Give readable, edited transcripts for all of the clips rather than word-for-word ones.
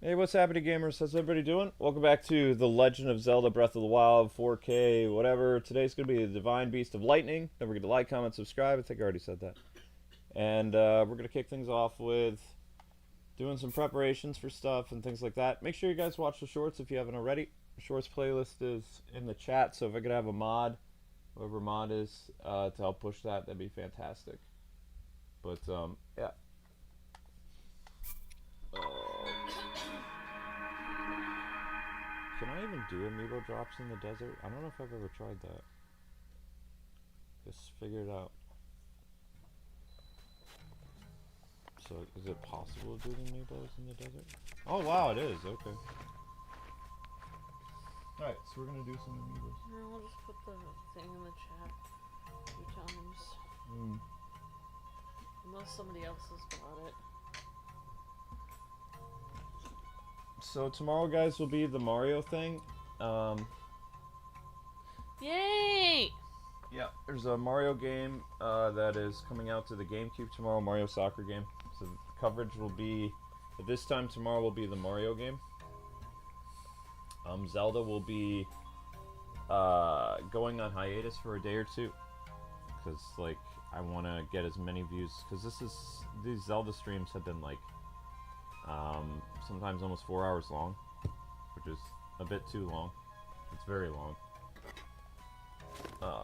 Hey, what's happening, gamers? How's everybody doing? Welcome back to The Legend of Zelda Breath of the Wild, 4K, whatever. Today's going to be the Divine Beast of Lightning. Don't forget to like, comment, subscribe. I think I already said that. And we're going to kick things off with doing some preparations for stuff and things like that. Make sure you guys watch the shorts if you haven't already. The shorts playlist is in the chat, so if I could have a mod, whoever mod is, to help push that, that'd be fantastic. But, yeah. Can I even do amiibo drops in the desert? I don't know if I've ever tried that. Just figure it out. So, is it possible to do the amiibos in the desert? Oh wow, it is. Okay. Alright, so we're gonna do some amiibos. No, we'll just put the thing in the chat a few times. Unless somebody else has got it. So tomorrow, guys, will be the Mario thing. Yay! Yeah, there's a Mario game that is coming out to the GameCube tomorrow, Mario Soccer game. So the coverage will be, at this time tomorrow will be the Mario game. Zelda will be going on hiatus for a day or two. Because, like, I want to get as many views. Because these Zelda streams have been, like, sometimes almost 4 hours long. Which is a bit too long. It's very long. Yeah.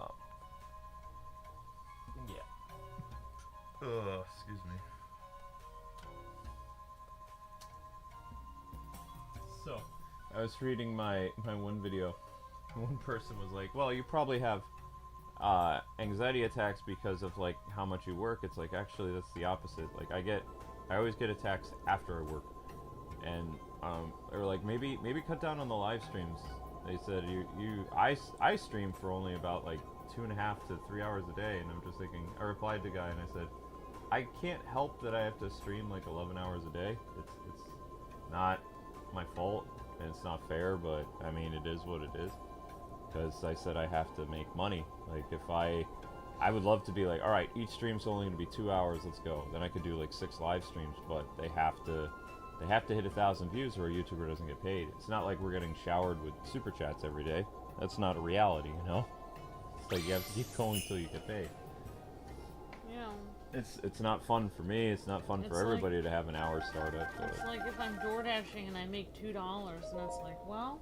Excuse me. So, I was reading my one video. One person was like, well, you probably have anxiety attacks because of, like, how much you work. It's like, actually, that's the opposite. Like, I always get attacks after I work. And, they were like, maybe cut down on the live streams. They said, I stream for only about, like, 2.5 to 3 hours a day. And I'm just thinking, I replied to the guy and I said, I can't help that I have to stream, like, 11 hours a day. It's not my fault, and it's not fair, but, I mean, it is what it is. Because I said I have to make money. Like, if I would love to be like, alright, each stream's only going to be 2 hours, let's go. Then I could do, like, 6 live streams, but they have to hit 1,000 views or a YouTuber doesn't get paid. It's not like we're getting showered with super chats every day. That's not a reality, you know? It's like you have to keep going until you get paid. Yeah. It's not fun for me. It's not fun for everybody to have an hour startup. It's like if I'm door dashing and I make $2, and it's like, well,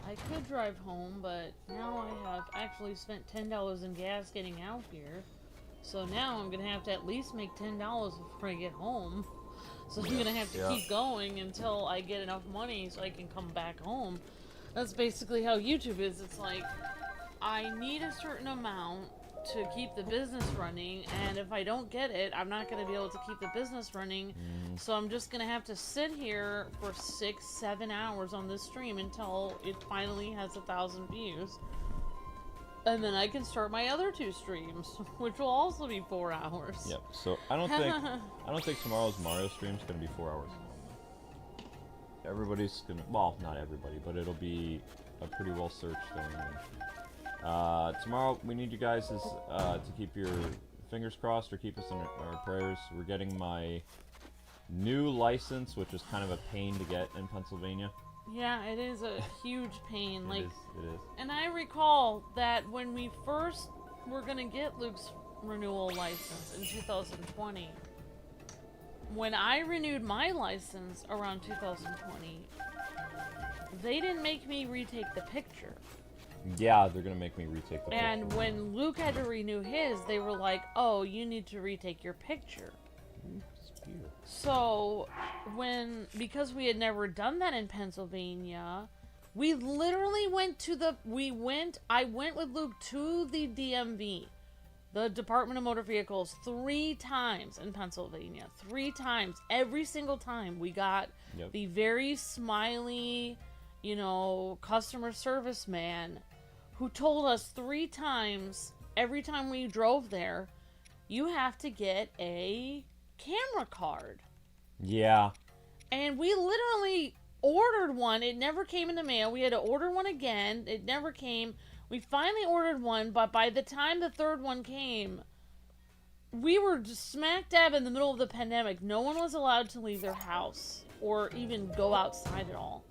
I could drive home, but now I have actually spent $10 in gas getting out here. So now I'm gonna have to at least make $10 before I get home. So I'm gonna have to keep going until I get enough money so I can come back home. That's basically how YouTube is. It's like, I need a certain amount to keep the business running, and if I don't get it, I'm not going to be able to keep the business running. So I'm just going to have to sit here for 6-7 hours on this stream until it finally has 1,000 views. And then I can start my other 2 streams, which will also be 4 hours. Yep. So I don't think tomorrow's Mario stream is going to be 4 hours. Everybody's gonna, well, not everybody, but it'll be a pretty well searched thing. Tomorrow we need you guys to keep your fingers crossed or keep us in our prayers. We're getting my new license, which is kind of a pain to get in Pennsylvania. Yeah, it is a huge pain. It is. And I recall that when we first were gonna get Luke's renewal license in 2020, when I renewed my license around 2020, they didn't make me retake the picture. Yeah, they're gonna make me retake the picture. And when Luke had to renew his, they were like, oh, you need to retake your picture. So, because we had never done that in Pennsylvania, we literally I went with Luke to the DMV, the Department of Motor Vehicles, 3 times in Pennsylvania. 3 times. Every single time we got the very smiley, you know, customer service man who told us 3 times, every time we drove there, you have to get a camera card. Yeah. And we literally ordered one. It never came in the mail. We had to order one again. It never came. We finally ordered one, but by the time the 3rd one came, we were just smack dab in the middle of the pandemic. No one was allowed to leave their house. or even go outside at all.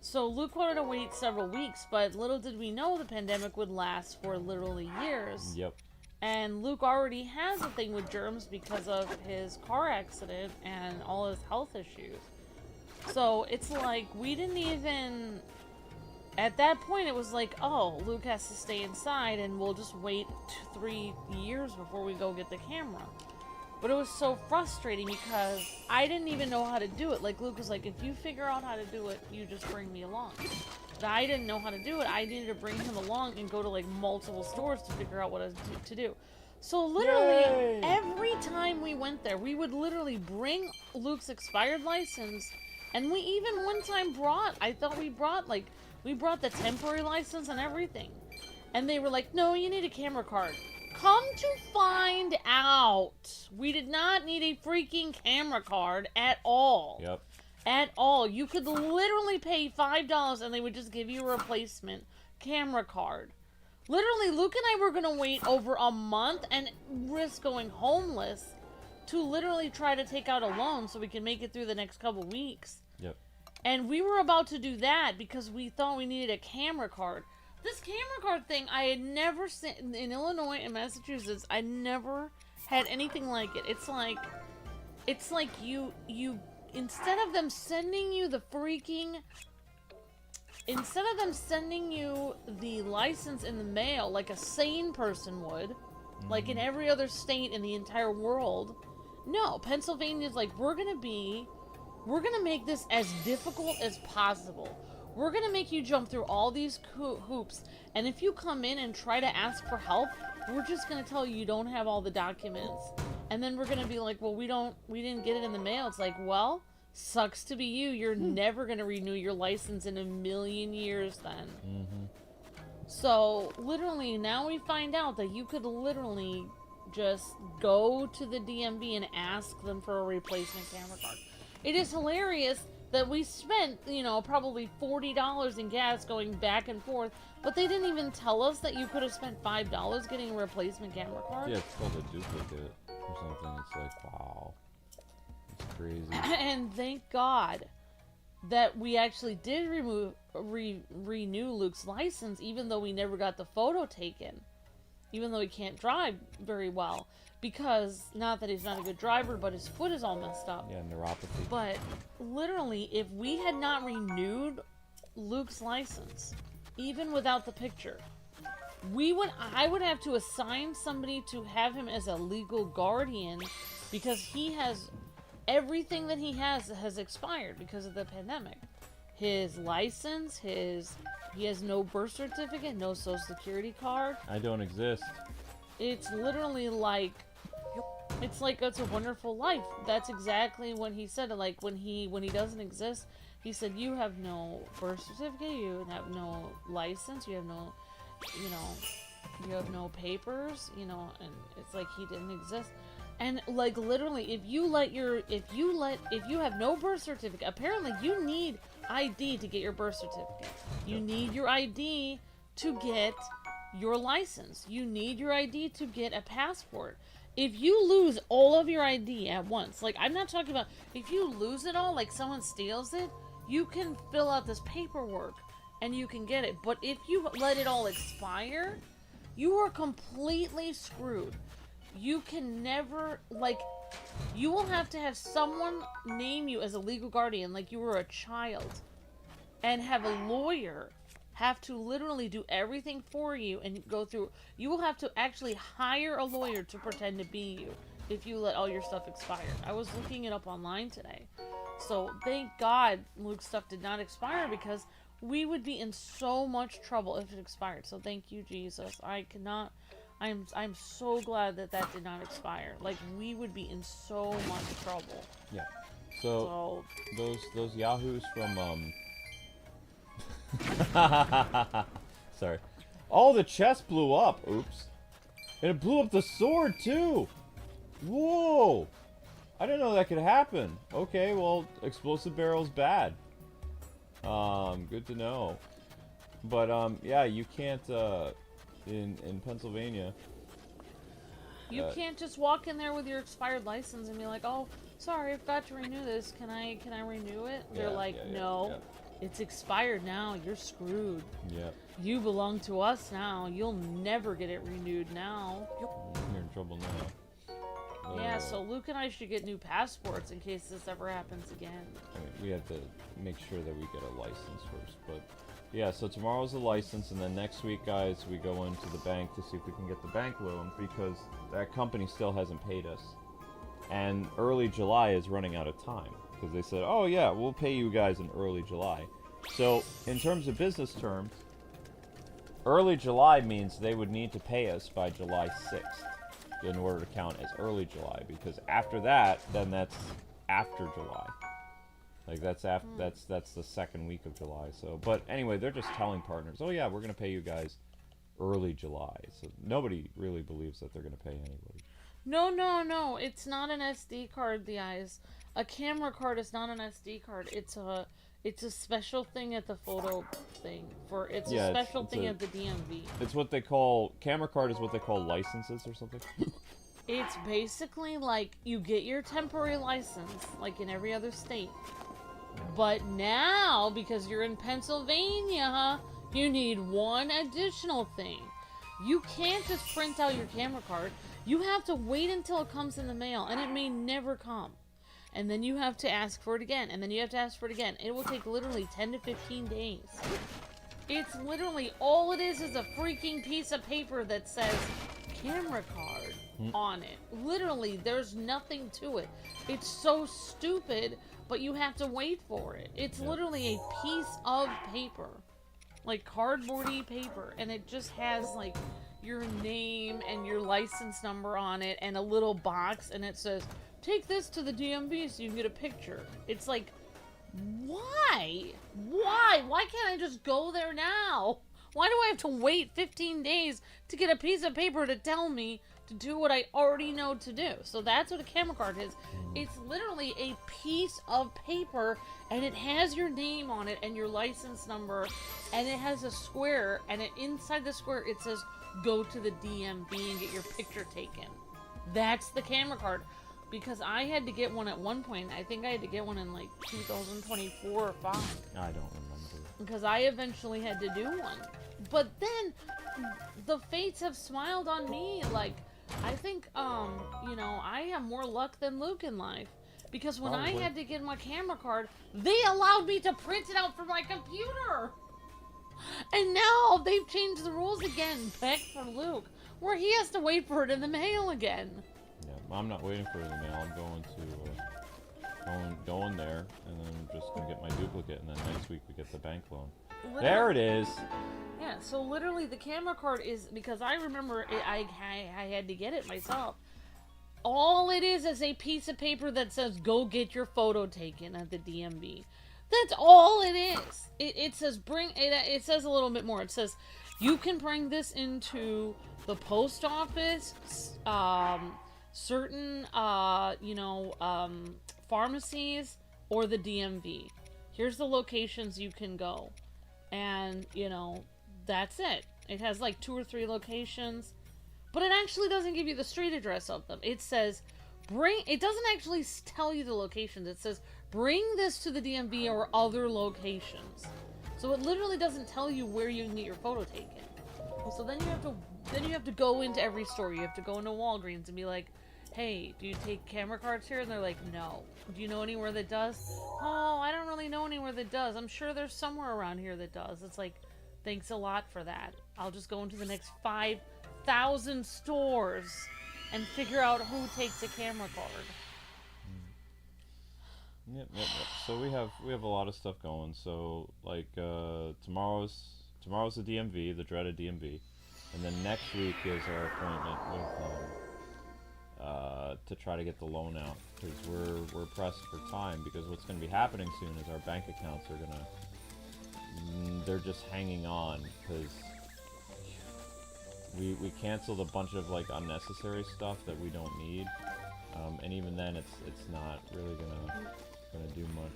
So Luke wanted to wait several weeks, but little did we know the pandemic would last for literally years. Yep. And Luke already has a thing with germs because of his car accident and all his health issues. So it's like, we didn't even... At that point, it was like, oh, Luke has to stay inside and we'll just wait 3 years before we go get the camera. But it was so frustrating because I didn't even know how to do it. Like, Luke was like, if you figure out how to do it, you just bring me along. But I didn't know how to do it. I needed to bring him along and go to, like, multiple stores to figure out what to do. So literally, Yay! every time we went there, we would literally bring Luke's expired license. And we even one time brought we brought the temporary license and everything. And they were like, no, you need a camera card. Come to find out, we did not need a freaking camera card at all. Yep. At all. You could literally pay $5 and they would just give you a replacement camera card. Literally, Luke and I were going to wait over a month and risk going homeless to literally try to take out a loan so we can make it through the next couple weeks. Yep. And we were about to do that because we thought we needed a camera card. This camera card thing, I had never seen in Illinois and Massachusetts. I never had anything like it. It's like you instead of them sending you the license in the mail like a sane person would, like in every other state in the entire world. No, Pennsylvania's like, we're gonna make this as difficult as possible. We're gonna make you jump through all these hoops, and if you come in and try to ask for help, we're just gonna tell you don't have all the documents, and then we're gonna be like, well, we didn't get it in the mail. It's like, well, sucks to be you. You're never gonna renew your license in a million years then. So literally, now we find out that you could literally just go to the DMV and ask them for a replacement camera card. It is hilarious that we spent, probably $40 in gas going back and forth, but they didn't even tell us that you could have spent $5 getting a replacement camera card. Yeah, it's called a duplicate or something. It's like, wow. It's crazy. And thank God that we actually did renew Luke's license, even though we never got the photo taken. Even though he can't drive very well. Because, not that he's not a good driver, but his foot is all messed up. Yeah, neuropathy. But, literally, if we had not renewed Luke's license, even without the picture, I would have to assign somebody to have him as a legal guardian, because everything that he has expired because of the pandemic. His license, he has no birth certificate, no social security card. I don't exist. It's literally like, it's a wonderful life. That's exactly what he said. Like, when he doesn't exist, he said, you have no birth certificate, you have no license, you have no, you have no papers, and it's like he didn't exist. And like, literally, if you have no birth certificate, apparently you need ID to get your birth certificate. You need your ID to get your license. You need your ID to get a passport. If you lose all of your ID at once, like, I'm not talking about, if you lose it all, like someone steals it, you can fill out this paperwork and you can get it. But if you let it all expire, you are completely screwed. You can never, like, you will have to have someone name you as a legal guardian like you were a child, and have a lawyer have to literally do everything for you and go through. You will have to actually hire a lawyer to pretend to be you if you let all your stuff expire. I was looking it up online today. So thank God Luke's stuff did not expire, because we would be in so much trouble if it expired. So thank you, Jesus. I'm so glad that did not expire. Like, we would be in so much trouble. Yeah. So those yahoos from sorry. Oh, the chest blew up. Oops. And it blew up the sword too. Whoa. I didn't know that could happen. Okay, well, explosive barrel's bad. Good to know. But yeah, you can't in Pennsylvania. You can't just walk in there with your expired license and be like, oh, sorry, I forgot to renew this. Can I renew it? They're Yeah, like, yeah, no, yeah. it's expired now. You're screwed. Yep. You belong to us now. You'll never get it renewed now. You're in trouble now. Yeah, so Luke and I should get new passports in case this ever happens again. I mean, we have to make sure that we get a license first, but yeah, so tomorrow's the license, and then next week, guys, we go into the bank to see if we can get the bank loan, because that company still hasn't paid us. And early July is running out of time, because they said, oh yeah, we'll pay you guys in early July. So, in terms of business terms, early July means they would need to pay us by July 6th in order to count as early July, because after that, then that's after July. Like, that's that's the second week of July. So, but anyway, they're just telling partners, oh yeah, we're going to pay you guys early July. So nobody really believes that they're going to pay anybody. No. It's not an SD card, the eyes. A camera card is not an SD card. It's a special thing at the photo thing. It's a special thing at the DMV. It's what they call, camera card is what they call licenses or something. It's basically like you get your temporary license, like in every other state. But now, because you're in Pennsylvania, you need one additional thing. You can't just print out your camera card. You have to wait until it comes in the mail, and it may never come. And then you have to ask for it again, and then you have to ask for it again. It will take literally 10 to 15 days. It's literally, all it is a freaking piece of paper that says camera card on it. Literally, there's nothing to it. It's so stupid, but you have to wait for it. It's literally a piece of paper. Like cardboardy paper, and it just has like your name and your license number on it and a little box, and it says, take this to the DMV so you can get a picture. It's like, why? Why can't I just go there now? Why do I have to wait 15 days to get a piece of paper to tell me to do what I already know to do? So that's what a camera card is. It's literally a piece of paper, and it has your name on it and your license number, and it has a square, and inside the square it says, go to the DMV and get your picture taken. That's the camera card. Because I had to get one at one point. I think I had to get one in like 2024 or 5. I don't remember. Because I eventually had to do one. But then, the fates have smiled on me. Like, I think, you know, I have more luck than Luke in life. Because when I had to get my camera card, they allowed me to print it out from my computer. And now they've changed the rules again, back for Luke, where he has to wait for it in the mail again. Yeah, I'm not waiting for it in the mail. I'm going to go in there, and then I'm just gonna get my duplicate, and then next week we get the bank loan. Literally. There it is. Yeah, so literally the camera card is, because I remember I had to get it myself. All it is a piece of paper that says, go get your photo taken at the DMV. That's all it is. It says it says a little bit more. It says, you can bring this into the post office, certain, pharmacies, or the DMV. Here's the locations you can go. And, you know, that's it. It has like 2 or 3 locations. But it actually doesn't give you the street address of them. It says, it doesn't actually tell you the locations. It says, bring this to the DMV or other locations. So it literally doesn't tell you where you can get your photo taken. So then you have to go into every store. You have to go into Walgreens and be like, hey, do you take camera cards here? And they're like, no. Do you know anywhere that does? Oh, I don't really know anywhere that does. I'm sure there's somewhere around here that does. It's like, thanks a lot for that. I'll just go into the next 5,000 stores and figure out who takes a camera card. Yep. So we have a lot of stuff going. So like tomorrow's the DMV, the dreaded DMV, and then next week is our appointment with to try to get the loan out, because we're pressed for time, because what's going to be happening soon is our bank accounts are they're just hanging on, because we canceled a bunch of like unnecessary stuff that we don't need, and even then it's not really gonna gonna do much.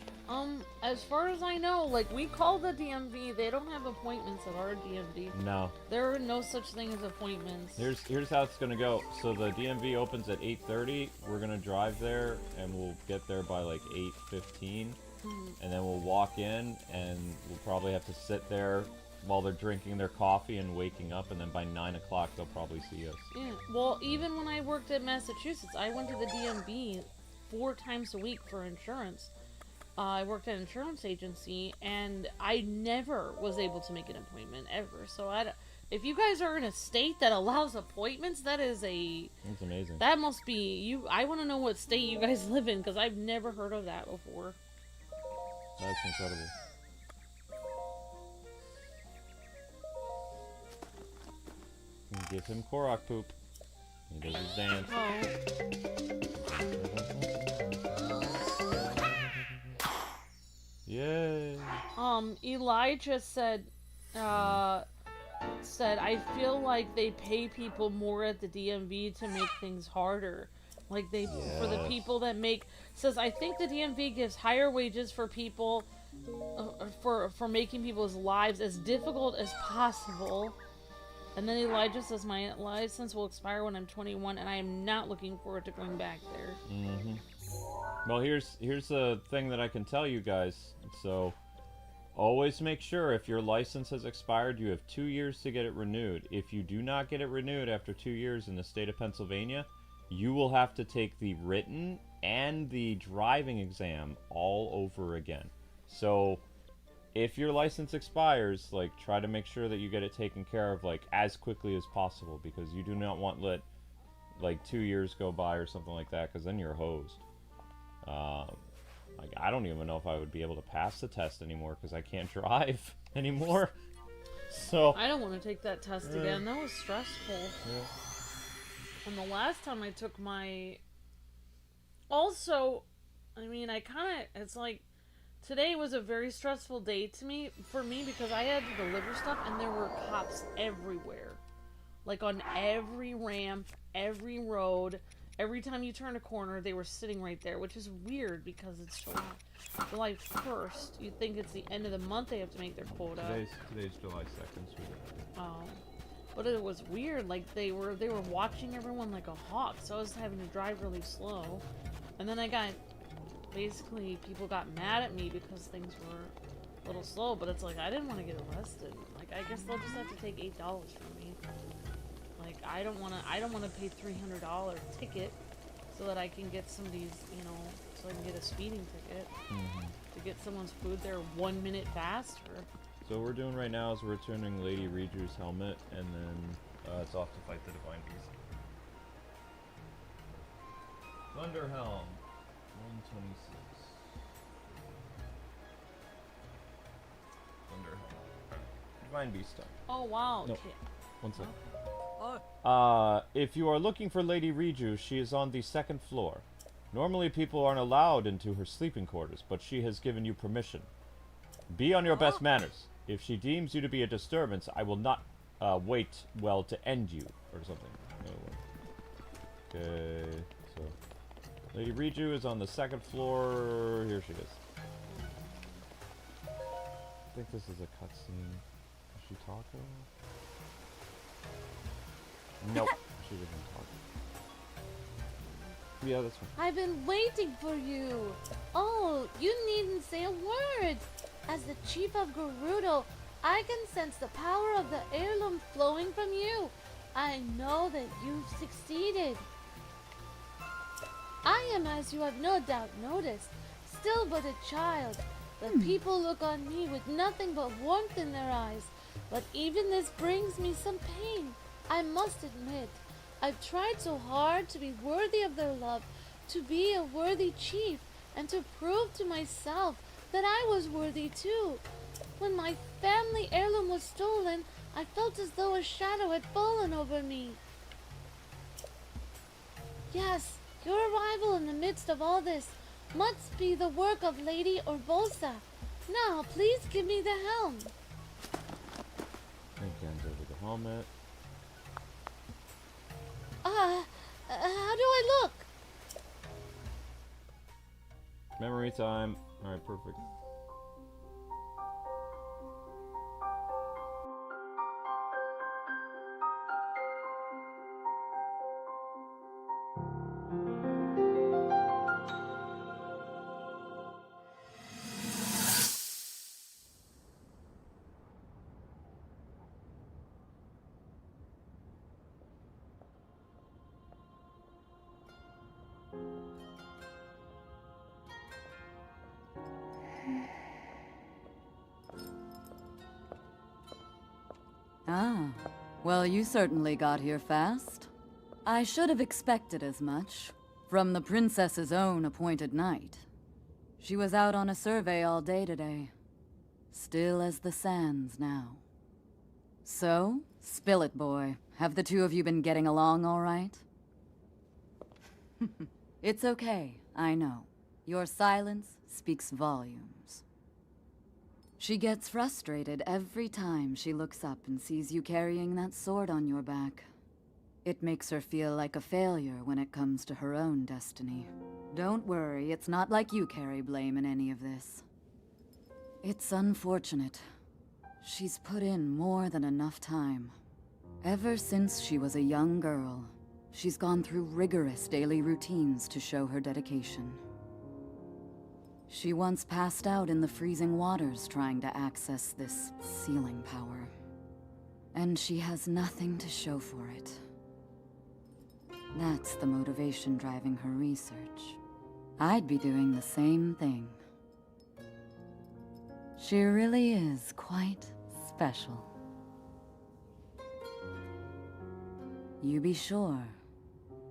As far as I know, like, we call the DMV, they don't have appointments at our DMV. No. There are no such thing as appointments. Here's how it's gonna go. So the DMV opens at 8:30. We're gonna drive there, and we'll get there by like 8:15, and then we'll walk in, and we'll probably have to sit there while they're drinking their coffee and waking up, and then by 9 o'clock they'll probably see us. Yeah. Well, even when I worked at Massachusetts, I went to the DMV 4 times a week for insurance. I worked at an insurance agency, and I never was able to make an appointment ever. So if you guys are in a state that allows appointments, that's amazing. That must be you. I want to know what state you guys live in, because I've never heard of that before. That's incredible. Give him Korok poop. He does his dance. Yay! Elijah said, I feel like they pay people more at the DMV to make things harder. Like for the people that says, I think the DMV gives higher wages for people, for making people's lives as difficult as possible. And then Elijah says, my license will expire when I'm 21, and I am not looking forward to going back there. Mm-hmm. Well, here's a thing that I can tell you guys. So, always make sure if your license has expired, you have 2 years to get it renewed. If you do not get it renewed after 2 years in the state of Pennsylvania, you will have to take the written and the driving exam all over again. So, if your license expires, like, try to make sure that you get it taken care of, like, as quickly as possible, because you do not want let, like, 2 years go by or something like that, because then you're hosed. Like, I don't even know if I would be able to pass the test anymore, because I can't drive anymore. So I don't want to take that test again. That was stressful. Yeah. And the last time I took my... Also, I mean, it's like... Today was a very stressful day for me, because I had to deliver stuff, and there were cops everywhere. Like, on every ramp, every road, every time you turn a corner, they were sitting right there, which is weird, because it's July 1st. You'd think it's the end of the month they have to make their quota. Today's July 2nd, sweetie. But it was weird, like, they were watching everyone like a hawk, so I was having to drive really slow. And then basically, people got mad at me because things were a little slow, but it's like, I didn't want to get arrested. Like, I guess they'll just have to take $8 from me. Like, I don't want to pay $300 ticket so that I can get somebody's, so I can get a speeding ticket. To get someone's food there 1 minute faster. So what we're doing right now is we're returning Lady Riju's helmet, and then it's off to fight the Divine Beast. Thunderhelm. 126. Thunderhelm. Divine Beast time. Oh, wow. No. Okay. 1 second. If you are looking for Lady Riju, she is on the 2nd floor. Normally people aren't allowed into her sleeping quarters, but she has given you permission. Be on your best manners. If she deems you to be a disturbance, I will not wait to end you, or something. Okay, so Lady Riju is on the 2nd floor. Here she is. I think this is a cutscene. Is she talking? Nope, she doesn't talk. Yeah, that's fine. I've been waiting for you. Oh, you needn't say a word. As the chief of Gerudo, I can sense the power of the heirloom flowing from you. I know that you've succeeded. I am, as you have no doubt noticed, still but a child. The people look on me with nothing but warmth in their eyes. But even this brings me some pain, I must admit. I've tried so hard to be worthy of their love, to be a worthy chief, and to prove to myself that I was worthy too. When my family heirloom was stolen, I felt as though a shadow had fallen over me. Yes, your arrival in the midst of all this must be the work of Lady Urbosa. Now, please give me the helm. Hands over the helmet. How do I look? Memory time. Alright, perfect. Ah, well, you certainly got here fast. I should have expected as much, from the princess's own appointed knight. She was out on a survey all day today. Still as the sands now. So, spill it, boy. Have the two of you been getting along all right? It's okay, I know. Your silence speaks volumes. She gets frustrated every time she looks up and sees you carrying that sword on your back. It makes her feel like a failure when it comes to her own destiny. Don't worry, it's not like you carry blame in any of this. It's unfortunate. She's put in more than enough time. Ever since she was a young girl, she's gone through rigorous daily routines to show her dedication. She once passed out in the freezing waters trying to access this sealing power. And she has nothing to show for it. That's the motivation driving her research. I'd be doing the same thing. She really is quite special. You be sure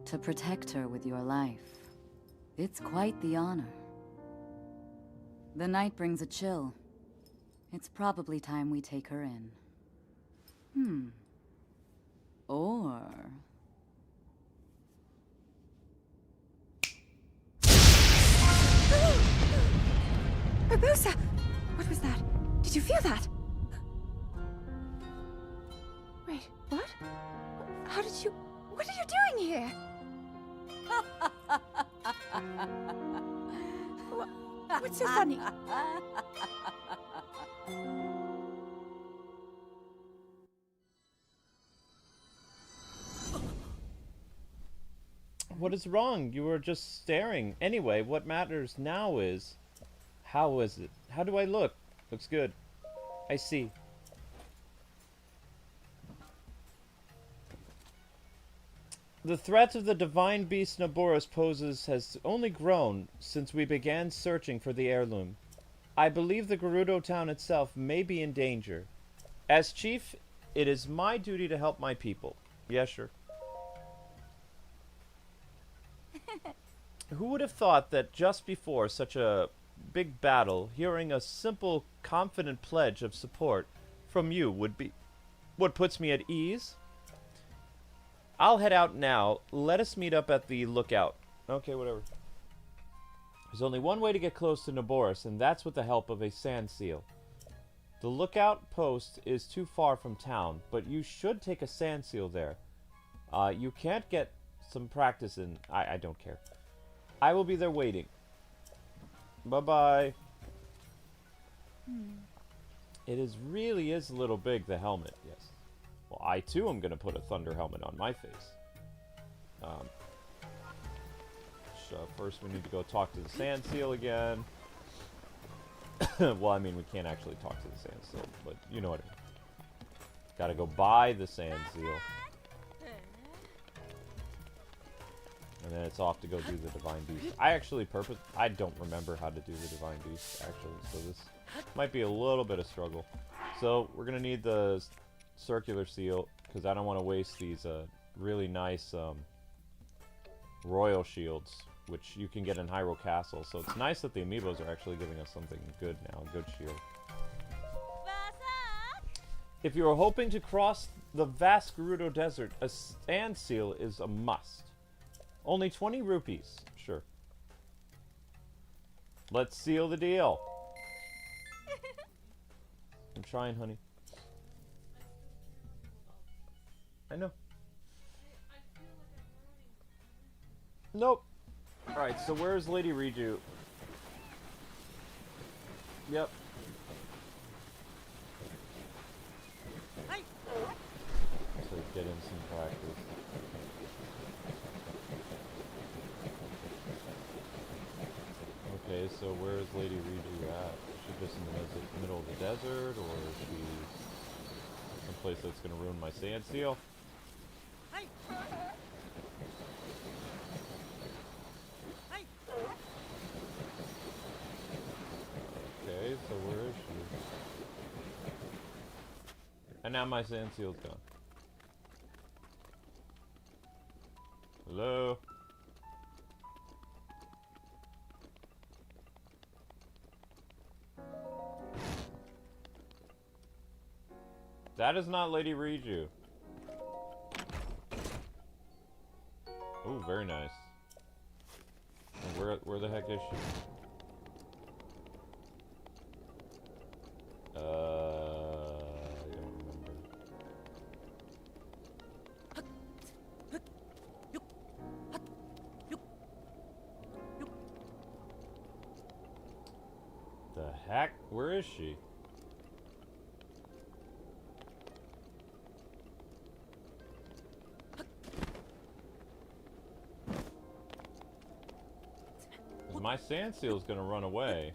to protect her with your life. It's quite the honor. The night brings a chill. It's probably time we take her in. Or... Urbosa! What was that? Did you feel that? Wait, what? How did you... What are you doing here? What's so funny? What is wrong? You were just staring. Anyway, what matters now is... How is it? How do I look? Looks good. I see. The threat of the divine beast Naboris poses has only grown since we began searching for the heirloom. I believe the Gerudo town itself may be in danger. As chief, it is my duty to help my people. Yeah, sure. Who would have thought that just before such a big battle, hearing a simple, confident pledge of support from you would be what puts me at ease? I'll head out now. Let us meet up at the lookout. Okay, whatever. There's only one way to get close to Naboris, and that's with the help of a sand seal. The lookout post is too far from town, but you should take a sand seal there. You can't get some practice in... I don't care. I will be there waiting. Bye-bye. It really is a little big, the helmet, yes. Well, I too am going to put a Thunder helmet on my face. First we need to go talk to the sand seal again. Well, I mean, we can't actually talk to the sand seal, but you know what I mean. Gotta go buy the sand seal. And then it's off to go do the Divine Beast. I don't remember how to do the Divine Beast, actually, so this might be a little bit of struggle. So, we're gonna need the circular seal, because I don't want to waste these really nice royal shields, which you can get in Hyrule Castle. So it's nice that the amiibos are actually giving us something good now, a good shield. If you are hoping to cross the vast Gerudo Desert, a sand seal is a must. Only 20 rupees. Sure. Let's seal the deal. I'm trying, honey. I know. Nope. Alright, so where's Lady Riju? Yep. So get in some practice. Okay, so where is Lady Riju at? Is she just in the middle of the desert, or is she someplace that's gonna ruin my sand seal? Okay, so where is she? And now my sand seal's gone. Hello? That is not Lady Riju. Oh, very nice. And where the heck is she? I don't remember. The heck? Where is she? My sand seal's gonna run away.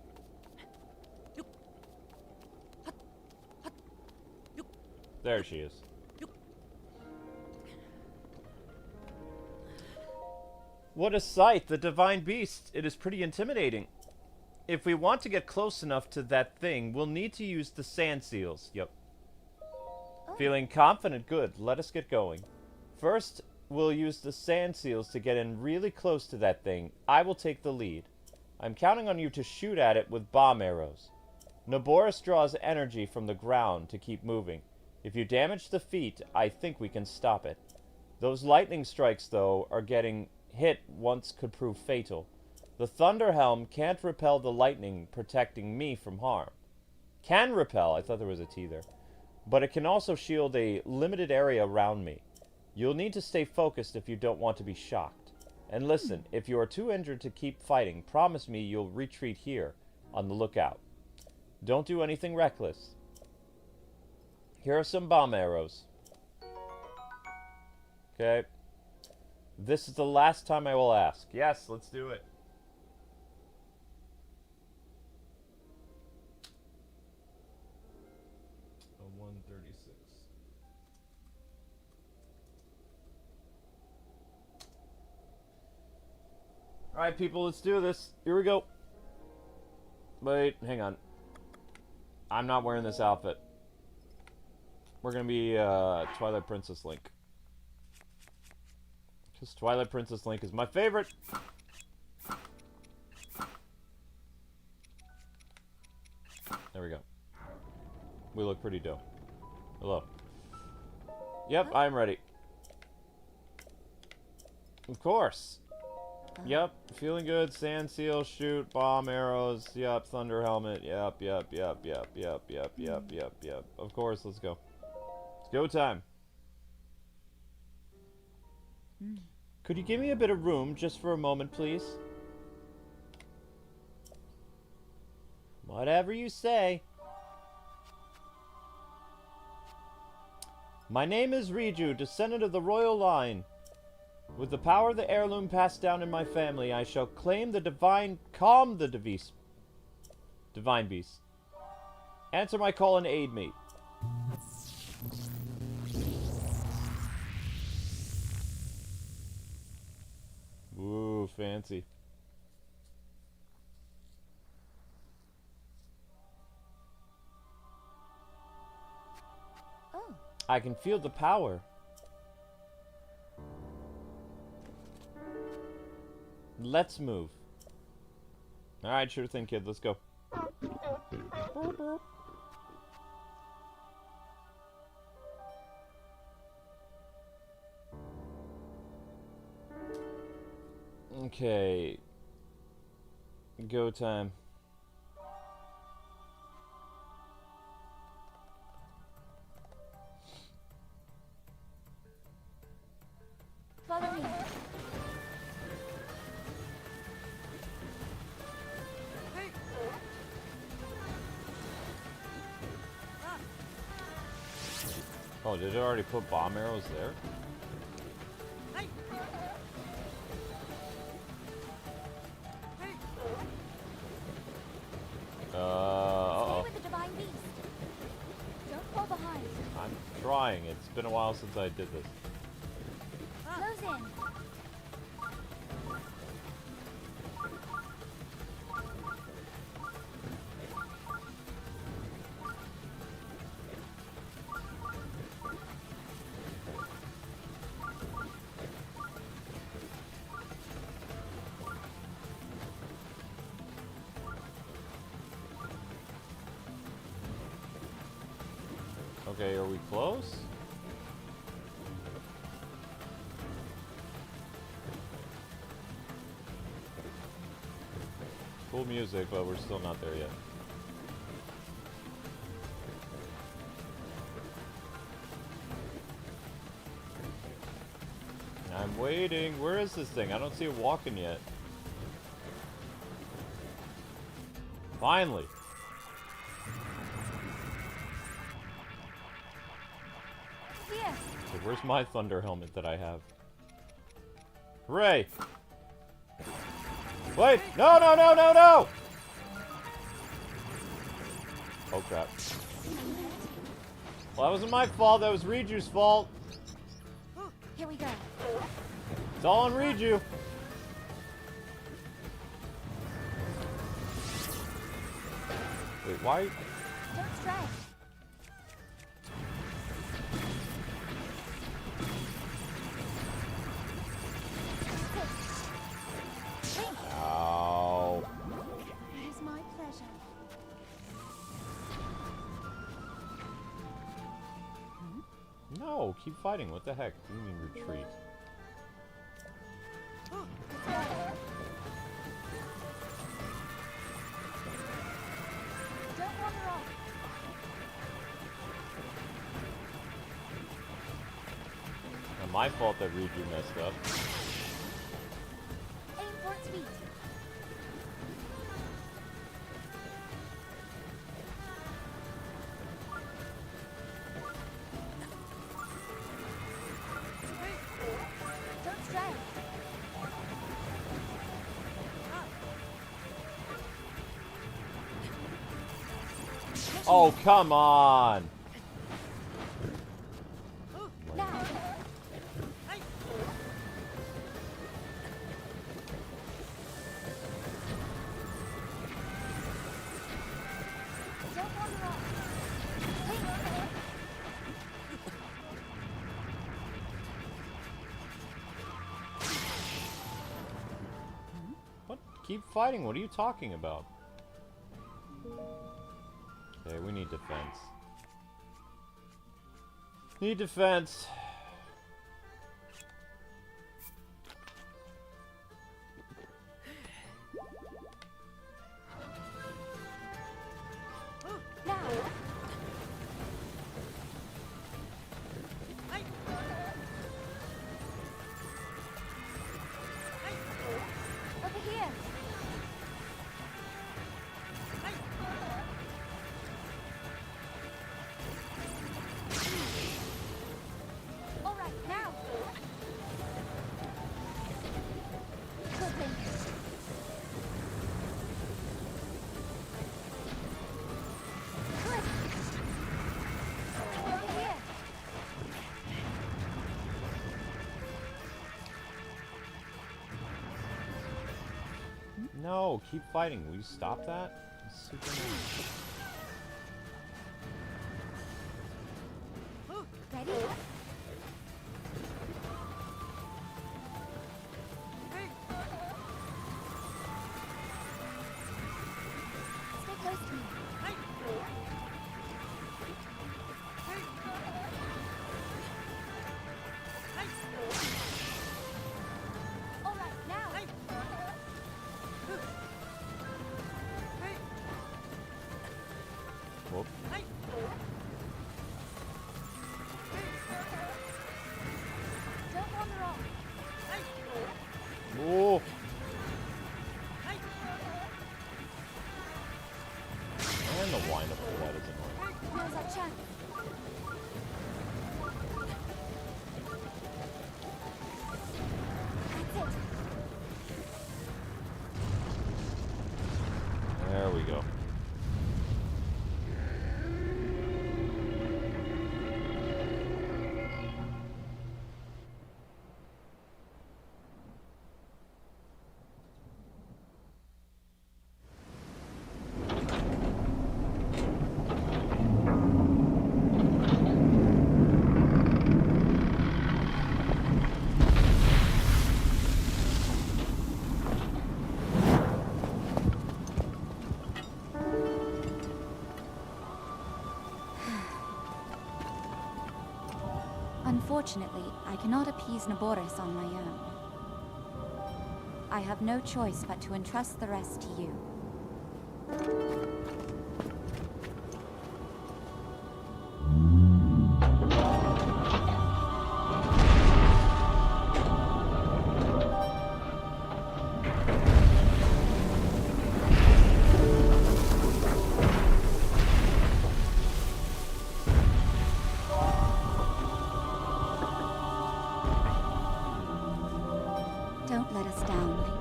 There she is. What a sight! The divine beast! It is pretty intimidating. If we want to get close enough to that thing, we'll need to use the sand seals. Yep. Feeling confident? Good. Let us get going. First, we'll use the sand seals to get in really close to that thing. I will take the lead. I'm counting on you to shoot at it with bomb arrows. Naboris draws energy from the ground to keep moving. If you damage the feet, I think we can stop it. Those lightning strikes, though, are getting hit once could prove fatal. The Thunderhelm can't repel the lightning, protecting me from harm. Can repel, I thought there was a T there. But it can also shield a limited area around me. You'll need to stay focused if you don't want to be shocked. And listen, if you are too injured to keep fighting, promise me you'll retreat here, on the lookout. Don't do anything reckless. Here are some bomb arrows. Okay. This is the last time I will ask. Yes, let's do it. A 136. Alright, people, let's do this. Here we go. Wait, hang on. I'm not wearing this outfit. We're gonna be Twilight Princess Link. Because Twilight Princess Link is my favorite. There we go. We look pretty dope. Hello. Yep, I'm ready. Of course. Yep, feeling good. Sand seal, shoot, bomb arrows. Yep, thunder helmet. Yep. Of course, let's go. It's go time. Could you give me a bit of room just for a moment, please? Whatever you say. My name is Riju, descendant of the royal line. With the power of the heirloom passed down in my family, I shall claim the calm the divine beast. Answer my call and aid me. Ooh, fancy. Oh. I can feel the power. Let's move. Alright, sure thing, kid. Let's go. Okay. Go time. Follow me. Oh, did it already put bomb arrows there? Uh-oh. Stay with the divine beast. Don't fall behind. I'm trying. It's been a while since I did this. Close in. Okay, are we close? Cool music, but we're still not there yet. I'm waiting. Where is this thing? I don't see it walking yet. Finally. Here. So where's my Thunder helmet that I have? Hooray! Wait! No, no, no, no, no! Oh crap. Well, that wasn't my fault. That was Riju's fault. Here we go. It's all on Riju. Wait, why? Don't strike. Ow. It is my pleasure. No, keep fighting. What the heck? You mean retreat? Let's go. Don't wander off. Not my fault that Riju messed up. Aim for its feet. Don't stray. Oh, come on! Now. Don't wander off. What? Keep fighting. What are you talking about? Okay, we need defense. Need defense. Now. Over here. All right, now. Cooking. Good. Over here. No, keep fighting. Will you stop that? It's super annoying. Ready? Stay close to me. All right, now. Unfortunately, I cannot appease Naboris on my own. I have no choice but to entrust the rest to you. Don't let us down, Link.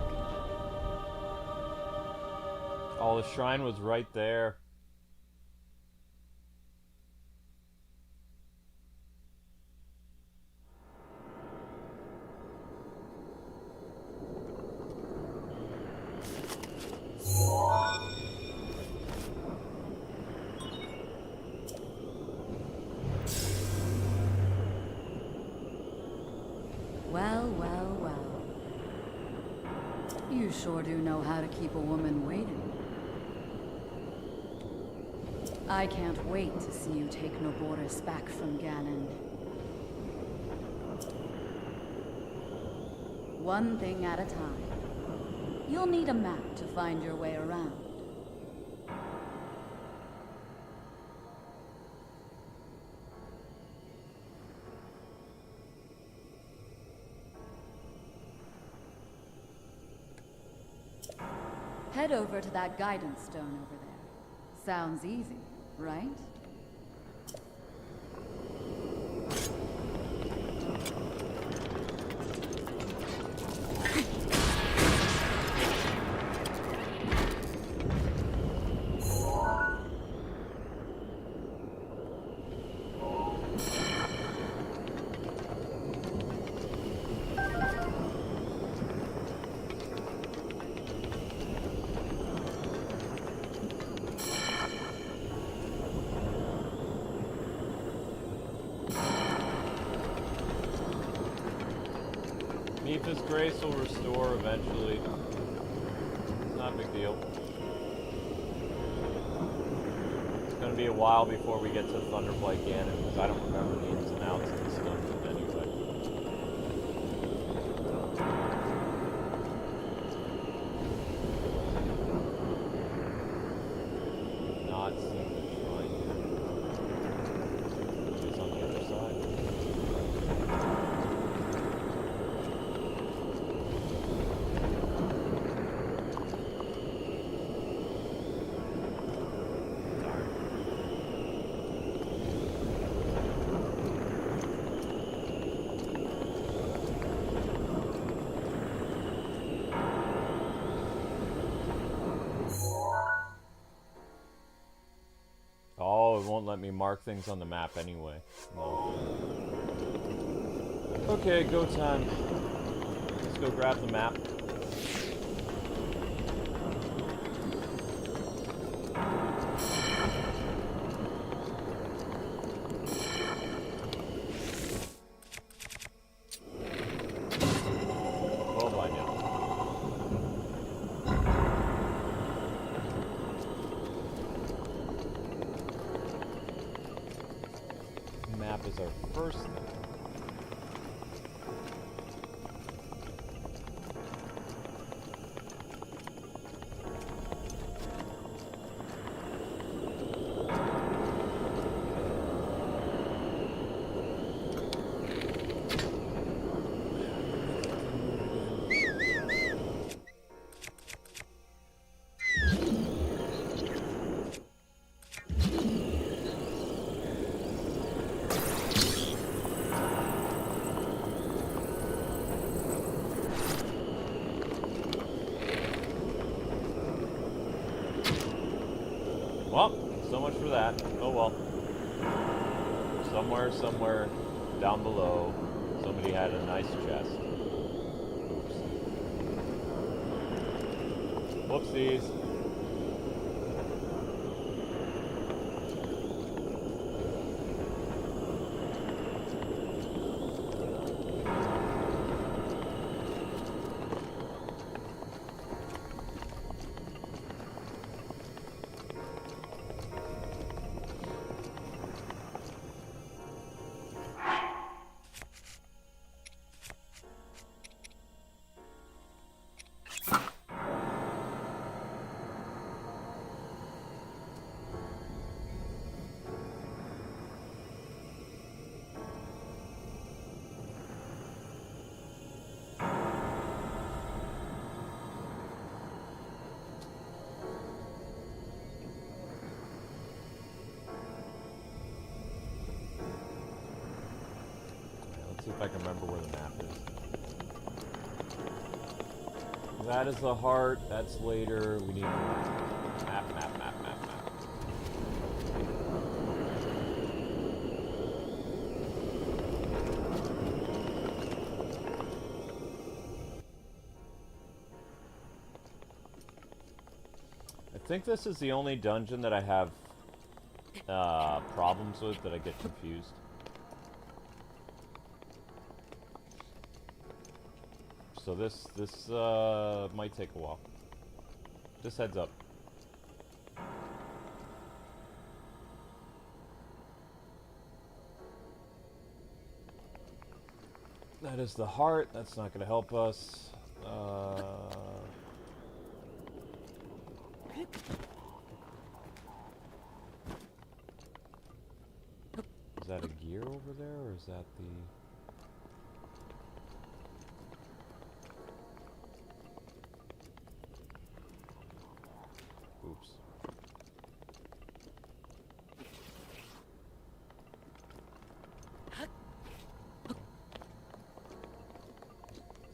Oh, the shrine was right there. Well, well, well. You sure do know how to keep a woman waiting. I can't wait to see you take Naboris back from Ganon. One thing at a time. You'll need a map to find your way around. Head over to that guidance stone over there. Sounds easy, right? Mipha's grace will restore eventually. It's not a big deal. It's gonna be a while before we get to Thunderblight Ganon, because I don't remember the ins and outs of this dungeon anyway. Not seeing the shrine yet. It's on the other side. Oh, it won't let me mark things on the map anyway. No. Okay, go time. Let's go grab the map. Oh, by now. Map is our first thing. Well, so much for that. Oh well. Somewhere down below, somebody had a nice chest. Oops. Whoopsies. See if I can remember where the map is. That is the heart. That's later. We need map. I think this is the only dungeon that I have problems with, that I get confused. So this might take a while. Just heads up. That is the heart. That's not going to help us. Is that a gear over there, or is that the... Oops.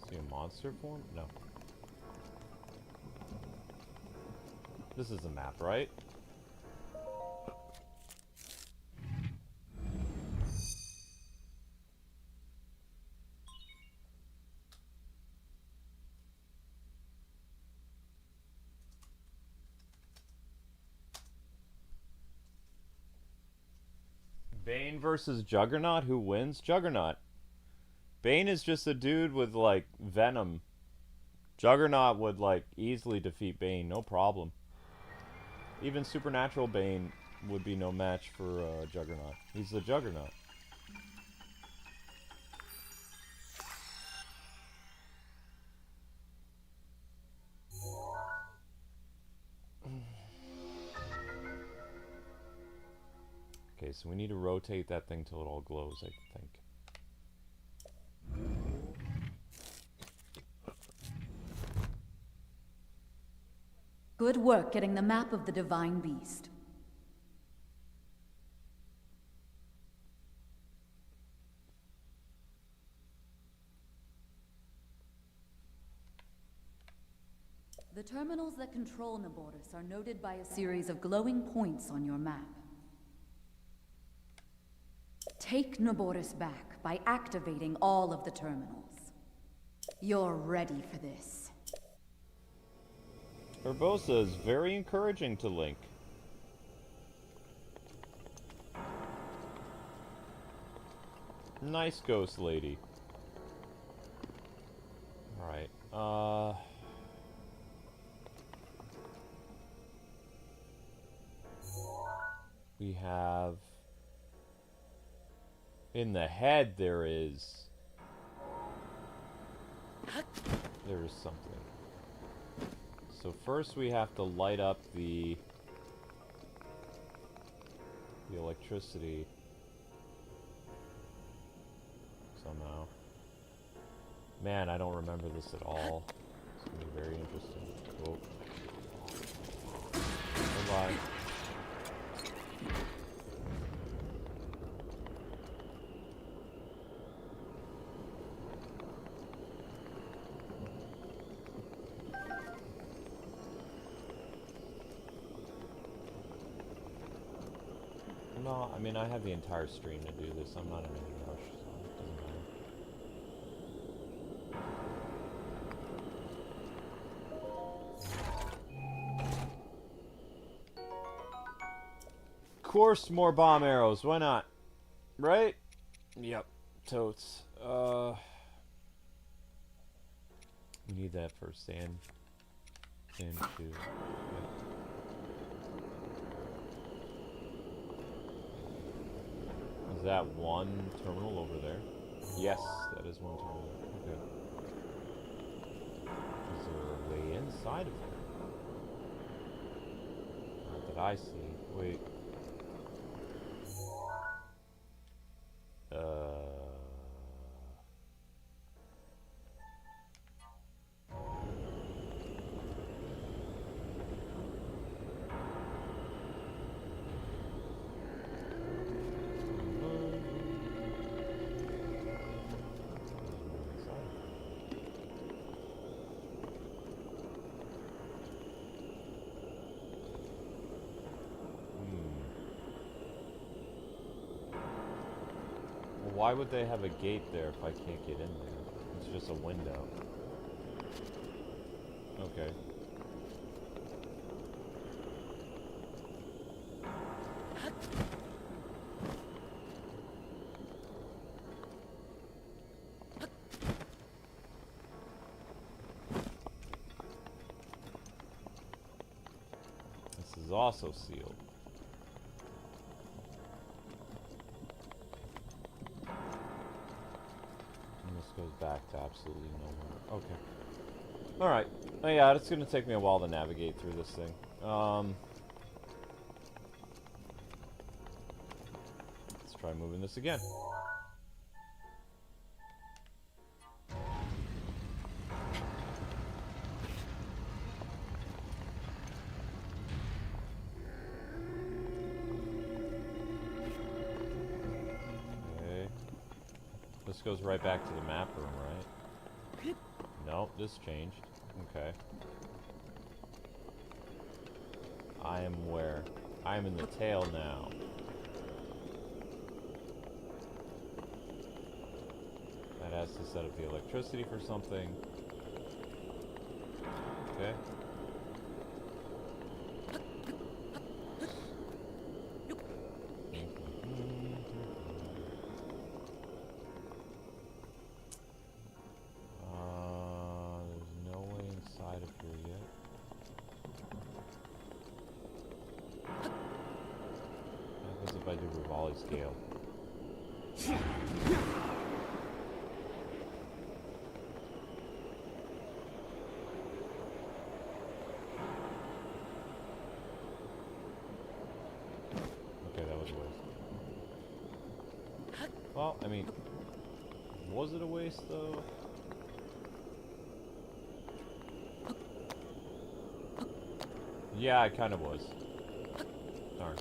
See a monster form? No. This is the map, right? Bane versus Juggernaut? Who wins? Juggernaut. Bane is just a dude with, like, venom. Juggernaut would, like, easily defeat Bane, no problem. Even Supernatural Bane would be no match for Juggernaut. He's the Juggernaut. Okay, so we need to rotate that thing till it all glows, I think. Good work getting the map of the Divine Beast. The terminals that control Naboris are noted by a series of glowing points on your map. Take Naboris back by activating all of the terminals. You're ready for this. Urbosa is very encouraging to Link. Nice ghost lady. Alright, we have... In the head there is something. So first we have to light up the electricity somehow. Man, I don't remember this at all. It's gonna be very interesting. Cool. Bye-bye. No, I mean, I have the entire stream to do this. I'm not in any rush, so it doesn't matter. Of course, more bomb arrows. Why not? Right? Yep. Totes. We need that for sand. Sand 2. Yep. Is that one terminal over there? Yes, that is one terminal. Okay. Is there a way inside of there? Not that I see. Wait. Why would they have a gate there if I can't get in there? It's just a window. Okay. This is also sealed. Goes back to absolutely nowhere. Okay. Alright. Oh yeah, it's gonna take me a while to navigate through this thing. Let's try moving this again. This goes right back to the map room, right? Nope, this changed. Okay. I am where? I am in the tail now. That has to set up the electricity for something. Okay. Scale. Okay, that was a waste. Well, I mean, was it a waste though? Yeah, it kind of was. Darn.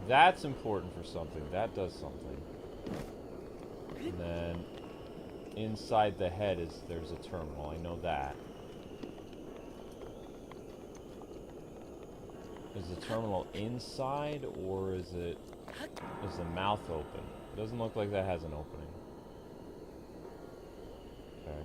That's important for something. That does something. And then inside the head there's a terminal. I know that. Is the terminal inside or is the mouth open? It doesn't look like that has an opening. Okay.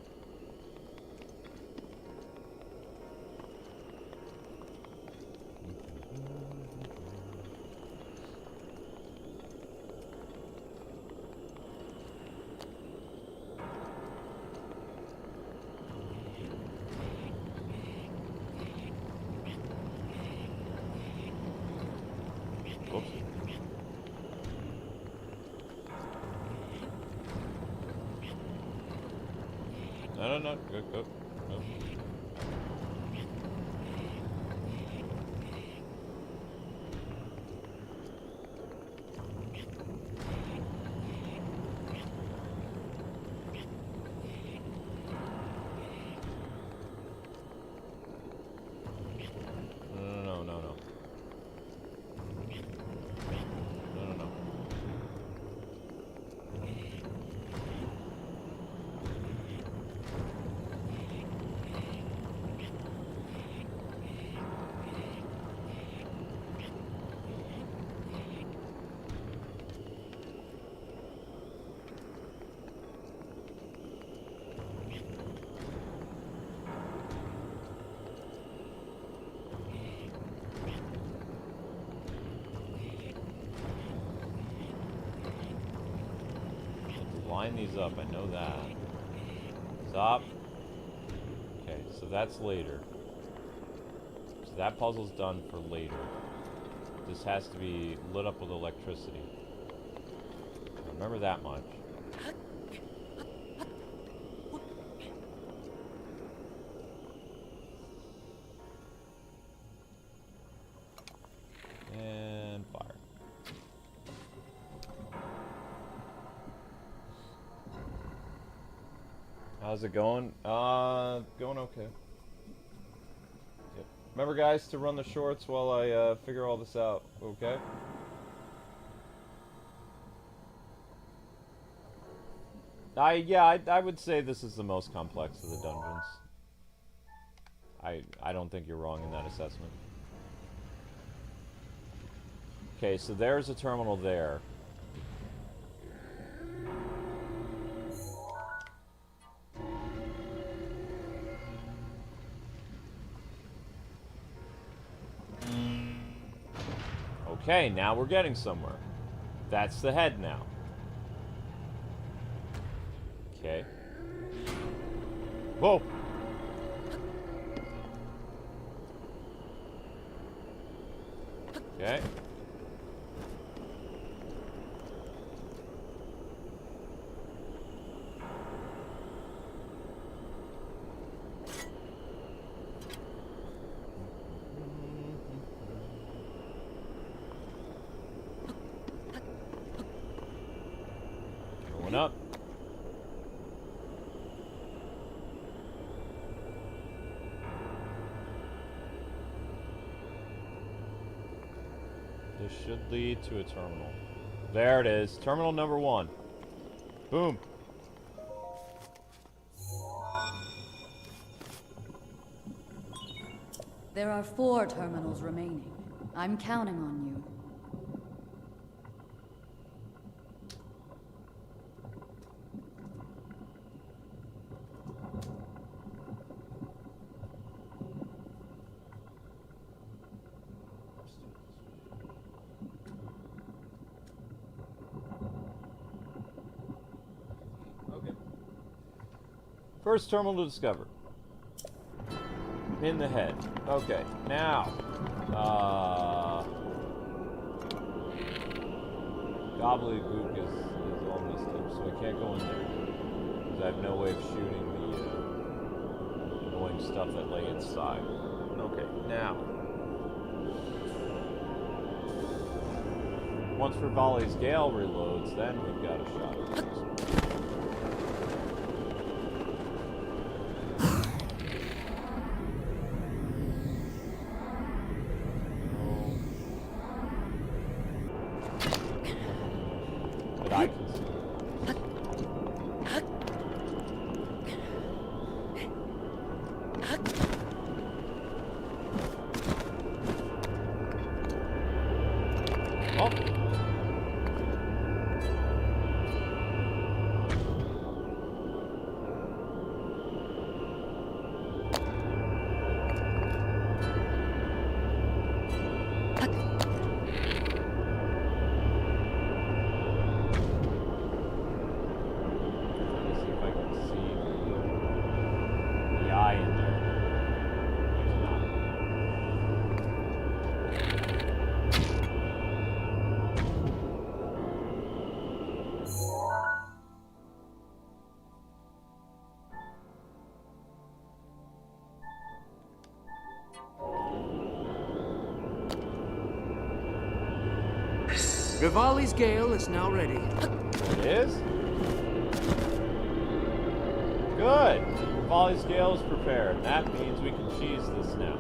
No. Go. No. Line these up, I know that. Stop. Okay, so that's later. So that puzzle's done for later. This has to be lit up with electricity. Remember that much. How's it going? Going okay. Yep. Remember, guys, to run the shorts while I figure all this out, okay? I would say this is the most complex of the dungeons. I don't think you're wrong in that assessment. Okay, so there's a terminal there. Okay, now we're getting somewhere. That's the head now. Okay. Whoa! Okay. Going up. This should lead to a terminal. There it is. Terminal number 1. Boom. There are 4 terminals remaining. I'm counting on you. Okay. First terminal to discover. In the head. Okay, now, Gobbledygook is all messed up, so I can't go in there. Because I have no way of shooting the annoying stuff that lay inside. Okay, now. Once Rivali's Gale reloads, then we've got a shot at this. I can see. Oh. Rivali's Gale is now ready. It is? Good! Rivali's Gale is prepared. That means we can cheese this now.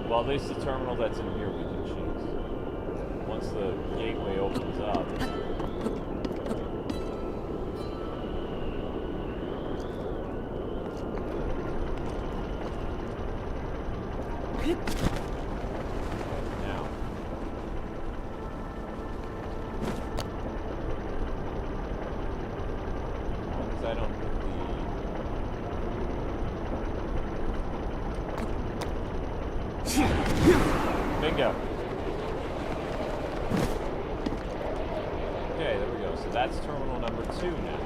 Well, at least the terminal that's in here we can cheese. Once the gateway opens up. Now. Because I don't hit the... Bingo. Okay, there we go. So that's terminal number 2 now.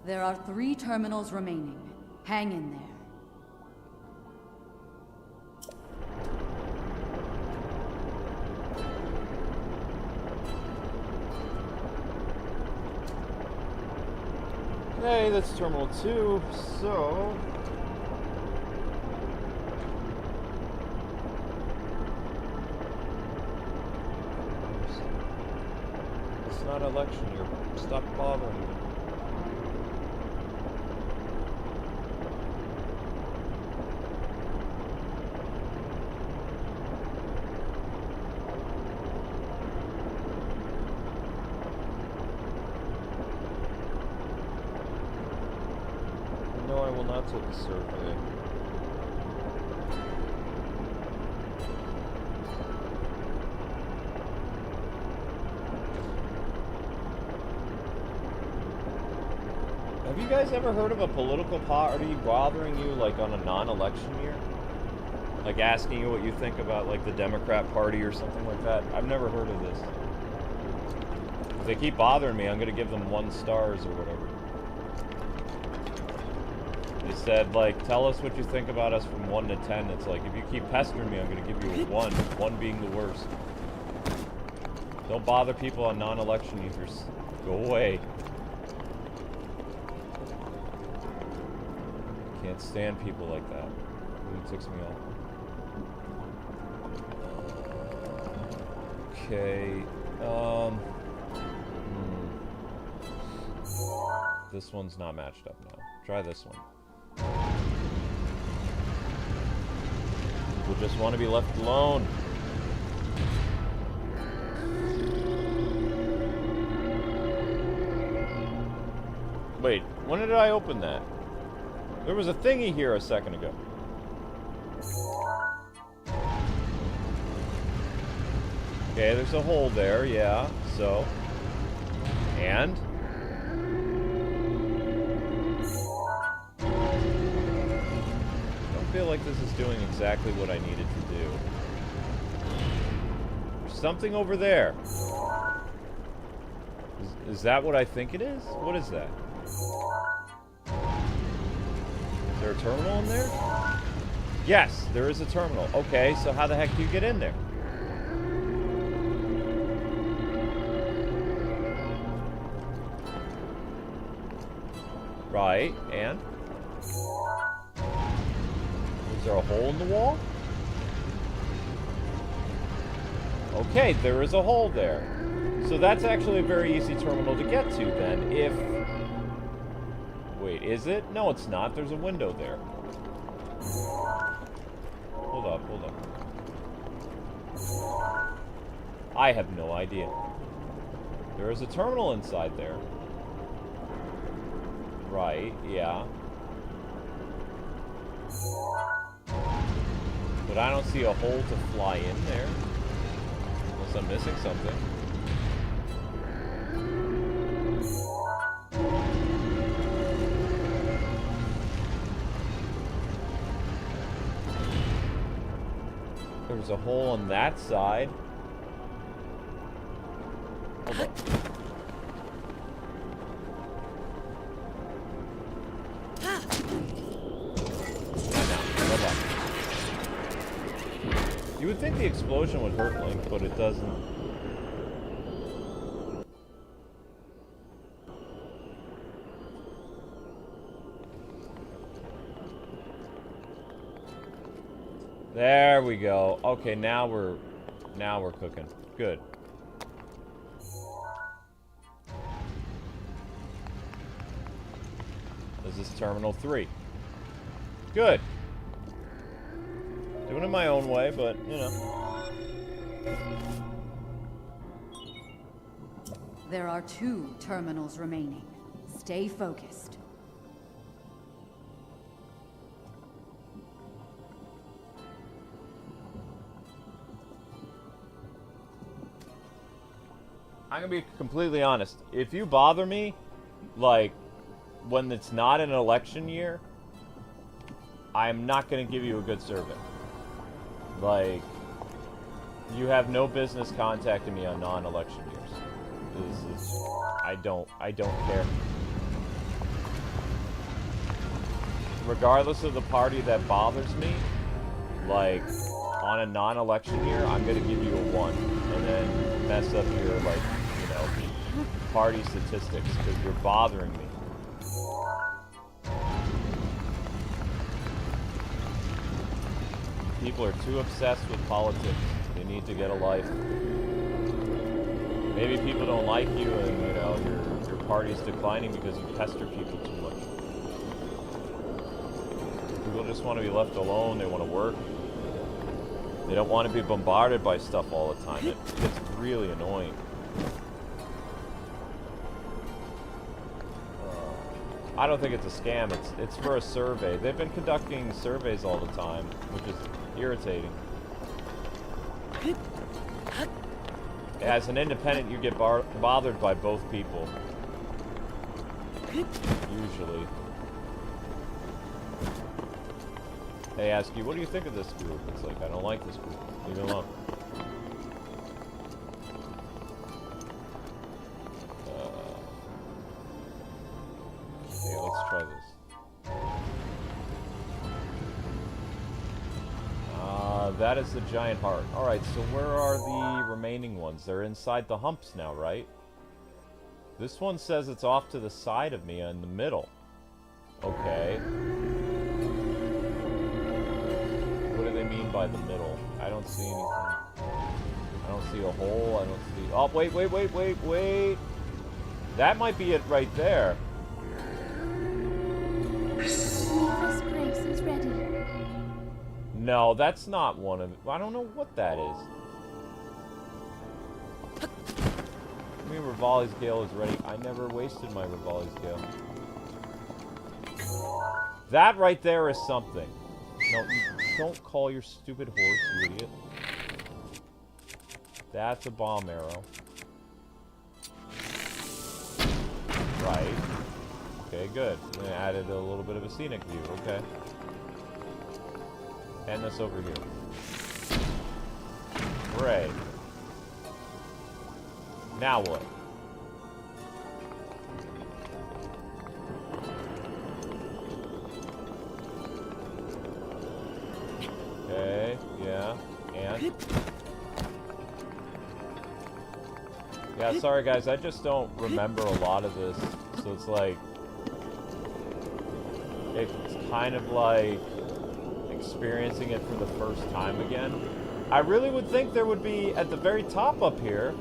There are 3 terminals remaining. Hang in there. Okay, that's terminal 2, so... It's not election year. Stop bothering me. No, I will not take a survey. Have you guys ever heard of a political party bothering you, like, on a non-election year? Like, asking you what you think about, like, the Democrat Party or something like that? I've never heard of this. If they keep bothering me, I'm gonna give them 1 stars or whatever. They said, like, tell us what you think about us from 1 to 10. It's like, if you keep pestering me, I'm gonna give you a 1. 1 being the worst. Don't bother people on non-election years. Go away. Can't stand people like that. It ticks me off. Okay. This one's not matched up now. Try this one. People just want to be left alone. Wait, when did I open that? There was a thingy here a second ago. Okay, there's a hole there, yeah, so. And? I don't feel like this is doing exactly what I needed to do. There's something over there. Is that what I think it is? What is that? Is there a terminal in there? Yes, there is a terminal. Okay, so how the heck do you get in there? Right, and? Is there a hole in the wall? Okay, there is a hole there. So that's actually a very easy terminal to get to then, if... Wait, is it? No, it's not. There's a window there. Hold up, hold up. I have no idea. There is a terminal inside there. Right, yeah. But I don't see a hole to fly in there. Unless I'm missing something. There's a hole on that side. Hold up. You would think the explosion would hurt Link, but it doesn't. There we go. Okay, now we're cooking. Good. This is Terminal 3. Good. Doing it my own way, but, you know. There are 2 terminals remaining. Stay focused. I'm gonna be completely honest. If you bother me, like, when it's not an election year, I'm not gonna give you a good survey. Like, you have no business contacting me on non-election years. This is, I don't care. Regardless of the party that bothers me, like, on a non-election year, I'm gonna give you a 1, and then mess up your, like, you know, party statistics, because you're bothering me. People are too obsessed with politics. They need to get a life. Maybe people don't like you and, you know, your party's declining because you pester people too much. People just want to be left alone, they want to work. They don't want to be bombarded by stuff all the time. It gets really annoying. I don't think it's a scam, it's for a survey. They've been conducting surveys all the time, which is irritating. As an independent, you get bothered by both people. Usually. They ask you, what do you think of this group? It's like, I don't like this group. Leave it alone. Okay, let's try this. That is the giant heart. Alright, so where are the remaining ones? They're inside the humps now, right? This one says it's off to the side of me in the middle. Okay. What do they mean by the middle? I don't see anything. I don't see a hole. I don't see... Oh, wait. That might be it right there. This place is ready. No, that's not one of... I don't know what that is. I mean, Rivali's Gale is ready. I never wasted my Rivali's Gale. That right there is something. No, you don't call your stupid horse, you idiot. That's a bomb arrow. Right. Okay, good. I added a little bit of a scenic view. Okay. And this over here. Great. Now what? Okay, yeah, and? Yeah, sorry guys, I just don't remember a lot of this, so it's like... It's kind of like... experiencing it for the first time again. I really would think there would be, at the very top up here,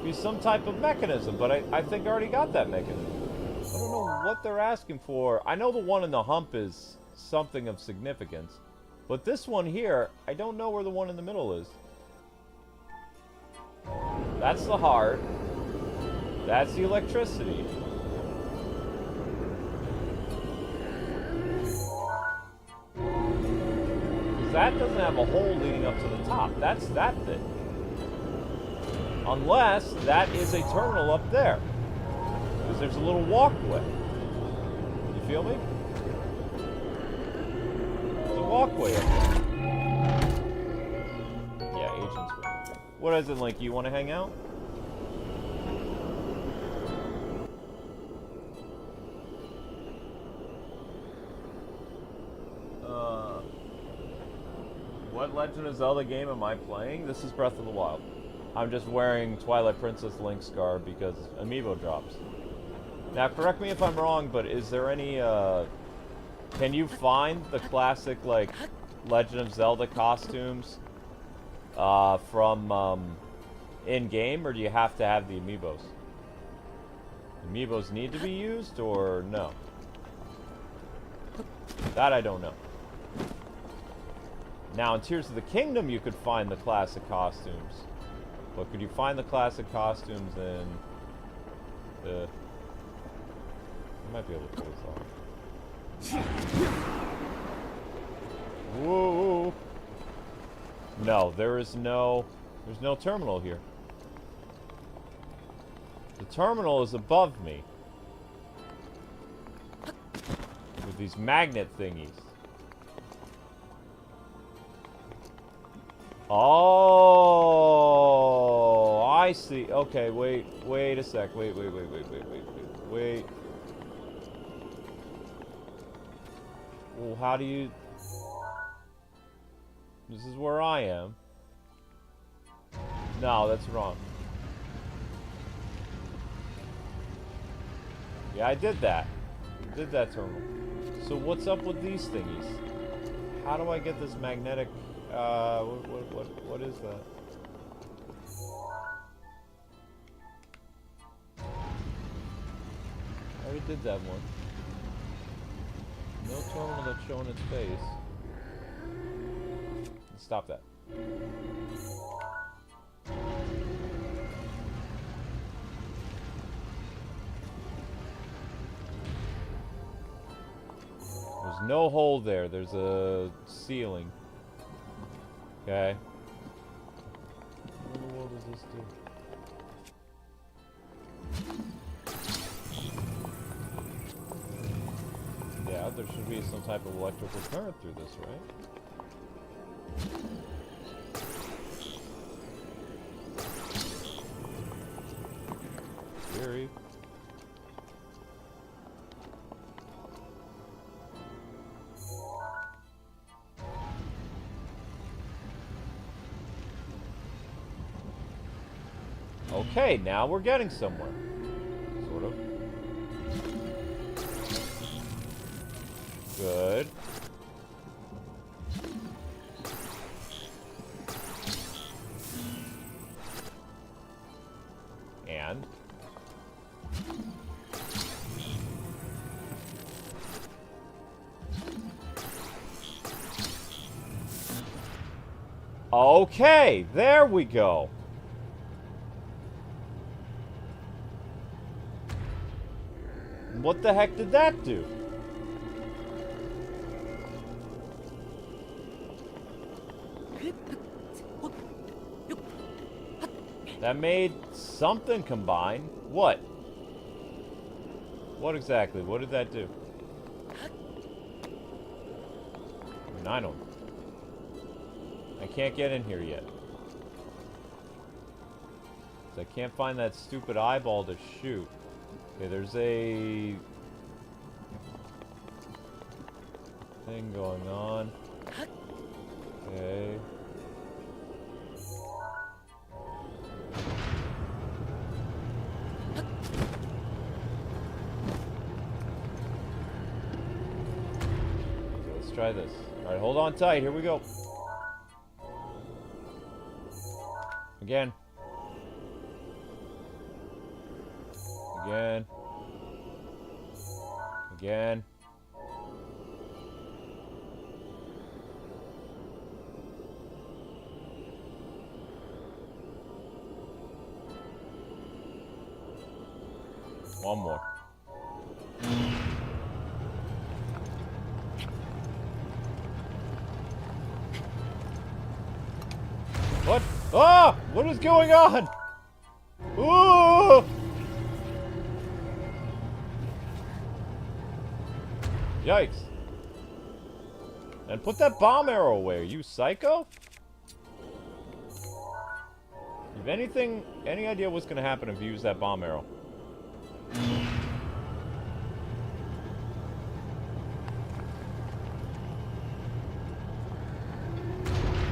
be some type of mechanism, but I think I already got that mechanism. I don't know what they're asking for. I know the one in the hump is something of significance, but this one here, I don't know where the one in the middle is. That's the heart. That's the electricity. That doesn't have a hole leading up to the top. That's that thing. Unless that is a terminal up there. Because there's a little walkway. You feel me? There's a walkway up there. Yeah, agents will. What is it, Link? You want to hang out? What Legend of Zelda game am I playing? This is Breath of the Wild. I'm just wearing Twilight Princess Link's garb because amiibo drops. Now, correct me if I'm wrong, but is there any, can you find the classic, like, Legend of Zelda costumes, from, in-game, or do you have to have the amiibos? Amiibos need to be used, or no? That I don't know. Now, in Tears of the Kingdom, you could find the classic costumes. But could you find the classic costumes in the... You might be able to pull this off. Whoa! No, there's no terminal here. The terminal is above me. With these magnet thingies. Oh, I see. Okay, wait a sec. Wait. Well, how do you... This is where I am. No, that's wrong. Yeah, I did that. I did that terminal. So what's up with these thingies? How do I get this magnetic... what is that? it did that one. No terminal that's showing its face. Stop that. There's no hole there. There's a ceiling. Okay. What in the world does this do? Yeah, there should be some type of electrical current through this, right? Theory. Okay, now we're getting somewhere. Sort of. Good. And? Okay, there we go. What the heck did that do? That made something combine. What? What exactly? What did that do? I mean, I don't. I can't get in here yet. I can't find that stupid eyeball to shoot. Okay, there's a thing going on. Okay. Let's try this. Alright, hold on tight. Here we go. Again. Again. Again. One more. What? Ah! What is going on? Ooh! Yikes. And put that bomb arrow away. Are you psycho? If anything, any idea what's gonna happen if you use that bomb arrow?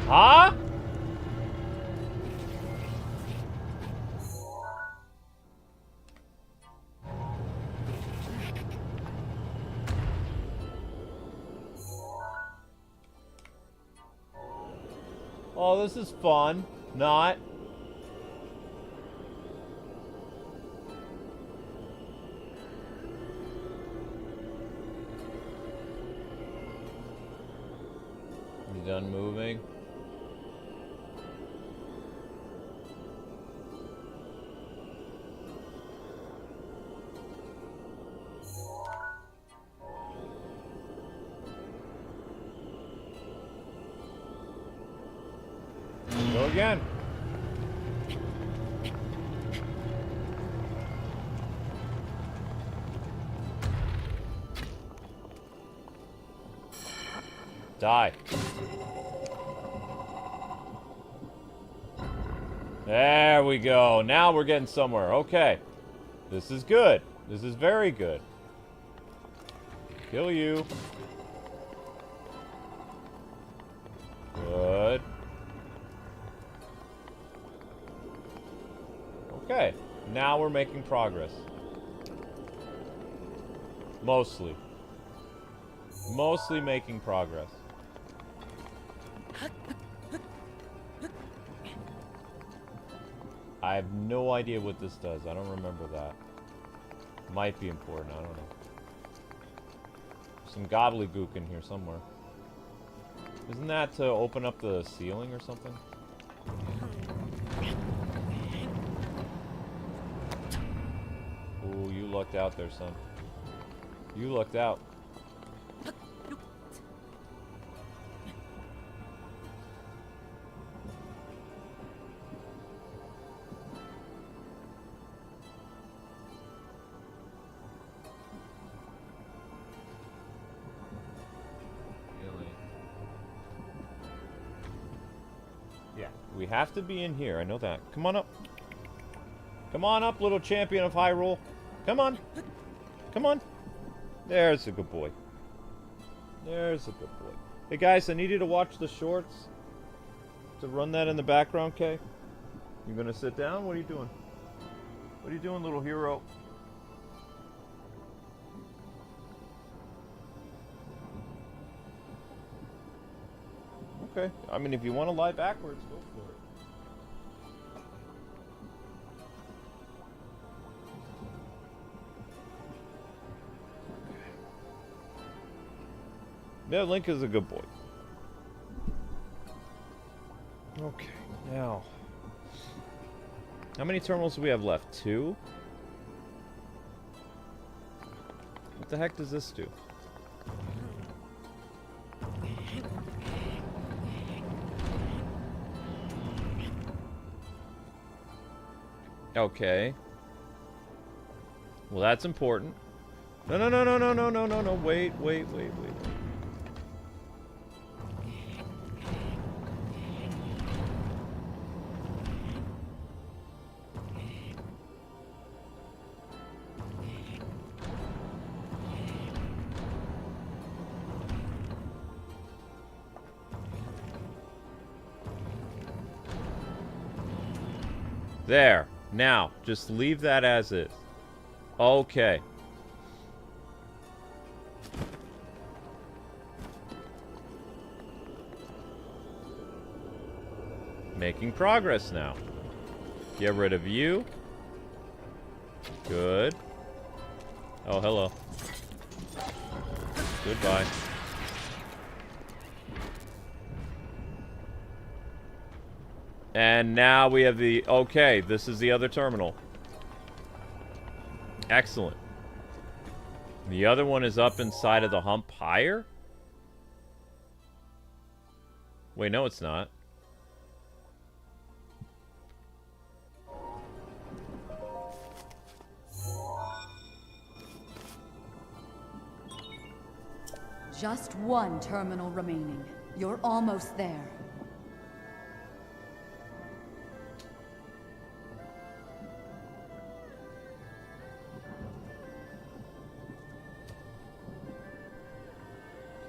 Huh? Oh, this is fun. Not. You done moving? Go again. Die. There we go. Now we're getting somewhere. Okay. This is good. This is very good. Kill you. Good. Okay. Now we're making progress. Mostly. Mostly making progress. I have no idea what this does. I don't remember that. Might be important, I don't know. Some gobbledygook in here somewhere. Isn't that to open up the ceiling or something? Ooh, you lucked out there, son. You lucked out. We have to be in here. I know that. Come on up. Come on up, little champion of Hyrule. Come on. Come on. There's a good boy. There's a good boy. Hey, guys, I need you to watch the shorts. To run that in the background, okay? You gonna sit down? What are you doing? What are you doing, little hero? Okay. I mean, if you want to lie backwards, go for it. Yeah, Link is a good boy. Okay, now. How many terminals do we have left? 2? What the heck does this do? Okay. Well, that's important. No, no, no, no, no, no, no, no, no. Wait, wait, wait, wait. There. Now, just leave that as is. Okay. Making progress now. Get rid of you. Good. Oh, hello. Goodbye. And now we have the... Okay, this is the other terminal. Excellent. The other one is up inside of the hump higher? Wait, no, it's not. Just one terminal remaining. You're almost there.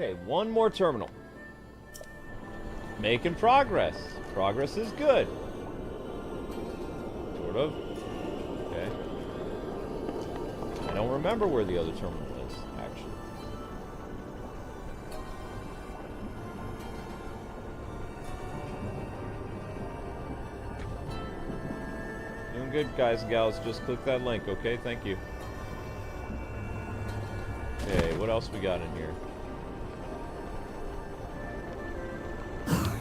Okay, one more terminal. Making progress. Progress is good. Sort of. Okay. I don't remember where the other terminal is, actually. Doing good, guys and gals. Just click that link, okay? Thank you. Okay, what else we got in here?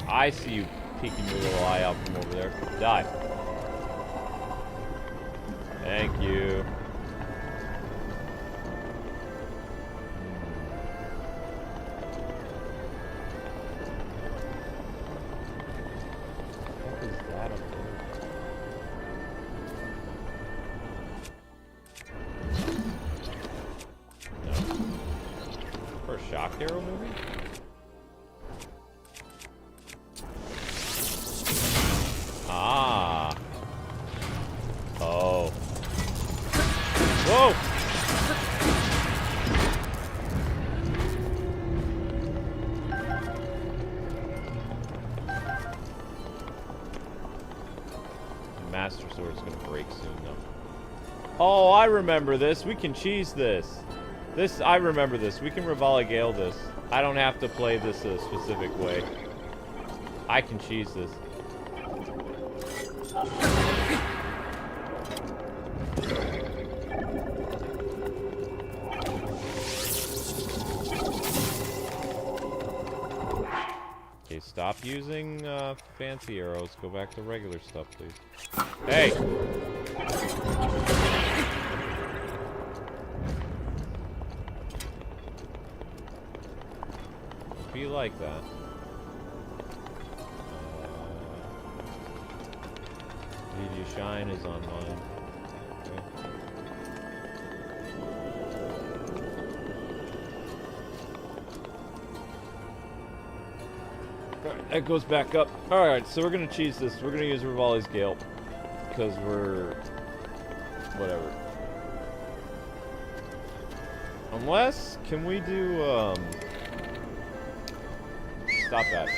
I see you peeking your little eye out from over there. Die. Thank you. What is that up there? No. For a shock arrow movie? Ah. Oh. Whoa! The Master Sword's gonna break soon, though. Oh, I remember this. We can cheese this. I remember this. We can Rivali Gale this. I don't have to play this a specific way. I can cheese this. Stop using fancy arrows. Go back to regular stuff, please. Hey! Be like that. Did you shine is online. Okay. Alright, that goes back up. Alright, so we're gonna cheese this. We're gonna use Rivali's Gale. Because we're... whatever. Unless, can we do, stop that.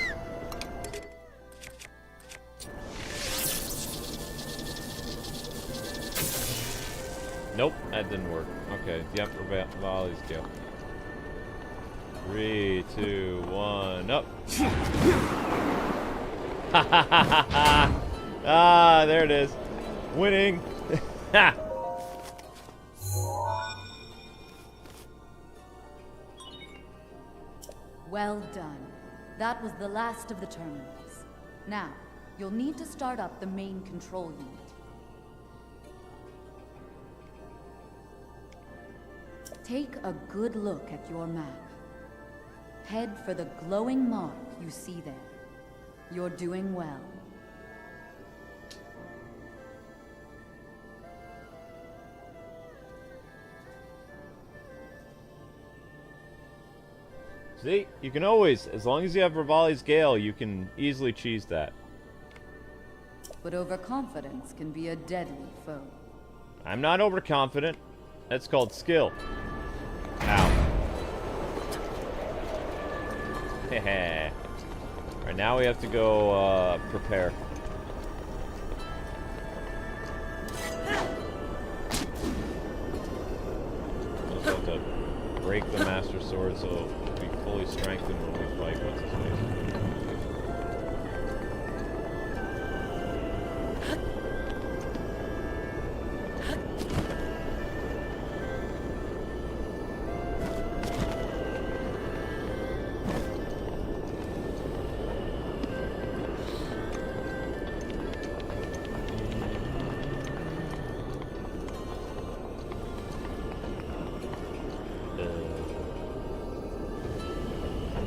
Nope, that didn't work. Okay, yep, Rivali's Gale. 3, 2, 1, up. Ah, there it is. Winning. Ha! Well done. That was the last of the terminals. Now, you'll need to start up the main control unit. Take a good look at your map. Head for the glowing mark you see there. You're doing well. See, you can always, as long as you have Rivali's Gale, you can easily cheese that. But overconfidence can be a deadly foe. I'm not overconfident. That's called skill. Ow. Heh. Alright, now we have to go, prepare. Also have to break the Master Sword so it'll be fully strengthened when we fight. What's his face?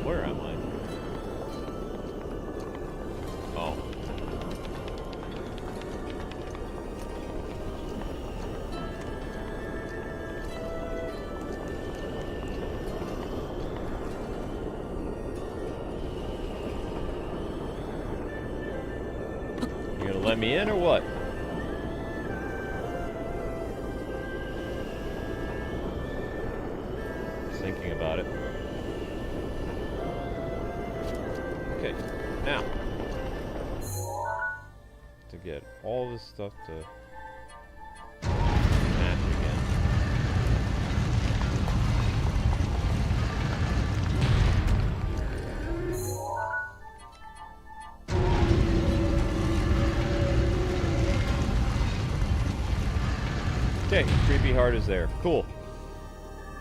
Where am I? Oh. You gonna let me in or what? Just thinking about it. Okay, now to get all this stuff to match again. Okay, creepy heart is there. Cool.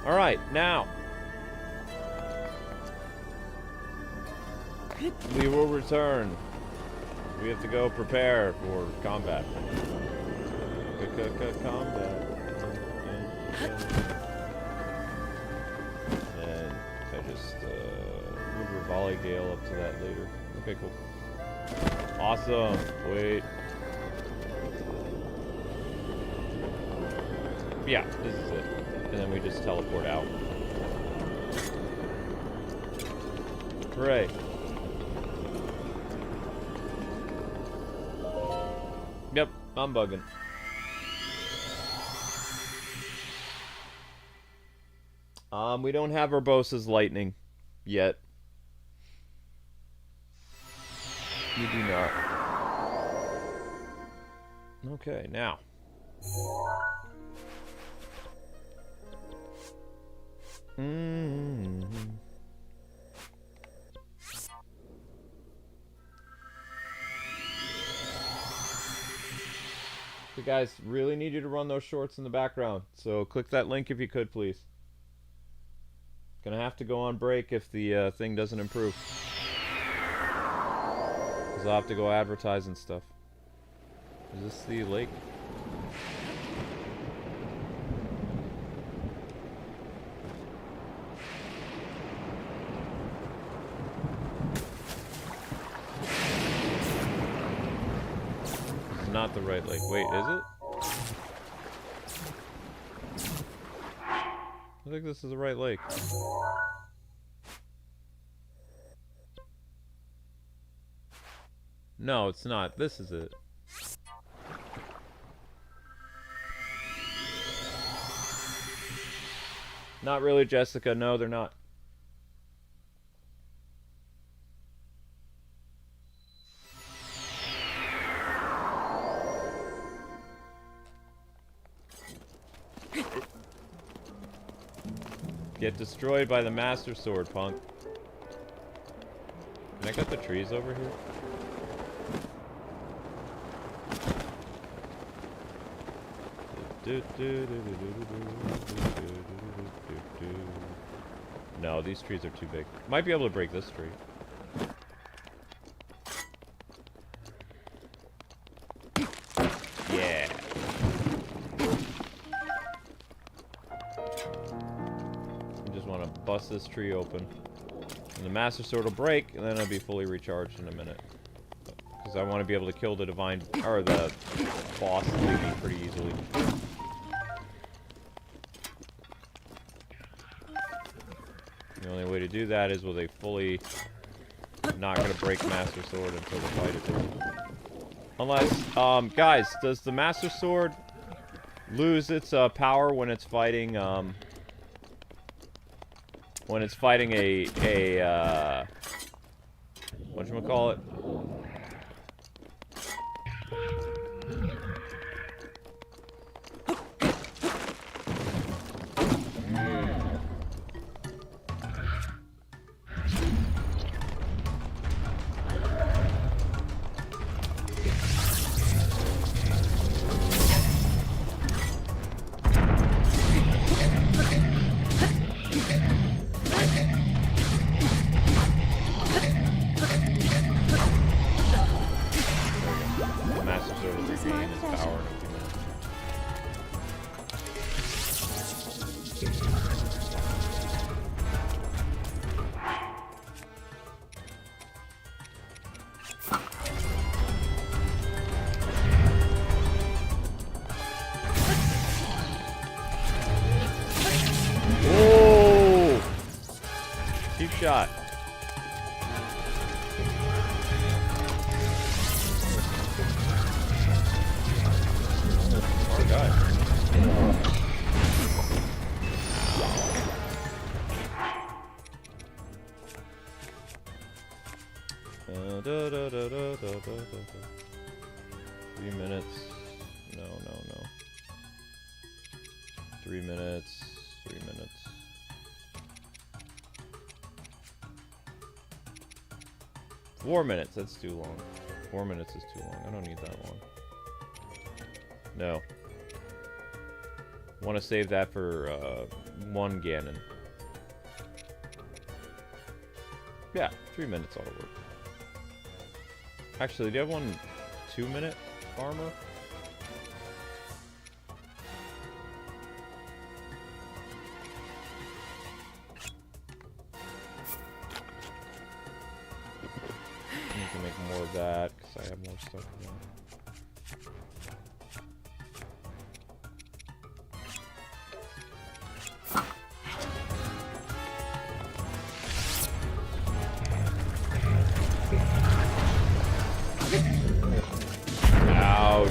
All right, now. We will return. We have to go prepare for combat. Combat. And I just move Rivali Gale up to that later. Okay, cool. Awesome. Wait. Yeah, this is it. And then we just teleport out. Hooray. Yep, I'm bugging. We don't have Urbosa's lightning yet. We do not. Okay, now. So guys, really need you to run those shorts in the background. So click that link if you could, please. Gonna have to go on break if the thing doesn't improve. Because I'll have to go advertise and stuff. Is this the lake? This is not the right lake. Wait, is it? I think this is the right lake. No, it's not. This is it. Not really, Jessica. No, they're not. Get destroyed by the Master Sword, punk. Can I cut the trees over here? No, these trees are too big. Might be able to break this tree. Yeah. I just want to bust this tree open. And the Master Sword will break, and then it'll be fully recharged in a minute. Because I want to be able to kill the divine, or the boss thingy pretty easily. The only way to do that is with a fully not gonna break Master Sword until the fight is over. Unless, guys, does the Master Sword lose its power when it's fighting a whatchamacallit? Shot. Poor guy. Da, da, da, da, da, da, da. 3 minutes. No. 3 minutes. 3 minutes. Four minutes, that's too long. 4 minutes is too long. I don't need that long. No. Want to save that for one Ganon. Yeah, 3 minutes ought to work. Actually, do you have one 2-minute armor? More of that because I have more stuff now. Ouch.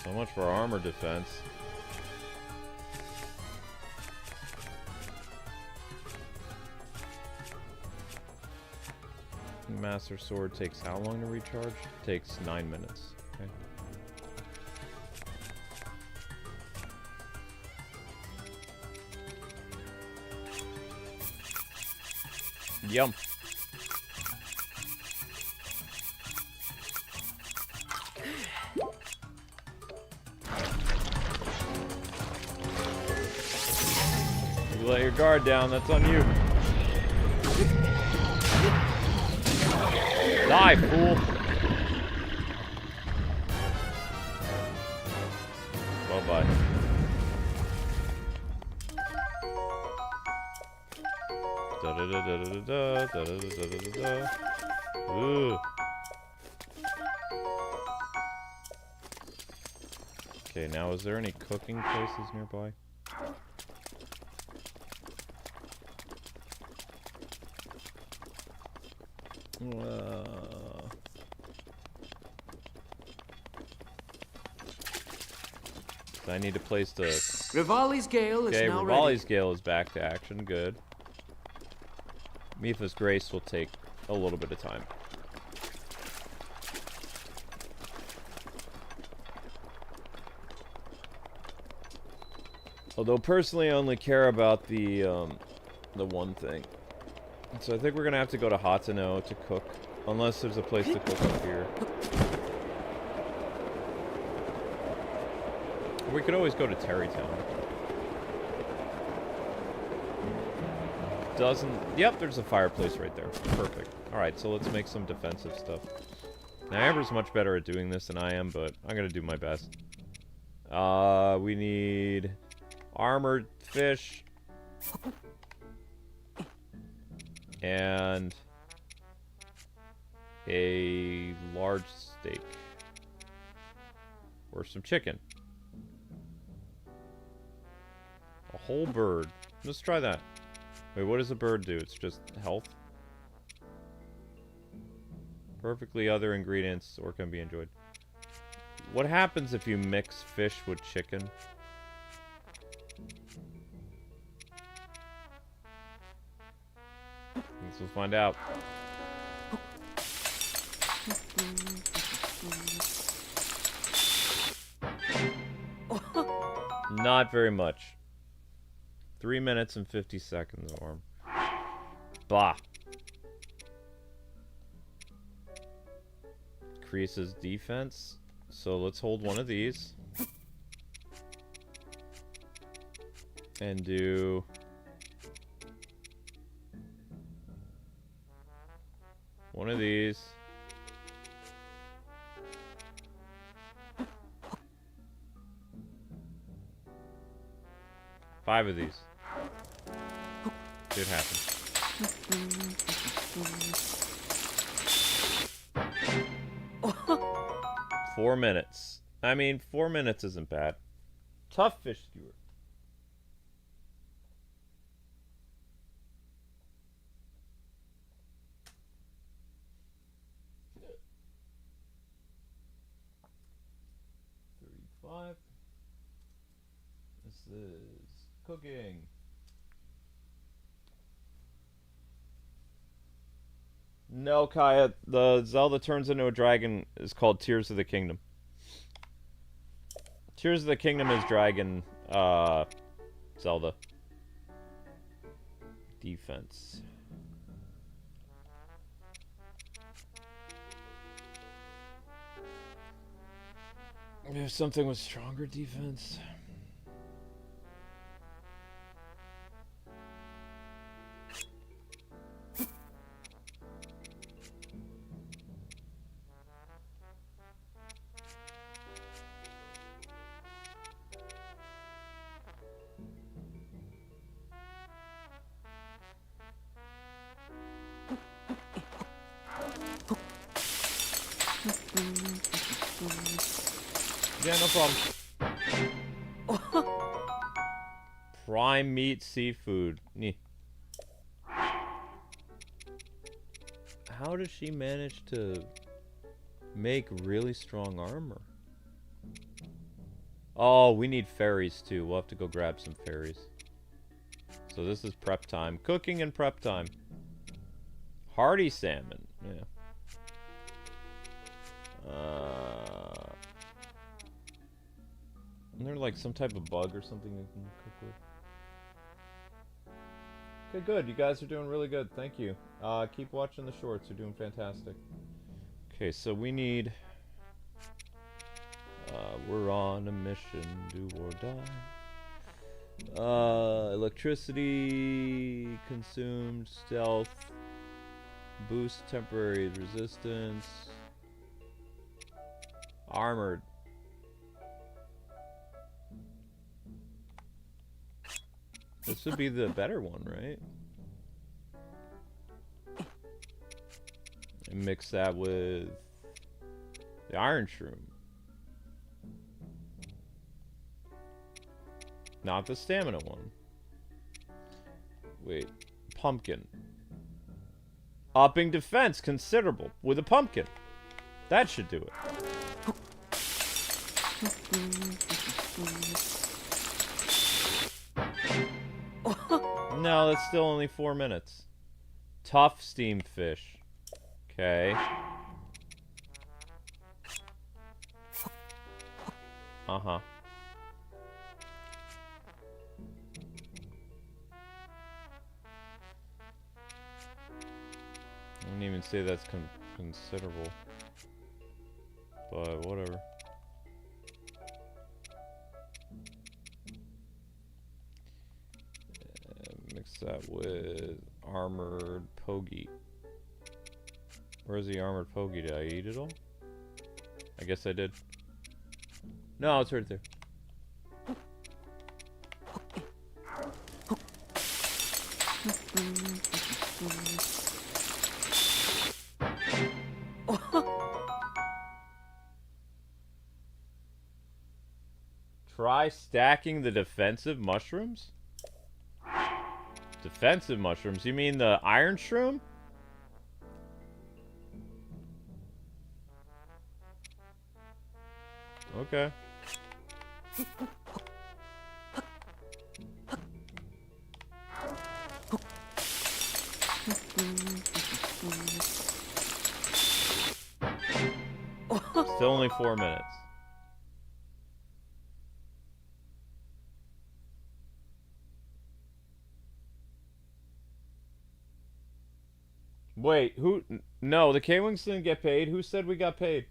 So much for armor defense. Master Sword takes how long to recharge? Takes 9 minutes. Okay. You let your guard down, that's on you. Die, fool! Bye-bye. Da-da-da-da-da-da, da-da-da-da-da-da. Ooh. Okay, now is there any cooking places nearby? I need a place to... Rivali's Gale is now ready. Rivali's Gale is back to action. Good. Mipha's Grace will take a little bit of time. Although personally I only care about the one thing. So I think we're gonna have to go to Hatano to cook. Unless there's a place to cook up here. We could always go to Terrytown. Yep, there's a fireplace right there. Perfect. Alright, so let's make some defensive stuff. Now, Amber's much better at doing this than I am, but I'm gonna do my best. We need... armored fish. And... a large steak. Or some chicken. A whole bird. Let's try that. Wait, what does a bird do? It's just health? Perfectly other ingredients or can be enjoyed. What happens if you mix fish with chicken? Guess we'll find out. Not very much. 3 minutes and 50 seconds, Orm. Bah. Increases defense. So let's hold one of these. And do... one of these. Five of these. Should happen. Four minutes. I mean, 4 minutes isn't bad. Tough fish skewer. This is cooking. No, Kaya. The Zelda turns into a dragon is called Tears of the Kingdom. Tears of the Kingdom is dragon, Zelda. Defense. If something with stronger defense. Yeah, no problem. Prime meat seafood. How does she manage to make really strong armor? Oh, we need fairies too. We'll have to go grab some fairies. So this is prep time. Cooking and prep time. Hearty salmon. Yeah. Isn't there like some type of bug or something you can cook with? Okay, good. You guys are doing really good. Thank you. Keep watching the shorts. You're doing fantastic. Okay, so we need... we're on a mission, do or die. Electricity consumed, stealth, boost temporary resistance, armored. This would be the better one, right? And mix that with the iron shroom. Not the stamina one. Wait. Pumpkin. Upping defense considerable with a pumpkin. That should do it. No, that's still only 4 minutes. Tough steamed fish. Okay. Uh-huh. I wouldn't even say that's considerable. But whatever. Mix that with armored pogie. Where's the armored pogie? Did I eat it all? I guess I did. No, it's right there. Try stacking the defensive mushrooms? Defensive mushrooms? You mean the iron shroom? Okay. Still only 4 minutes. Wait, who? No, the Kwings didn't get paid. Who said we got paid?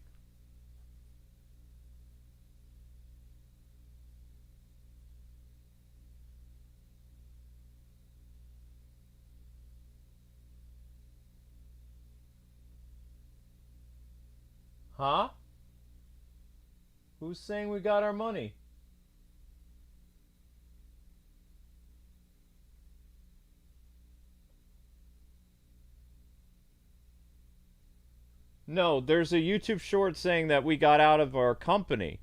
Huh? Who's saying we got our money? No, there's a YouTube short saying that we got out of our company.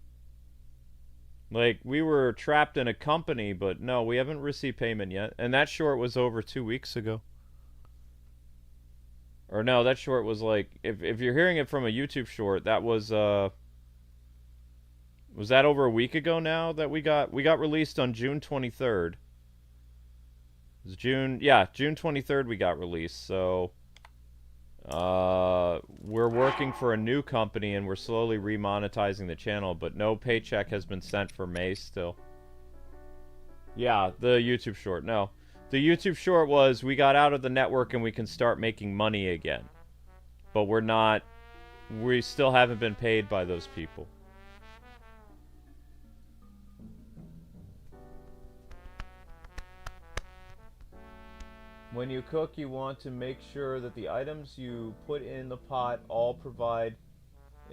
Like, we were trapped in a company, but no, we haven't received payment yet. And that short was over 2 weeks ago. Or no, that short was like, if you're hearing it from a YouTube short, that was that over a week ago now that we got released on June 23rd. It was June 23rd we got released, so we're working for a new company and we're slowly remonetizing the channel, but no paycheck has been sent for May still. Yeah, the YouTube short, no. The YouTube short was, we got out of the network and we can start making money again. But we still haven't been paid by those people. When you cook, you want to make sure that the items you put in the pot all provide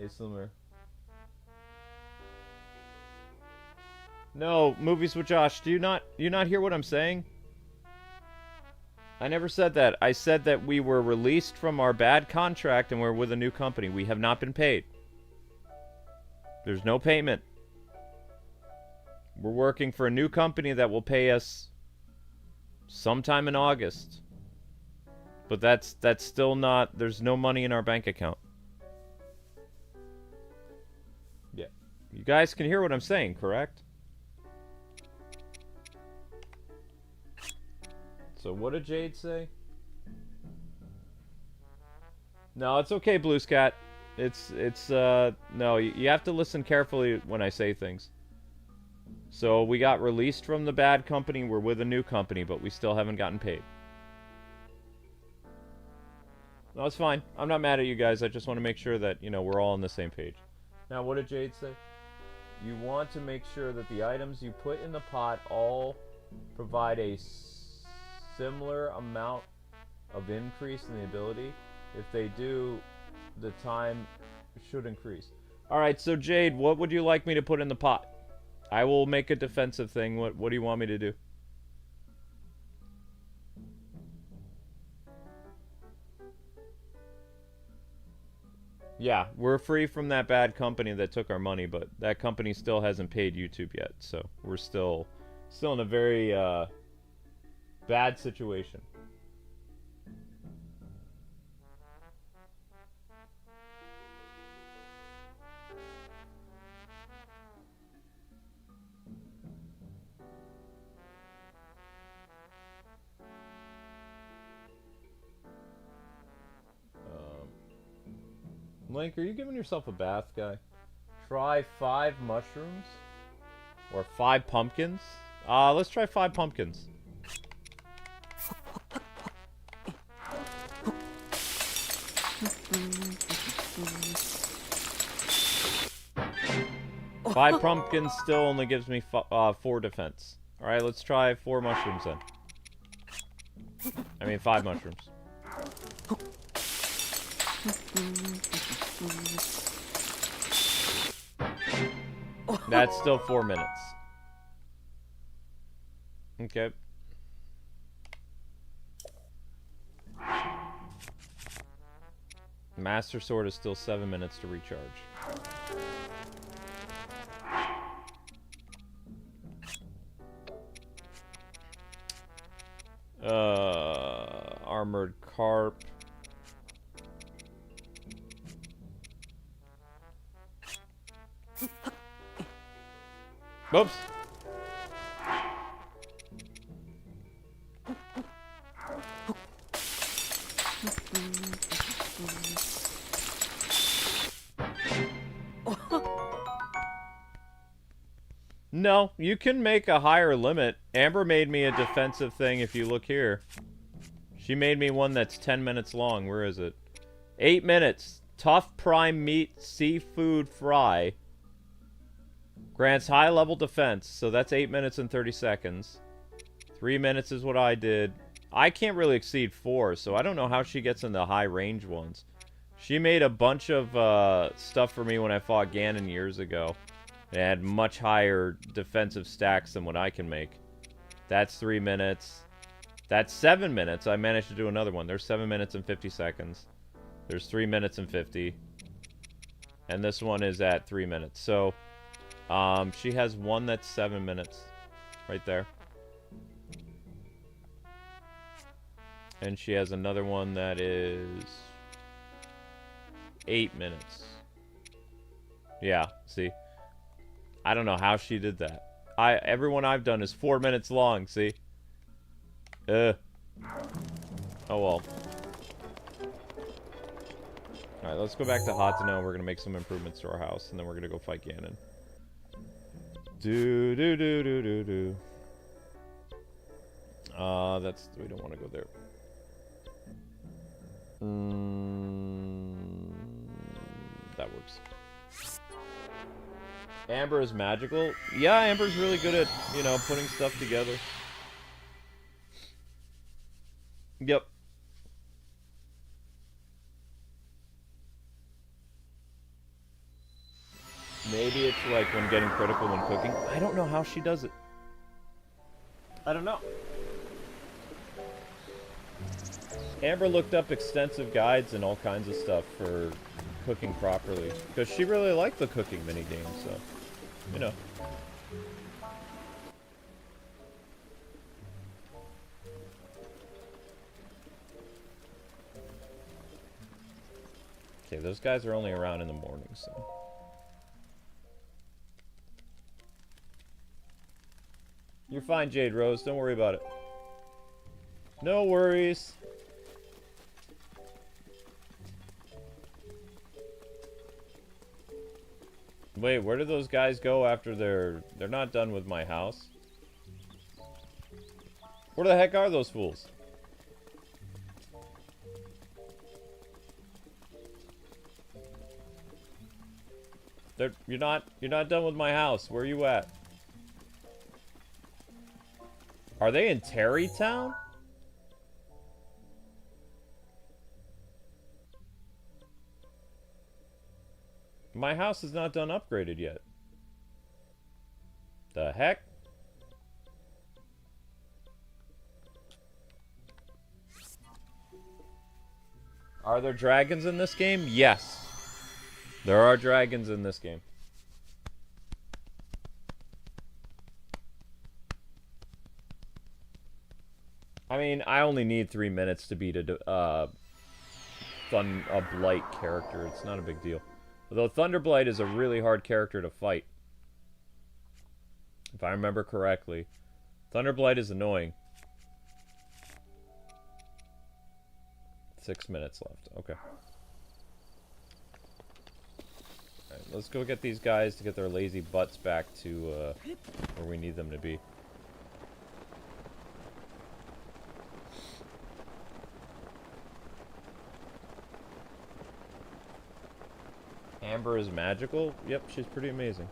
a similar... No, Movies with Josh, do you not hear what I'm saying? I never said that. I said that we were released from our bad contract and we're with a new company. We have not been paid. There's no payment. We're working for a new company that will pay us sometime in August. But that's still not... There's no money in our bank account. Yeah. You guys can hear what I'm saying, correct? So what did Jade say? No, it's okay, Blues Cat. No, you have to listen carefully when I say things. So we got released from the bad company, we're with a new company, but we still haven't gotten paid. No, it's fine. I'm not mad at you guys, I just want to make sure that, we're all on the same page. Now, what did Jade say? You want to make sure that the items you put in the pot all provide a similar amount of increase in the ability. If they do, the time should increase. Alright, so Jade, what would you like me to put in the pot? I will make a defensive thing. What do you want me to do? Yeah, we're free from that bad company that took our money, but that company still hasn't paid YouTube yet, so we're still in a very bad situation. Link, are you giving yourself a bath, guy? Try 5 mushrooms? Or 5 pumpkins? Let's try 5 pumpkins. Five pumpkins still only gives me 4 defense. Alright, let's try 4 mushrooms then. I mean 5 mushrooms. That's still 4 minutes. Okay. Master Sword is still 7 minutes to recharge. Armored Carp. Oops. No, you can make a higher limit. Amber made me a defensive thing if you look here. She made me one that's 10 minutes long. Where is it? 8 minutes. Tough prime meat seafood fry. Grants high level defense. So that's 8 minutes and 30 seconds. 3 minutes is what I did. I can't really exceed 4, so I don't know how she gets in the high range ones. She made a bunch of stuff for me when I fought Ganon years ago. It had much higher defensive stacks than what I can make. That's 3 minutes. That's 7 minutes. I managed to do another one. There's 7 minutes and 50 seconds. There's 3 minutes and 50. And this one is at 3 minutes. So, she has one that's 7 minutes. Right there. And she has another one that is 8 minutes. Yeah, see? I don't know how she did that. Everyone I've done is 4 minutes long, see? Oh well. Alright, let's go back to Hateno. We're gonna make some improvements to our house, and then we're gonna go fight Ganon. Do. We don't want to go there. That works. Amber is magical. Yeah, Amber's really good at, you know, putting stuff together. Yep. Maybe it's like when getting critical when cooking. I don't know how she does it. I don't know. Amber looked up extensive guides and all kinds of stuff for cooking properly. Because she really liked the cooking minigame, so, you know. Okay, those guys are only around in the morning, so. You're fine, Jade Rose. Don't worry about it. No worries. Wait, where do those guys go after they're not done with my house? Where the heck are those fools? You're not done with my house. Where are you at? Are they in Terrytown? My house is not done upgraded yet. The heck? Are there dragons in this game? Yes. There are dragons in this game. I mean, I only need 3 minutes to beat a Blight character. It's not a big deal. Although Thunderblight is a really hard character to fight. If I remember correctly. Thunderblight is annoying. 6 minutes left. Okay. Alright, let's go get these guys to get their lazy butts back to where we need them to be. Amber is magical? Yep, she's pretty amazing.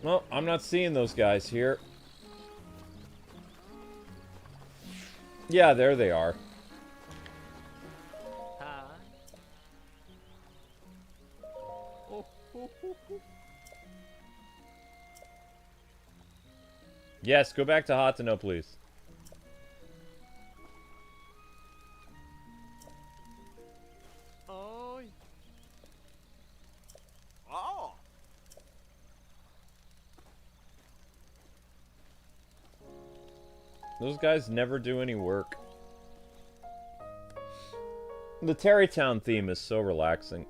Well, I'm not seeing those guys here. Yeah, there they are. Yes, go back to Hateno, please. Those guys never do any work. The Terrytown theme is so relaxing.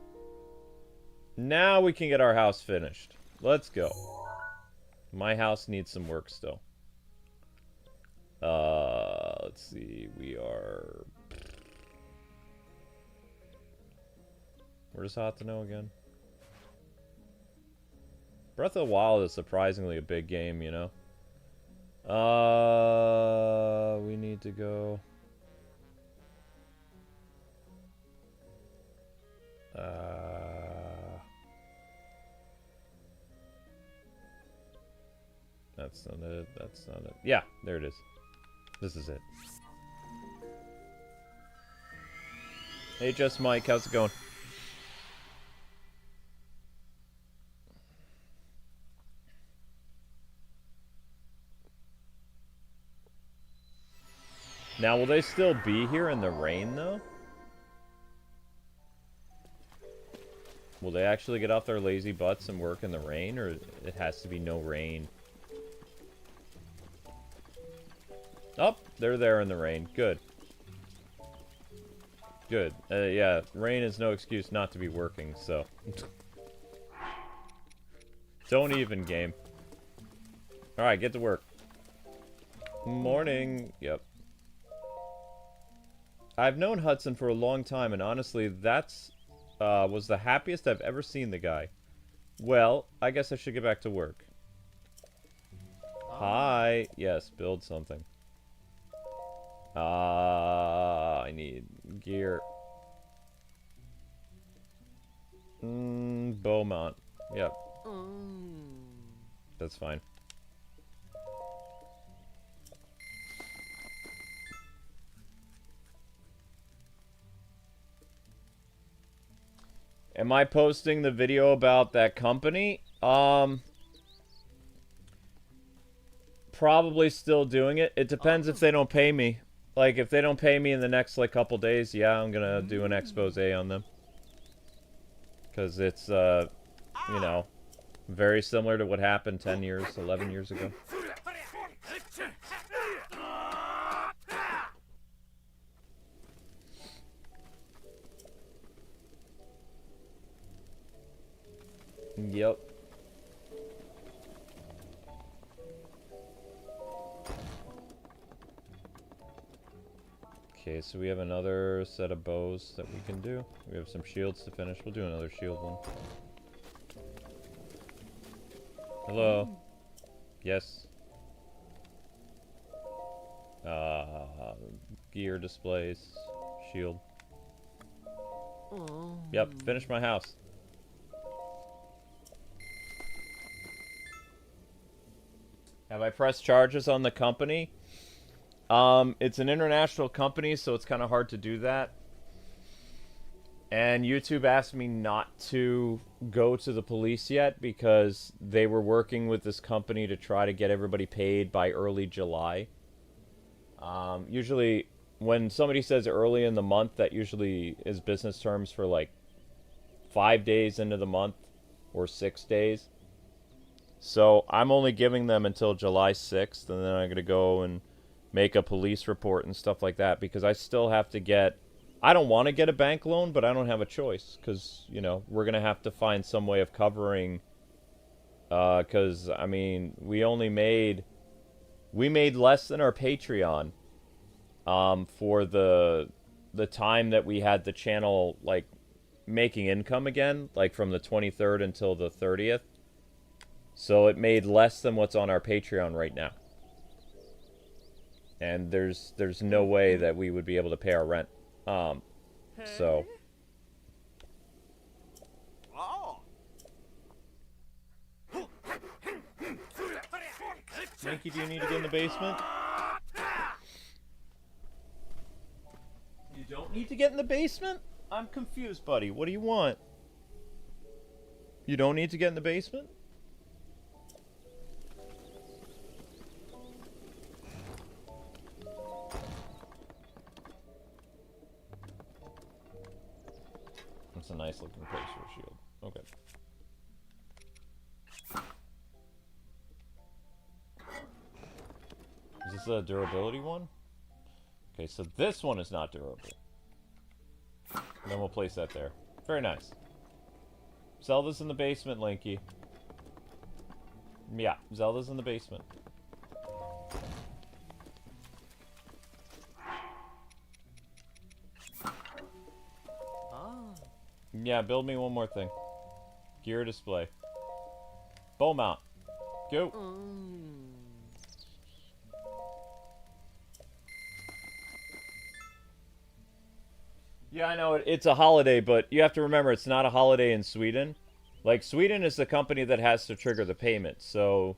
Now we can get our house finished. Let's go. My house needs some work still. Let's see. We are... Where's Hateno again? Breath of the Wild is surprisingly a big game, you know? We need to go... That's not it. That's not it. Yeah, there it is. This is it. Hey, Just Mike, how's it going? Now, will they still be here in the rain, though? Will they actually get off their lazy butts and work in the rain, or it has to be no rain? Oh, they're there in the rain. Good. Good. Yeah, rain is no excuse not to be working, so... Don't even, game. Alright, get to work. Morning. Yep. I've known Hudson for a long time, and honestly, that's... was the happiest I've ever seen the guy. Well, I guess I should get back to work. Hi. Yes, build something. I need gear. Beaumont. Yep. That's fine. Am I posting the video about that company? Probably still doing it. It depends if they don't pay me. Like, if they don't pay me in the next, like, couple days, yeah, I'm gonna do an expose on them. Because it's, you know, very similar to what happened 10 years, 11 years ago. Yep. Okay, so we have another set of bows that we can do. We have some shields to finish. We'll do another shield one. Hello. Yes. Gear displays. Shield. Yep, finished my house. Have I pressed charges on the company? It's an international company, so it's kind of hard to do that. And YouTube asked me not to go to the police yet because they were working with this company to try to get everybody paid by early July. Usually, when somebody says early in the month, that usually is business terms for like 5 days into the month or 6 days. So I'm only giving them until July 6th, and then I'm going to go and make a police report and stuff like that because I still have to get... I don't want to get a bank loan, but I don't have a choice because, you know, we're going to have to find some way of covering... Because, I mean, we made less than our Patreon for the time that we had the channel, like, making income again, like from the 23rd until the 30th. So it made less than what's on our Patreon right now. And there's no way that we would be able to pay our rent. So... Yankee, do you need to get in the basement? You don't need to get in the basement? I'm confused, buddy. What do you want? You don't need to get in the basement? That's a nice looking place for a shield. Okay. Is this a durability one? Okay, so this one is not durable. And then we'll place that there. Very nice. Zelda's in the basement, Linky. Yeah, Zelda's in the basement. Yeah, build me one more thing. Gear display. Bow mount. Go. Yeah, I know it's a holiday, but you have to remember it's not a holiday in Sweden. Like, Sweden is the company that has to trigger the payment, so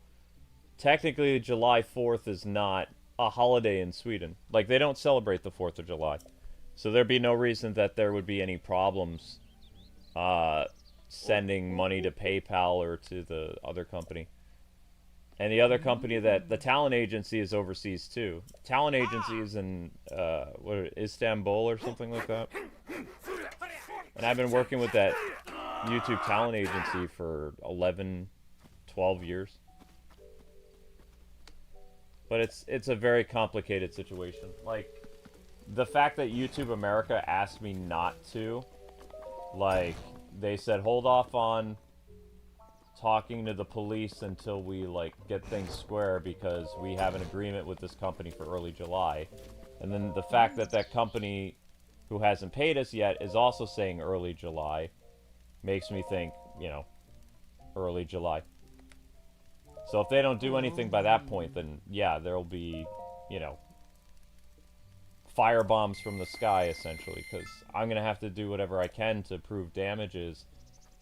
technically July 4th is not a holiday in Sweden. Like, they don't celebrate the 4th of July. So there'd be no reason that there would be any problems sending money to PayPal or to the other company. And the other company that the talent agency is overseas too. Talent agency is in Istanbul or something like that. And I've been working with that YouTube talent agency for 11, 12 years. But it's a very complicated situation. Like, the fact that YouTube America asked me not to, like, they said hold off on talking to the police until we, like, get things square because we have an agreement with this company for early July. And then the fact that that company who hasn't paid us yet is also saying early July makes me think, you know, early July. So if they don't do anything by that point, then yeah, there'll be, you know, firebombs from the sky, essentially, because I'm going to have to do whatever I can to prove damages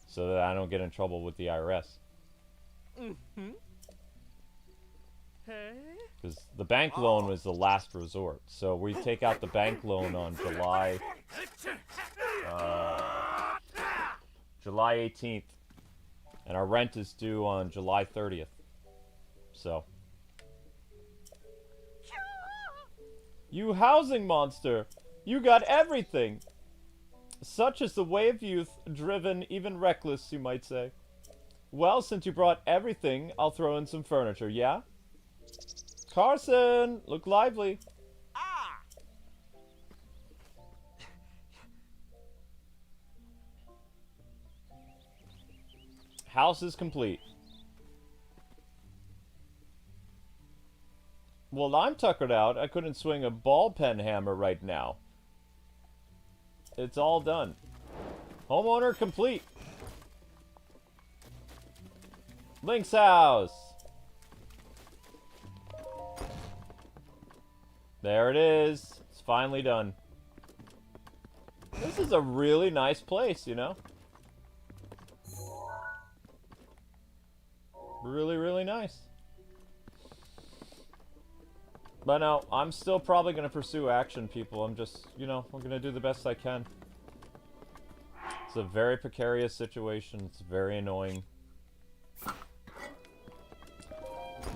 so that I don't get in trouble with the IRS. Because the bank loan was the last resort. So we take out the bank loan on July 18th. And our rent is due on July 30th. So. You housing monster! You got everything! Such is the way of youth, driven, even reckless, you might say. Well, since you brought everything, I'll throw in some furniture, yeah? Carson! Look lively! House is complete. Well, I'm tuckered out. I couldn't swing a ball pen hammer right now. It's all done. Homeowner complete. Link's house. There it is. It's finally done. This is a really nice place, you know? Really, really nice. But no, I'm still probably going to pursue action, people. I'm just, you know, I'm going to do the best I can. It's a very precarious situation. It's very annoying.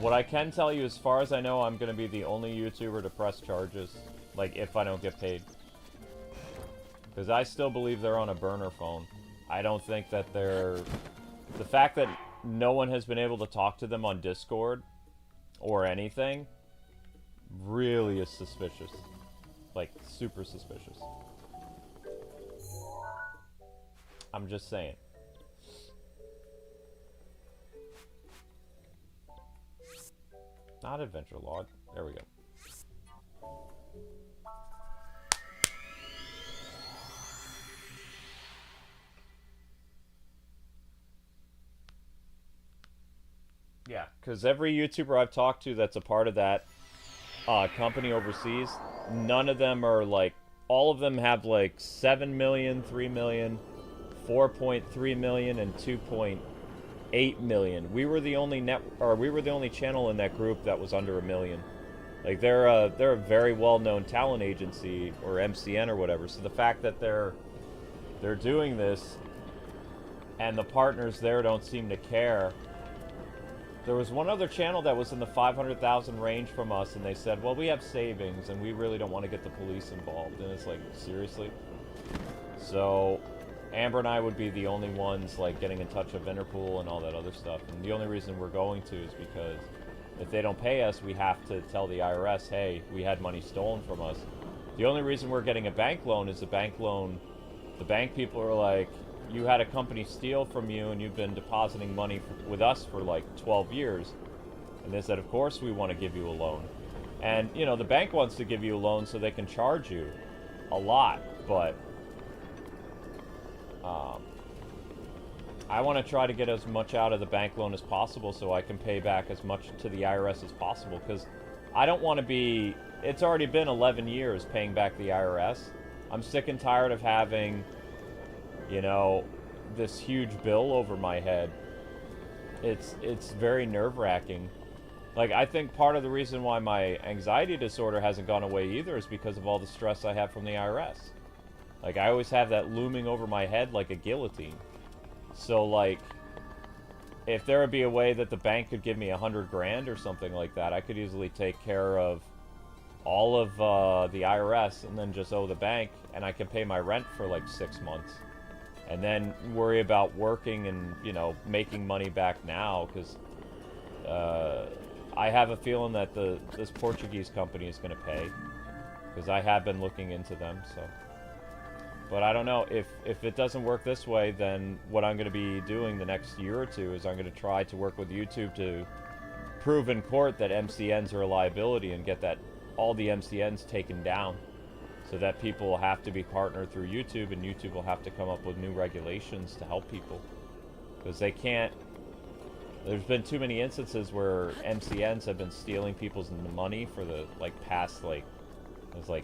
What I can tell you, as far as I know, I'm going to be the only YouTuber to press charges. Like, if I don't get paid. Because I still believe they're on a burner phone. I don't think that they're... The fact that no one has been able to talk to them on Discord or anything really is suspicious. Like, super suspicious. I'm just saying. Not adventure log. There we go. Yeah, because every YouTuber I've talked to that's a part of that company overseas, none of them are like, all of them have like 7 million, 3 million, 4.3 million, and 2.8 million. We were the only we were the only channel in that group that was under 1 million. Like they're a very well-known talent agency or MCN or whatever. So the fact that they're doing this and the partners there don't seem to care. There was one other channel that was in the 500,000 range from us, and they said, well, we have savings, and we really don't want to get the police involved. And it's like, seriously? So, Amber and I would be the only ones, like, getting in touch with Interpol and all that other stuff. And the only reason we're going to is because if they don't pay us, we have to tell the IRS, hey, we had money stolen from us. The only reason we're getting a bank loan is the bank people are like, you had a company steal from you and you've been depositing money with us for like 12 years. And they said, of course we want to give you a loan. And, you know, the bank wants to give you a loan so they can charge you a lot, but I want to try to get as much out of the bank loan as possible so I can pay back as much to the IRS as possible, because I don't want to be... It's already been 11 years paying back the IRS. I'm sick and tired of having... you know, this huge bill over my head. It's very nerve-wracking. Like, I think part of the reason why my anxiety disorder hasn't gone away either is because of all the stress I have from the IRS. Like, I always have that looming over my head like a guillotine. So, like, if there would be a way that the bank could give me 100 grand or something like that, I could easily take care of all of the IRS and then just owe the bank, and I can pay my rent for like 6 months. And then worry about working and, you know, making money back now, because I have a feeling that this Portuguese company is going to pay, because I have been looking into them, so. But I don't know, if it doesn't work this way, then what I'm going to be doing the next year or two is I'm going to try to work with YouTube to prove in court that MCNs are a liability and get all the MCNs taken down. So that people will have to be partnered through YouTube, and YouTube will have to come up with new regulations to help people. Because they can't... There's been too many instances where MCNs have been stealing people's money for the, like, past, like... It was, like,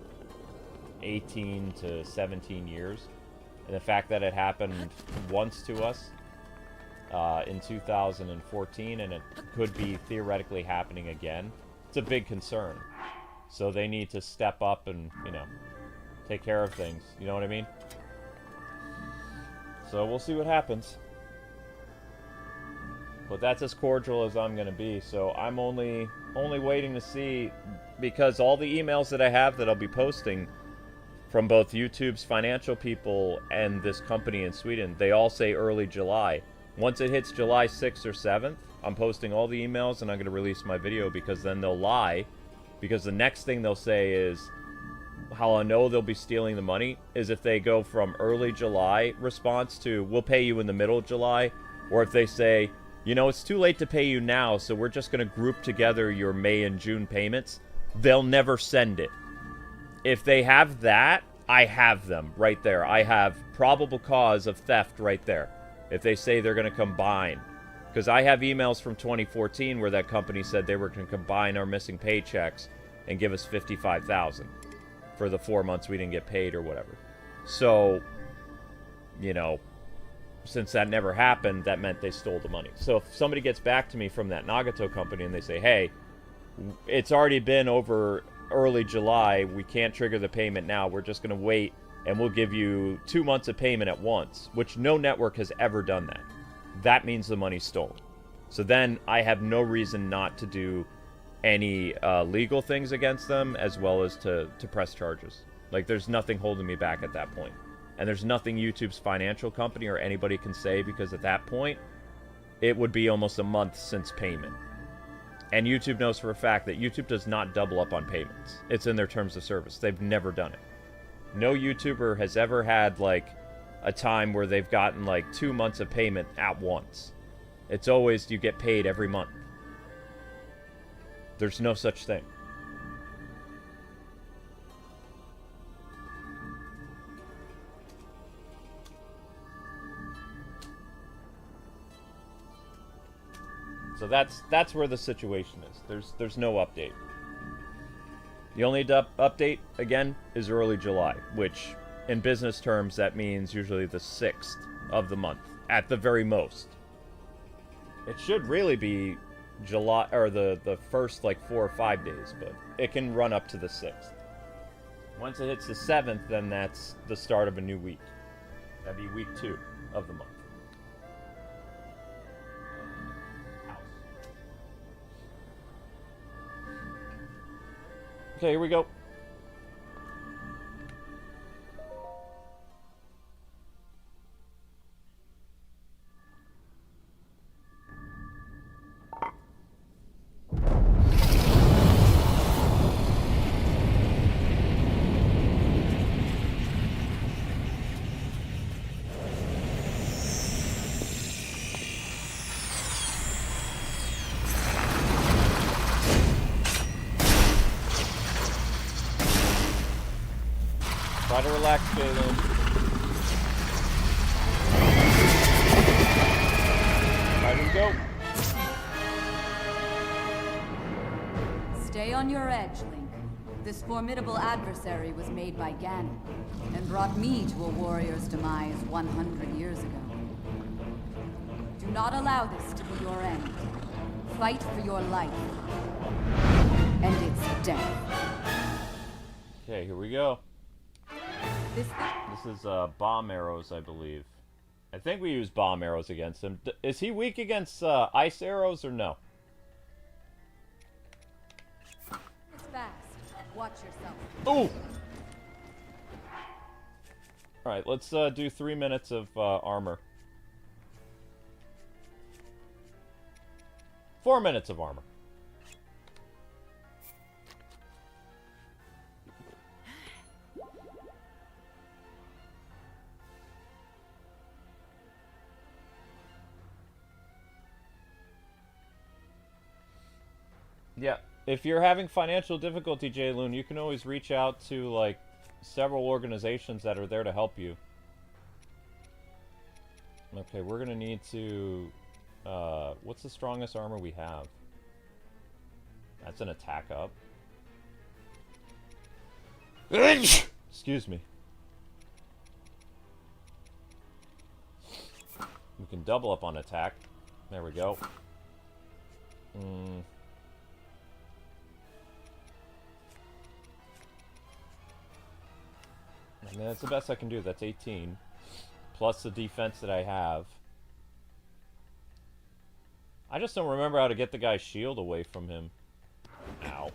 18 to 17 years. And the fact that it happened once to us in 2014, and it could be theoretically happening again, it's a big concern. So they need to step up and, you know, take care of things. You know what I mean? So we'll see what happens. But that's as cordial as I'm going to be. So I'm only waiting to see, because all the emails that I have that I'll be posting from both YouTube's financial people and this company in Sweden, they all say early July. Once it hits July 6th or 7th, I'm posting all the emails and I'm going to release my video, because then they'll lie. Because the next thing they'll say is, how I know they'll be stealing the money is if they go from early July response to, we'll pay you in the middle of July, or if they say, you know, it's too late to pay you now, so we're just going to group together your May and June payments, they'll never send it. If they have that, I have them right there. I have probable cause of theft right there. If they say they're going to combine. Because I have emails from 2014 where that company said they were going to combine our missing paychecks and give us $55,000 for the 4 months we didn't get paid or whatever. So, you know, since that never happened, that meant they stole the money. So if somebody gets back to me from that Nagato company and they say, hey, it's already been over early July, we can't trigger the payment now, we're just going to wait, and we'll give you 2 months of payment at once, which no network has ever done that. That means the money's stolen. So then I have no reason not to do any legal things against them, as well as to press charges. Like, there's nothing holding me back at that point. And there's nothing YouTube's financial company or anybody can say, because at that point, it would be almost a month since payment. And YouTube knows for a fact that YouTube does not double up on payments. It's in their terms of service. They've never done it. No YouTuber has ever had, like, a time where they've gotten, like, 2 months of payment at once. It's always you get paid every month. There's no such thing. So that's where the situation is. There's no update. The only update, again, is early July, which, in business terms, that means usually the 6th of the month, at the very most. It should really be July, or the first, like, 4 or 5 days, but it can run up to the 6th. Once it hits the 7th, then that's the start of a new week. That'd be week 2 of the month. Okay, here we go. Try to relax, Jalen. Right, we go. Stay on your edge, Link. This formidable adversary was made by Ganon, and brought me to a warrior's demise 100 years ago. Do not allow this to be your end. Fight for your life. And its death. Okay, here we go. This is bomb arrows, I believe. I think we use bomb arrows against him. Is he weak against ice arrows or no? It's fast. Watch yourself. Ooh! Alright, let's do 3 minutes of armor. 4 minutes of armor. Yeah, if you're having financial difficulty, Jayloon, you can always reach out to, like, several organizations that are there to help you. Okay, we're gonna need to... what's the strongest armor we have? That's an attack up. Excuse me. We can double up on attack. There we go. I mean, that's the best I can do. That's 18. Plus the defense that I have. I just don't remember how to get the guy's shield away from him. Ow.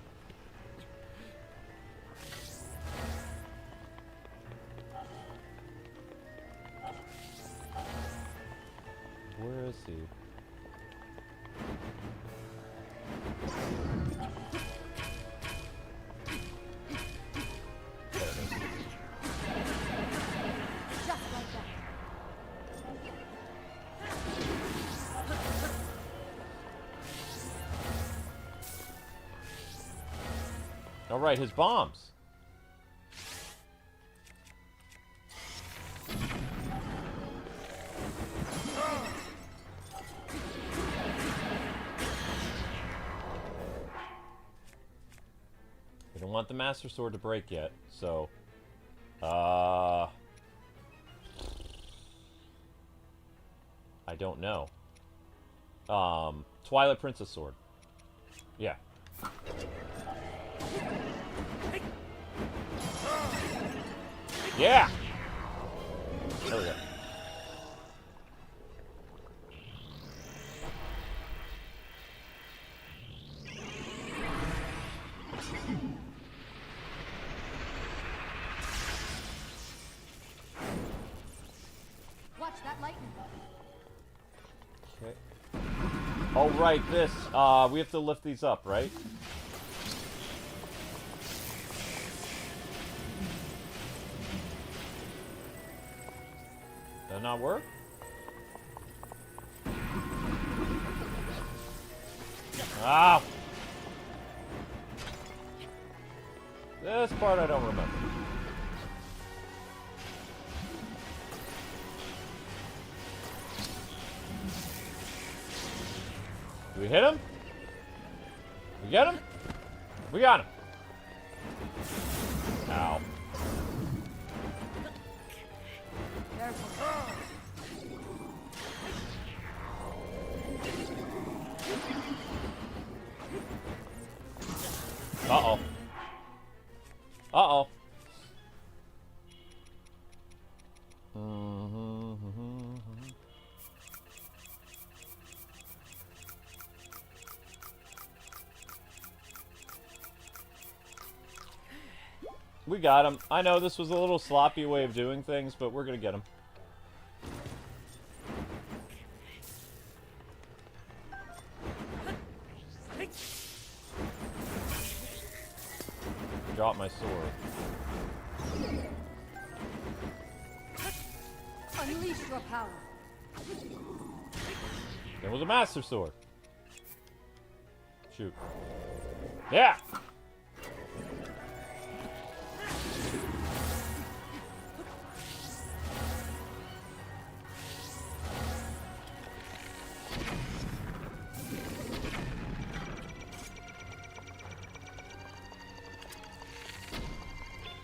Where is he? Alright, his bombs. want the Master Sword to break yet, so... I don't know. Twilight Princess Sword. Yeah. Yeah! There we go. Watch that lightning. Okay. Oh, right, this. We have to lift these up, right? Does that not work? Ah! This part I don't remember. Do we hit him? We get him? We got him. Ow. Uh-oh. Uh-oh. We got him. I know this was a little sloppy way of doing things, but we're gonna get him. Drop my sword. Unleash your power. It was a Master Sword. Shoot. Yeah!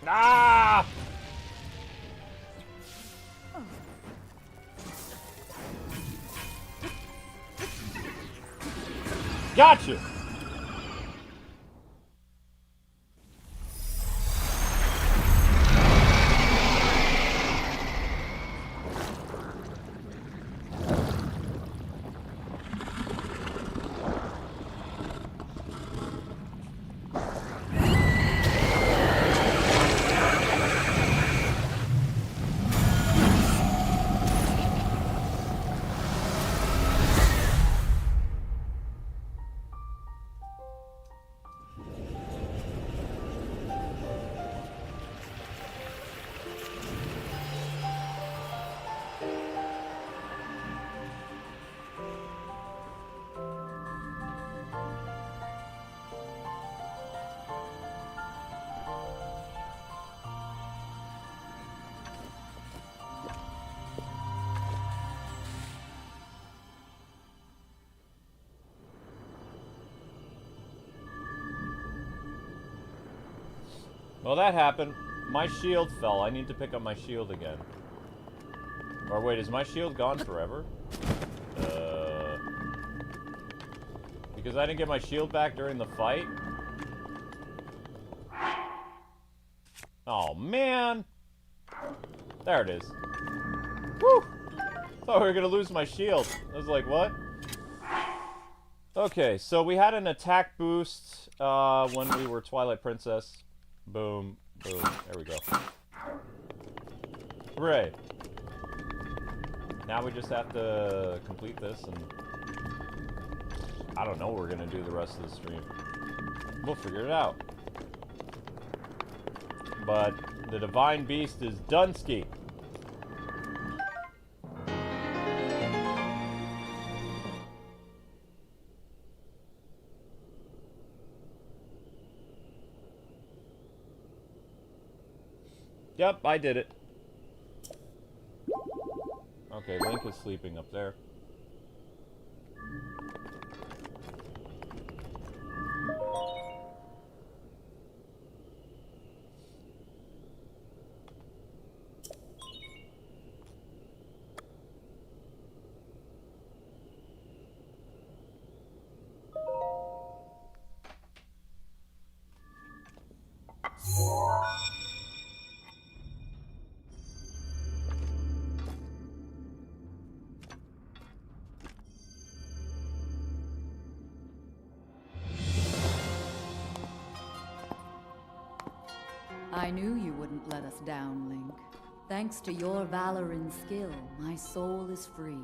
Ah! Gotcha! Well, that happened. My shield fell. I need to pick up my shield again. Or wait, is my shield gone forever? Because I didn't get my shield back during the fight? Oh, man! There it is. Woo! Thought we were gonna lose my shield. I was like, what? Okay, so we had an attack boost when we were Twilight Princess. Boom, boom. There we go. Hooray. Now we just have to complete this, and I don't know what we're gonna do the rest of the stream. We'll figure it out. But the Divine Beast is Dunsky. Yep, I did it. Okay, Link is sleeping up there. I knew you wouldn't let us down, Link. Thanks to your valor and skill, my soul is free,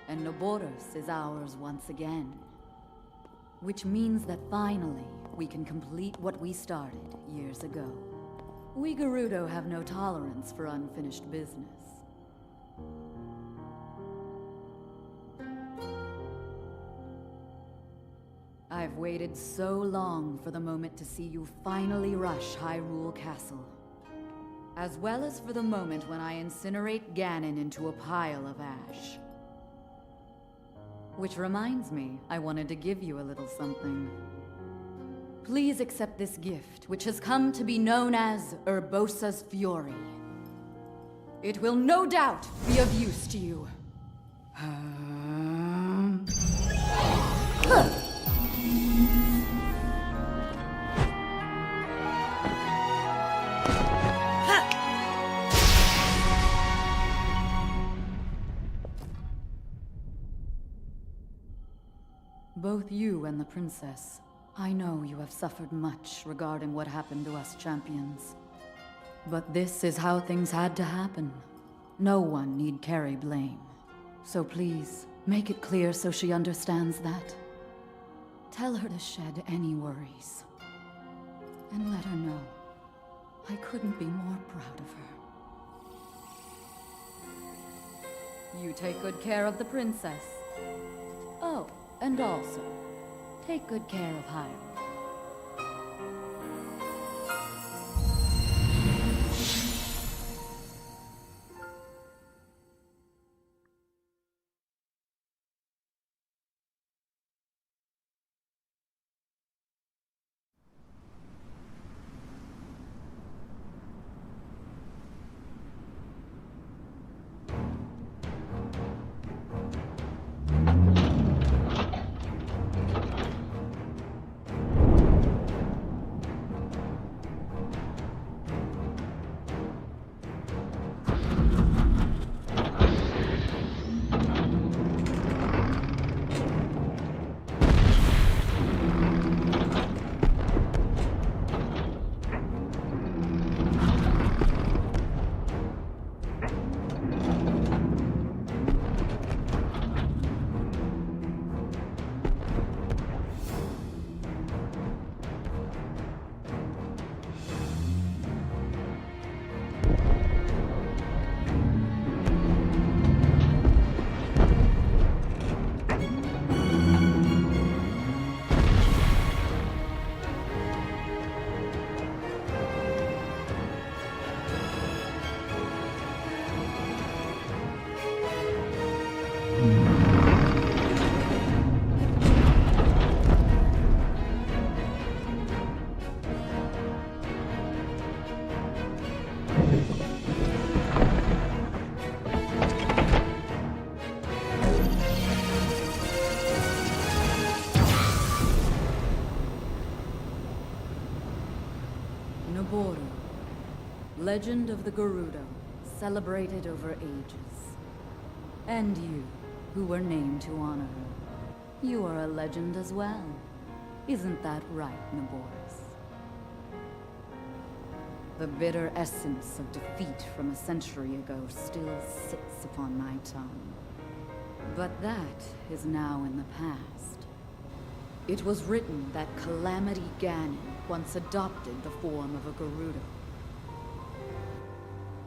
and Naboris is ours once again. Which means that finally, we can complete what we started years ago. We Gerudo have no tolerance for unfinished business. I've waited so long for the moment to see you finally rush Hyrule Castle. As well as for the moment when I incinerate Ganon into a pile of ash. Which reminds me, I wanted to give you a little something. Please accept this gift, which has come to be known as Urbosa's Fury. It will no doubt be of use to you. Both you and the princess, I know you have suffered much regarding what happened to us champions. But this is how things had to happen. No one need carry blame. So please, make it clear so she understands that. Tell her to shed any worries. And let her know I couldn't be more proud of her. You take good care of the princess. Oh, and also, take good care of Hyrule. Naboris, legend of the Gerudo, celebrated over ages. And you, who were named to honor her. You are a legend as well. Isn't that right, Naboris? The bitter essence of defeat from a century ago still sits upon my tongue. But that is now in the past. It was written that Calamity Ganon once adopted the form of a Gerudo.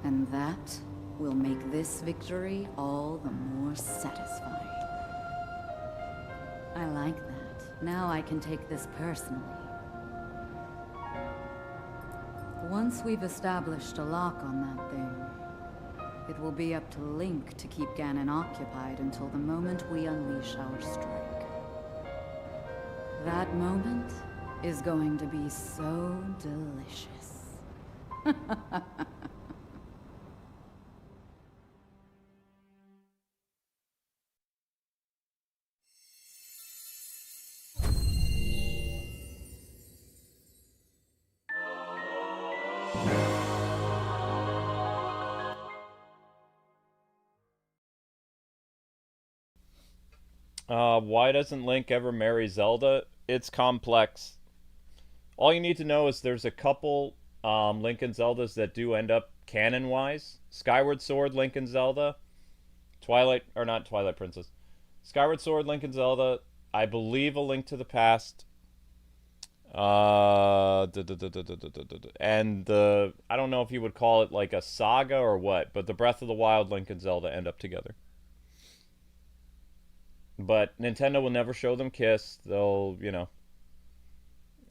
And that will make this victory all the more satisfying. I like that. Now I can take this personally. Once we've established a lock on that thing, it will be up to Link to keep Ganon occupied until the moment we unleash our strike. That moment is going to be so delicious. Why doesn't Link ever marry Zelda? It's complex. All you need to know is there's a couple Link and Zeldas that do end up canon-wise. Skyward Sword, Link and Zelda. Twilight, or not Twilight Princess. Skyward Sword, Link and Zelda. I believe A Link to the Past. And the, I don't know if you would call it like a saga or what, but the Breath of the Wild, Link and Zelda end up together. But Nintendo will never show them kiss. They'll, you know,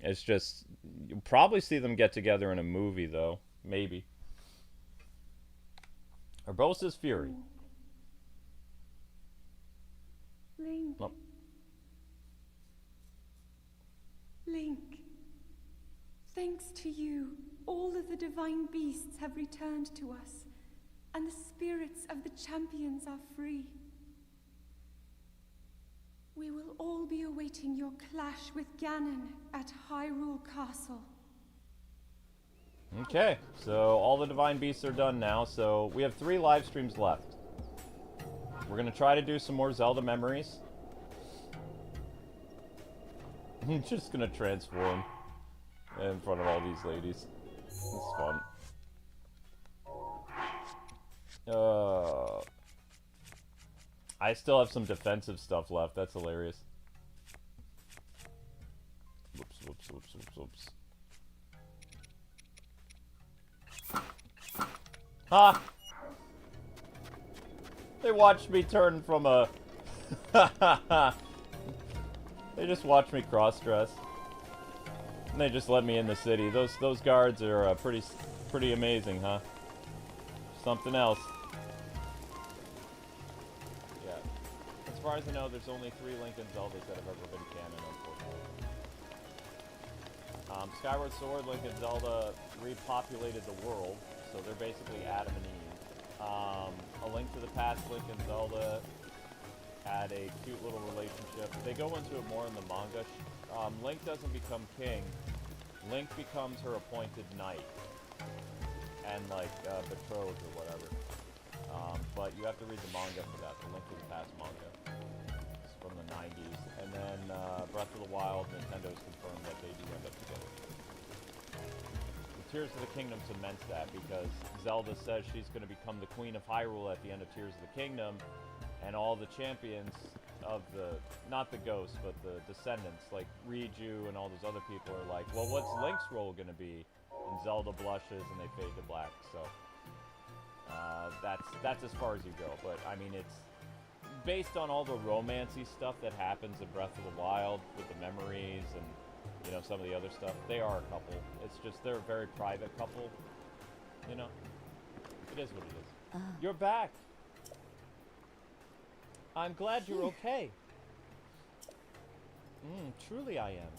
it's just, you'll probably see them get together in a movie, though. Maybe. Urbosa's Fury. Link. Oh. Link. Thanks to you, all of the divine beasts have returned to us, and the spirits of the champions are free. We will all be awaiting your clash with Ganon at Hyrule Castle. Okay, so all the divine beasts are done now, so we have 3 live streams left. We're gonna try to do some more Zelda memories. I'm just gonna transform in front of all these ladies. It's fun. I still have some defensive stuff left. That's hilarious. Whoops, whoops, whoops, whoops, whoops. Ha! They watched me turn from a... They just watched me cross-dress. And they just let me in the city. Those guards are pretty amazing, huh? Something else. Yeah. As far as I know, there's only 3 Link and Zeldas that have ever been canon, unfortunately. Skyward Sword, Link and Zelda repopulated the world, so they're basically Adam and Eve. A Link to the Past, Link and Zelda had a cute little relationship. They go into it more in the manga. Link doesn't become king. Link becomes her appointed knight. And, like, betrothed or whatever. But you have to read the manga for that, the Link to the Past manga. It's from the 90s. And then, Breath of the Wild, Nintendo's confirmed that they do end up together. Tears of the Kingdom cements that, because Zelda says she's going to become the Queen of Hyrule at the end of Tears of the Kingdom, and all the champions of the, not the ghosts, but the descendants, like Riju and all those other people are like, well, what's Link's role going to be? And Zelda blushes and they fade to black, so that's as far as you go. But, I mean, it's based on all the romancy stuff that happens in Breath of the Wild with the memories and, you know, some of the other stuff. They are a couple. It's just they're a very private couple. You know? It is what it is. You're back! I'm glad you're okay. Truly I am.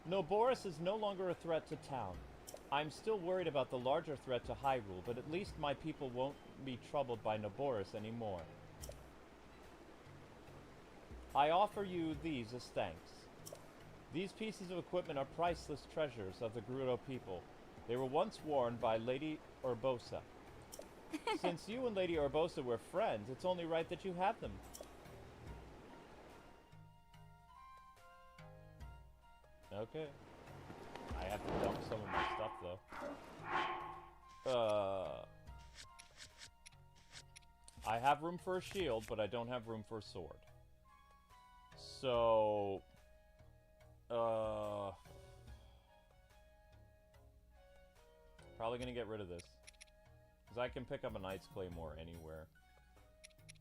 Naboris is no longer a threat to town. I'm still worried about the larger threat to Hyrule, but at least my people won't be troubled by Naboris anymore. I offer you these as thanks. These pieces of equipment are priceless treasures of the Gerudo people. They were once worn by Lady Urbosa. Since you and Lady Urbosa were friends, it's only right that you have them. Okay. I have to dump some of my stuff, though. I have room for a shield, but I don't have room for a sword. So... probably gonna get rid of this. Because I can pick up a Knight's Claymore anywhere.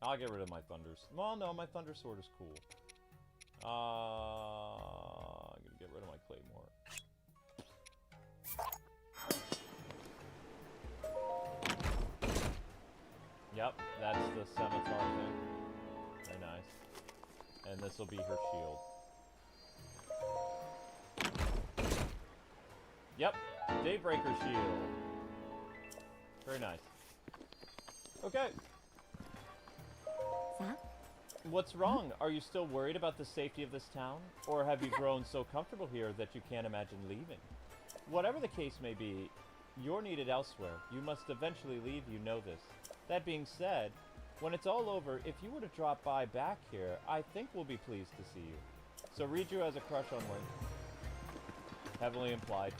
I'll get rid of my Thunders. Well, no, my Thunder Sword is cool. I'm gonna get rid of my Claymore. Yep, that's the Scimitar thing. Very nice. And this will be her shield. Yep, Daybreaker shield. Very nice. Okay. Zach? What's wrong? Are you still worried about the safety of this town? Or have you grown so comfortable here that you can't imagine leaving? Whatever the case may be, you're needed elsewhere. You must eventually leave, you know this. That being said, when it's all over, if you were to drop by back here, I think we'll be pleased to see you. So Riju has a crush on Link. Heavily implied.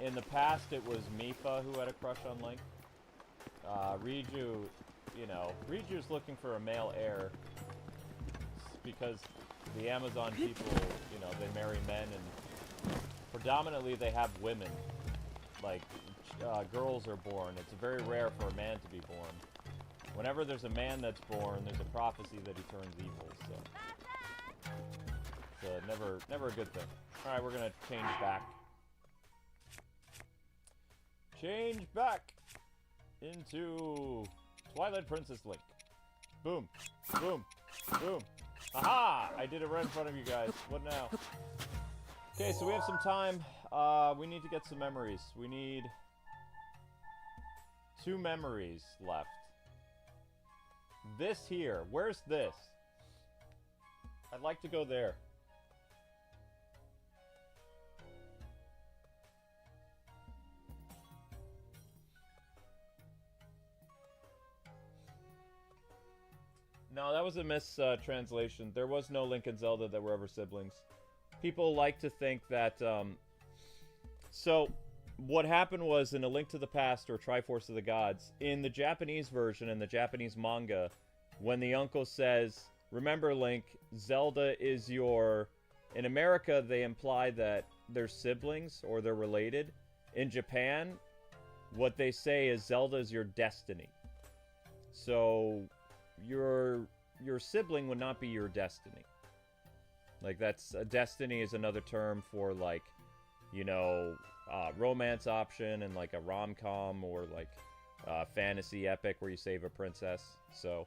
in the past it was Mipha who had a crush on Link. Riju, you know, Riju's looking for a male heir because the Amazon people, you know, they marry men and predominantly they have women. Like, girls are born. It's very rare for a man to be born. Whenever there's a man that's born, there's a prophecy that he turns evil, so... It's never a good thing. Alright, we're gonna change back. Change back into Twilight Princess Link. Boom. Boom. Boom. Aha! I did it right in front of you guys. What now? Okay, so we have some time. We need to get some memories. We need 2 memories left. This here. Where's this? I'd like to go there. No, that was a mistranslation. There was no Link and Zelda that were ever siblings. People like to think that, So, what happened was, in A Link to the Past, or Triforce of the Gods, in the Japanese version, in the Japanese manga, when the uncle says, remember, Link, Zelda is your... In America, they imply that they're siblings, or they're related. In Japan, what they say is Zelda is your destiny. So... Your sibling would not be your destiny. Like, that's... A destiny is another term for, like, you know, romance option and, like, a rom-com or, like, fantasy epic where you save a princess. So,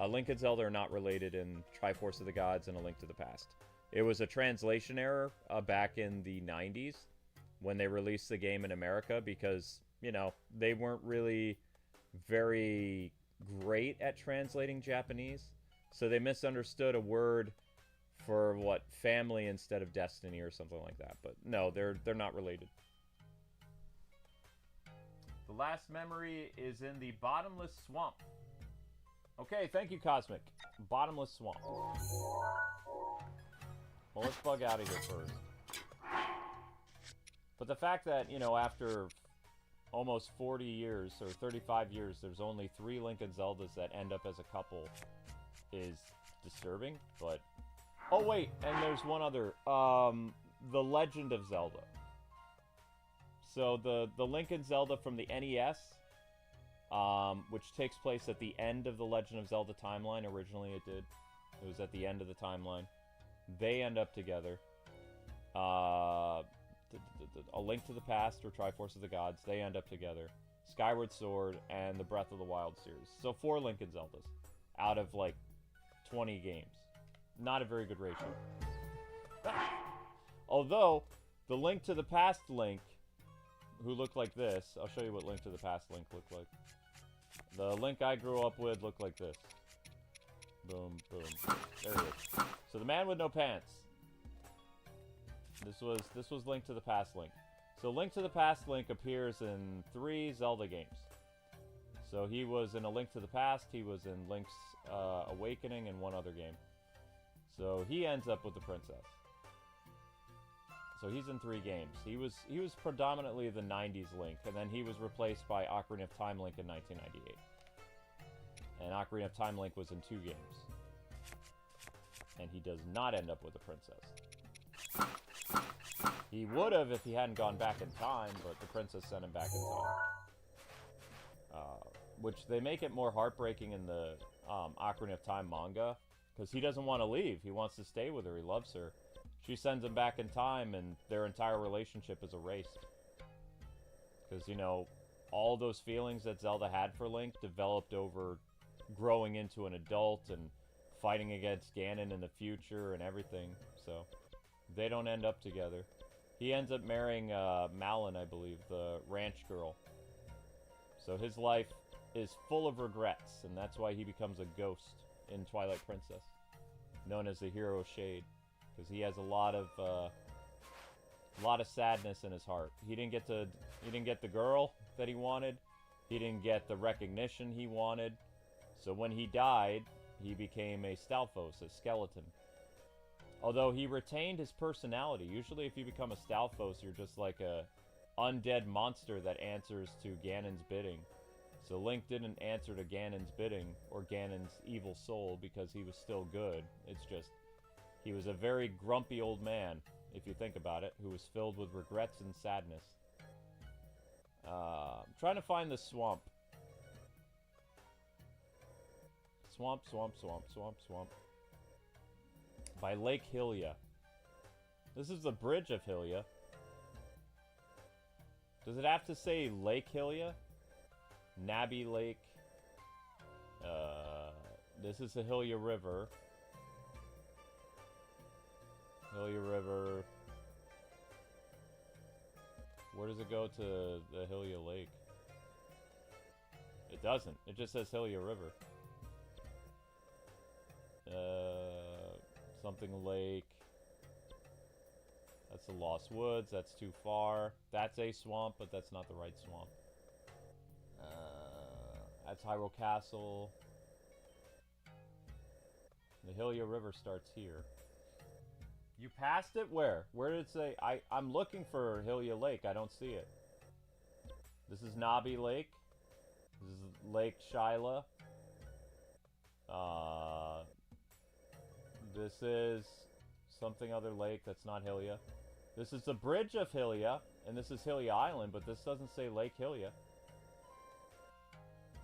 Link and Zelda are not related in Triforce of the Gods and A Link to the Past. It was a translation error back in the 90s when they released the game in America because, you know, they weren't really very... great at translating Japanese, so they misunderstood a word for what family instead of destiny or something like that. But no, they're not related. The last memory is in the Bottomless Swamp. Okay, thank you, Cosmic. Bottomless Swamp. Well, let's bug out of here first. But the fact that, you know, after almost 40 years, or 35 years, there's only 3 Link and Zeldas that end up as a couple is disturbing, but... Oh, wait, and there's one other. The Legend of Zelda. So, the Link and Zelda from the NES, which takes place at the end of the Legend of Zelda timeline. Originally it did. It was at the end of the timeline. They end up together. A Link to the Past or Triforce of the Gods, they end up together. Skyward Sword and the Breath of the Wild series. So 4 Link and Zeldas out of like 20 games. Not a very good ratio. Although, the Link to the Past Link, who looked like this, I'll show you what Link to the Past Link looked like. The Link I grew up with looked like this. Boom, boom. There he is. So the man with no pants. This was Link to the Past Link. So Link to the Past Link appears in 3 Zelda games. So he was in A Link to the Past, he was in Link's Awakening, and one other game. So he ends up with the princess. So he's in 3 games. He was predominantly the 90s Link, and then he was replaced by Ocarina of Time Link in 1998. And Ocarina of Time Link was in 2 games. And he does not end up with a princess. He would have if he hadn't gone back in time, but the princess sent him back in time. Which they make it more heartbreaking in the Ocarina of Time manga, because he doesn't want to leave. He wants to stay with her. He loves her. She sends him back in time, and their entire relationship is erased. Because, you know, all those feelings that Zelda had for Link developed over growing into an adult and fighting against Ganon in the future and everything. So, they don't end up together. He ends up marrying Malin, I believe, the ranch girl. So his life is full of regrets, and that's why he becomes a ghost in Twilight Princess, known as the Hero Shade, because he has a lot of sadness in his heart. He didn't get the girl that he wanted. He didn't get the recognition he wanted. So when he died, he became a Stalfos, a skeleton. Although he retained his personality. Usually if you become a Stalfos, you're just like a undead monster that answers to Ganon's bidding. So Link didn't answer to Ganon's bidding, or Ganon's evil soul, because he was still good. It's just, he was a very grumpy old man, if you think about it, who was filled with regrets and sadness. I'm trying to find the swamp. Swamp, swamp, swamp, swamp, swamp. By Lake Hylia. This is the bridge of Hylia. Does it have to say Lake Hylia? Nabby Lake. This is the Hylia River. Hylia River. Where does it go to the Hylia Lake? It doesn't. It just says Hylia River. Something Lake. That's the Lost Woods. That's too far. That's a swamp, but that's not the right swamp. That's Hyrule Castle. The Hylia River starts here. You passed it? Where? Where did it say? I'm looking for Hylia Lake. I don't see it. This is Nabi Lake. This is Lake Shyla. This is something other lake that's not Hylia. This is the bridge of Hylia, and this is Hylia Island, but this doesn't say Lake Hylia.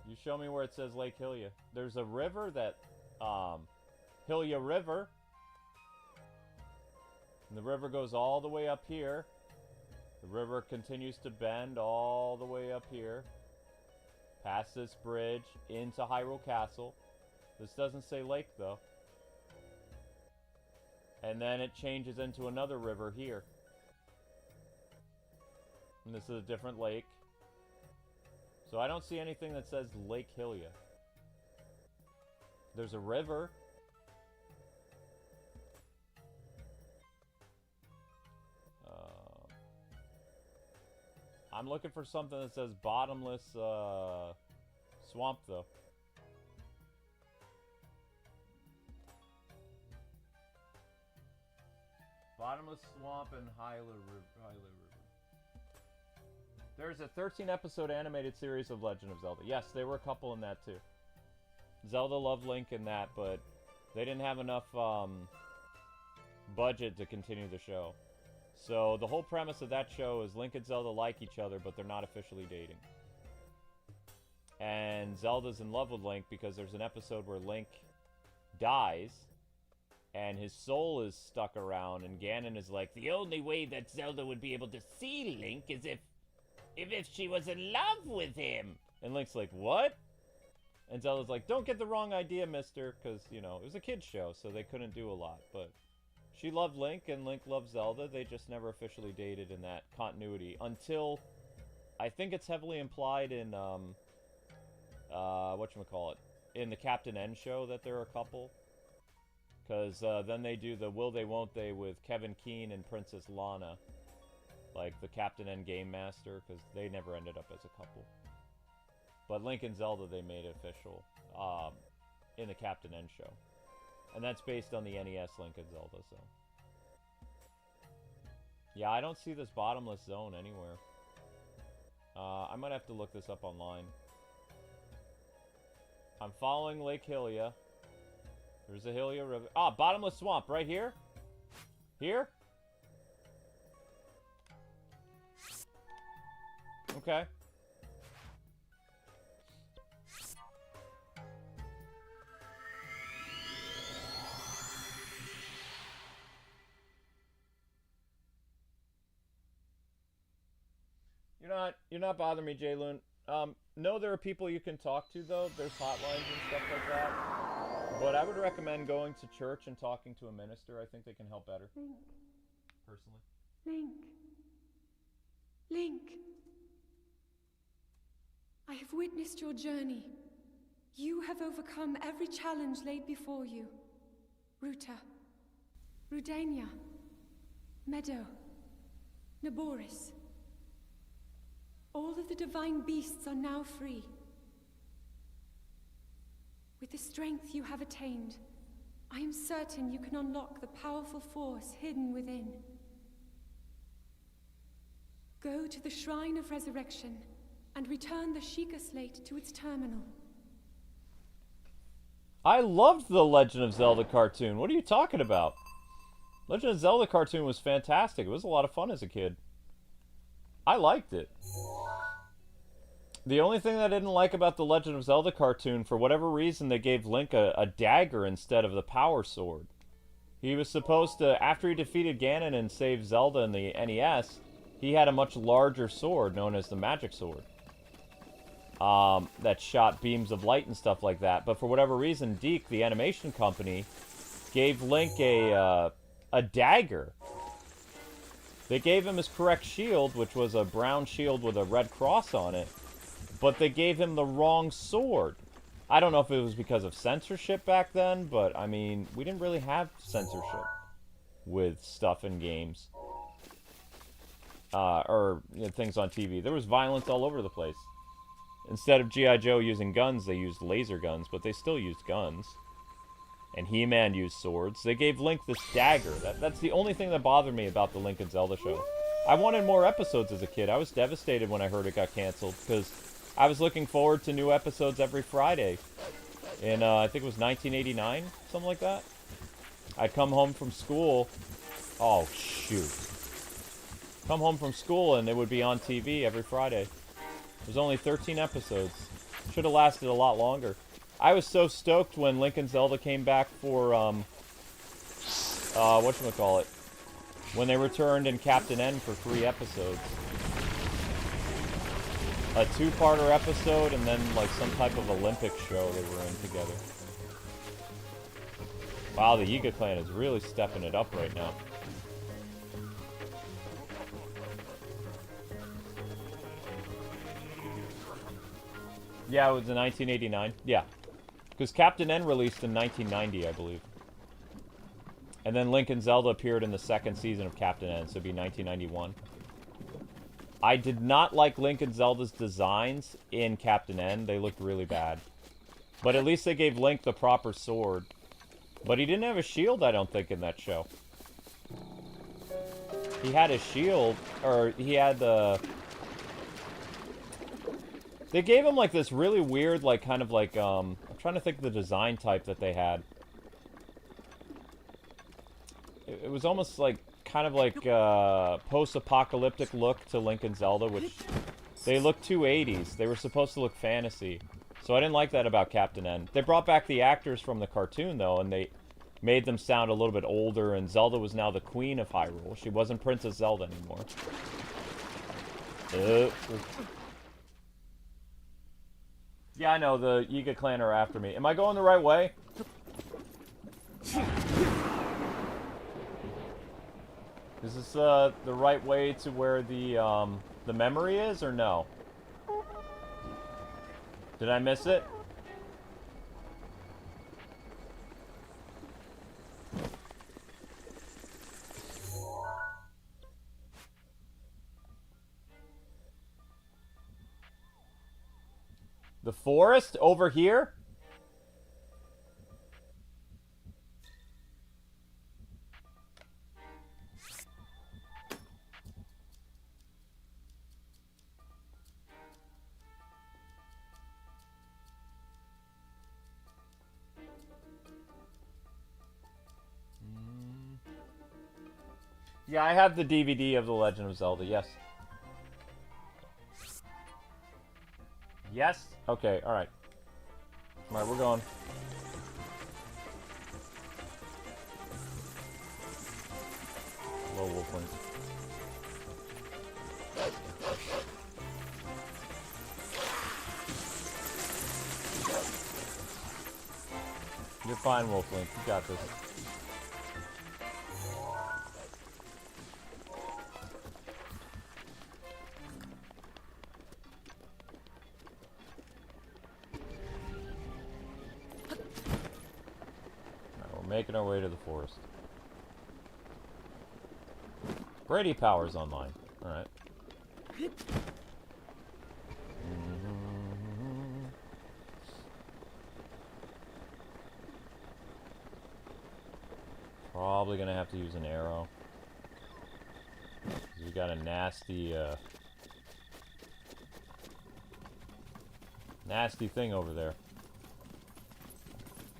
You show me where it says Lake Hylia. There's a river that, Hylia River. And the river goes all the way up here. The river continues to bend all the way up here. Past this bridge, into Hyrule Castle. This doesn't say lake, though. And then it changes into another river here. And this is a different lake. So I don't see anything that says Lake Hylia. There's a river. I'm looking for something that says Bottomless Swamp, though. Bottomless Swamp and Hyla River. There's a 13-episode animated series of Legend of Zelda. Yes, there were a couple in that, too. Zelda loved Link in that, but they didn't have enough budget to continue the show. So the whole premise of that show is Link and Zelda like each other, but they're not officially dating. And Zelda's in love with Link because there's an episode where Link dies, and his soul is stuck around, and Ganon is like, the only way that Zelda would be able to see Link is if she was in love with him. And Link's like, what? And Zelda's like, don't get the wrong idea, mister, because, you know, it was a kid's show, so they couldn't do a lot, but she loved Link, and Link loved Zelda. They just never officially dated in that continuity until, I think it's heavily implied in, whatchamacallit, in the Captain N show that they're a couple. Because then they do the Will They Won't They with Kevin Keane and Princess Lana. Like the Captain N Game Master, because they never ended up as a couple. But Link and Zelda, they made it official in the Captain N show. And that's based on the NES Link and Zelda, so. Yeah, I don't see this bottomless zone anywhere. I might have to look this up online. I'm following Lake Hylia. There's a Hylia River. Ah, Bottomless Swamp, right here? Here? Okay. You're not bothering me, Jayloon. No, there are people you can talk to, though. There's hotlines and stuff like that. But I would recommend going to church and talking to a minister. I think they can help better. Link. Personally. Link. Link. I have witnessed your journey. You have overcome every challenge laid before you. Ruta. Rudania. Meadow. Naboris. All of the divine beasts are now free. With the strength you have attained, I am certain you can unlock the powerful force hidden within. Go to the Shrine of Resurrection and return the Sheikah Slate to its terminal. I loved the Legend of Zelda cartoon. What are you talking about? Legend of Zelda cartoon was fantastic. It was a lot of fun as a kid. I liked it. The only thing that I didn't like about the Legend of Zelda cartoon, for whatever reason, they gave Link a dagger instead of the power sword. He was supposed to, after he defeated Ganon and saved Zelda in the NES, he had a much larger sword known as the Magic Sword. That shot beams of light and stuff like that. But for whatever reason, Deke, the animation company, gave Link a dagger. They gave him his correct shield, which was a brown shield with a red cross on it. But they gave him the wrong sword. I don't know if it was because of censorship back then, but, I mean, we didn't really have censorship with stuff in games. Or things on TV. There was violence all over the place. Instead of G.I. Joe using guns, they used laser guns, but they still used guns. And He-Man used swords. They gave Link this dagger. That's the only thing that bothered me about the Link and Zelda show. I wanted more episodes as a kid. I was devastated when I heard it got canceled, because I was looking forward to new episodes every Friday. In, I think it was 1989, something like that. I'd come home from school. Oh, shoot. Come home from school and it would be on TV every Friday. There's only 13 episodes. Should have lasted a lot longer. I was so stoked when Link and Zelda came back for, whatchamacallit, when they returned in Captain N for 3 episodes. A 2-parter episode and then, like, some type of Olympic show they were in together. Wow, the Yiga clan is really stepping it up right now. Yeah, it was in 1989. Yeah. Because Captain N released in 1990, I believe. And then Link and Zelda appeared in the 2nd season of Captain N, so it'd be 1991. I did not like Link and Zelda's designs in Captain N. They looked really bad. But at least they gave Link the proper sword. But he didn't have a shield, I don't think, in that show. He had a shield, or he had the... They gave him, like, this really weird, like, kind of like, I'm trying to think of the design type that they had. It was almost like, kind of like, post-apocalyptic look to Link and Zelda, which, they look too 80s. They were supposed to look fantasy. So I didn't like that about Captain N. They brought back the actors from the cartoon, though, and they made them sound a little bit older, and Zelda was now the queen of Hyrule. She wasn't Princess Zelda anymore. Yeah, I know, the Yiga clan are after me. Am I going the right way? Is this the right way to where the memory is, or no? Did I miss it? The forest over here? Yeah, I have the DVD of The Legend of Zelda, yes. Yes? Okay, alright. Alright, we're going. Hello, Wolfling. You're fine, Wolfling. You got this. Making our way to the forest. Brady Power's online. Alright. Probably gonna have to use an arrow. 'Cause we got a nasty, nasty thing over there.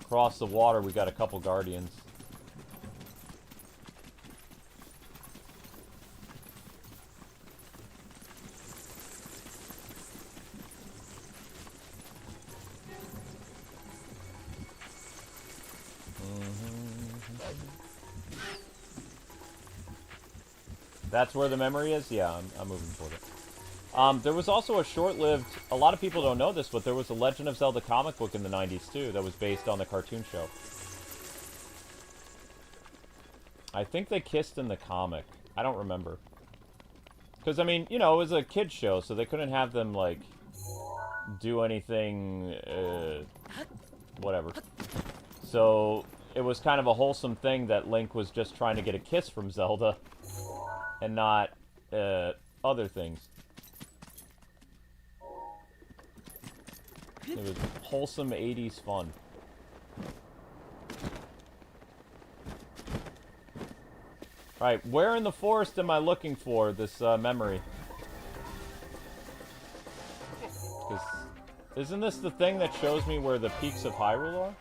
Across the water, we got a couple guardians. That's where the memory is? Yeah, I'm moving toward it. There was also a short-lived... A lot of people don't know this, but there was a Legend of Zelda comic book in the 90s, too, that was based on the cartoon show. I think they kissed in the comic. I don't remember. Because, I mean, you know, it was a kid's show, so they couldn't have them, like, do anything, whatever. So, it was kind of a wholesome thing that Link was just trying to get a kiss from Zelda. And not, other things. It was wholesome 80s fun. Alright, where in the forest am I looking for this, memory? 'Cause isn't this the thing that shows me where the peaks of Hyrule are?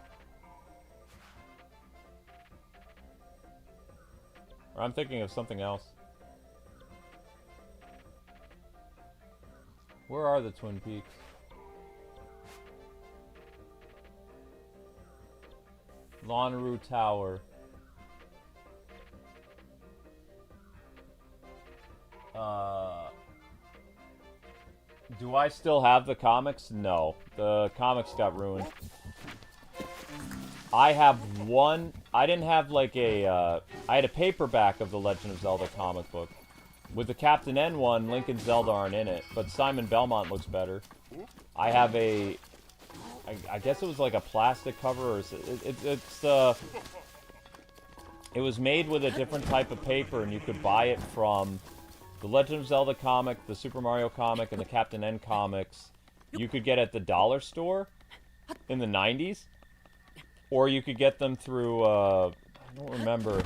Or I'm thinking of something else. Where are the Twin Peaks? Lonru Tower. Do I still have the comics? No. The comics got ruined. I have one... I didn't have, like, a, I had a paperback of the Legend of Zelda comic book. With the Captain N one, Link and Zelda aren't in it, but Simon Belmont looks better. I have a... I guess it was like a plastic cover, or it was made with a different type of paper, and you could buy it from the Legend of Zelda comic, the Super Mario comic, and the Captain N comics. You could get at the dollar store in the 90s, or you could get them through, I don't remember,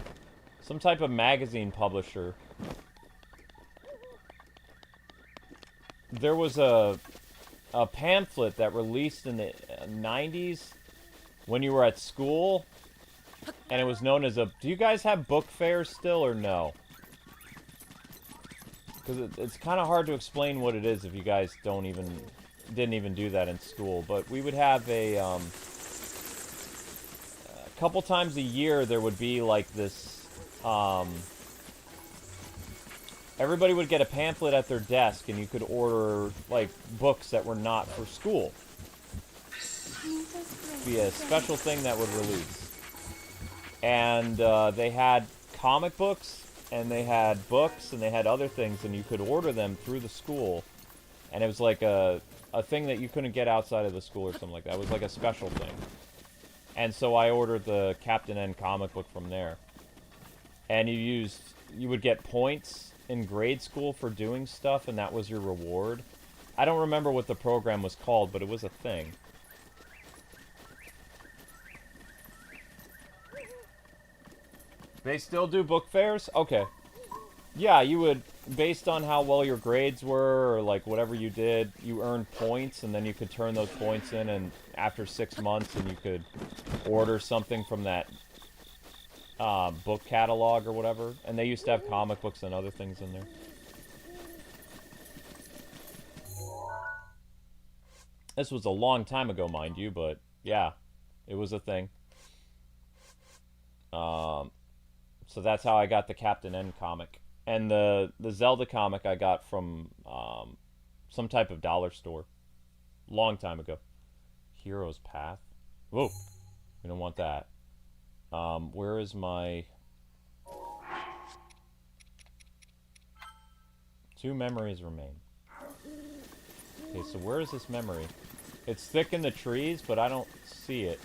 some type of magazine publisher. There was a pamphlet that released in the 90s when you were at school, and it was known as a... Do you guys have book fairs still, or no? Because it's kind of hard to explain what it is if you guys didn't even do that in school. But we would have a couple times a year there would be like this... everybody would get a pamphlet at their desk, and you could order, like, books that were not for school. It'd be a special thing that would release. And they had comic books, and they had books, and they had other things, and you could order them through the school. And it was like a thing that you couldn't get outside of the school or something like that. It was like a special thing. And so I ordered the Captain N comic book from there. And you would get points in grade school for doing stuff, and that was your reward. I don't remember what the program was called, but it was a thing. They still do book fairs? Okay. Yeah, you would, based on how well your grades were, or like whatever you did, you earned points, and then you could turn those points in, and after 6 months, and you could order something from that book catalog or whatever. And they used to have comic books and other things in there. This was a long time ago, mind you, but yeah, it was a thing. So that's how I got the Captain N comic. And the Zelda comic I got from some type of dollar store. Long time ago. Hero's Path. Whoa. We don't want that. Where is my... 2 memories remain. Okay, so where is this memory? It's thick in the trees, but I don't see it.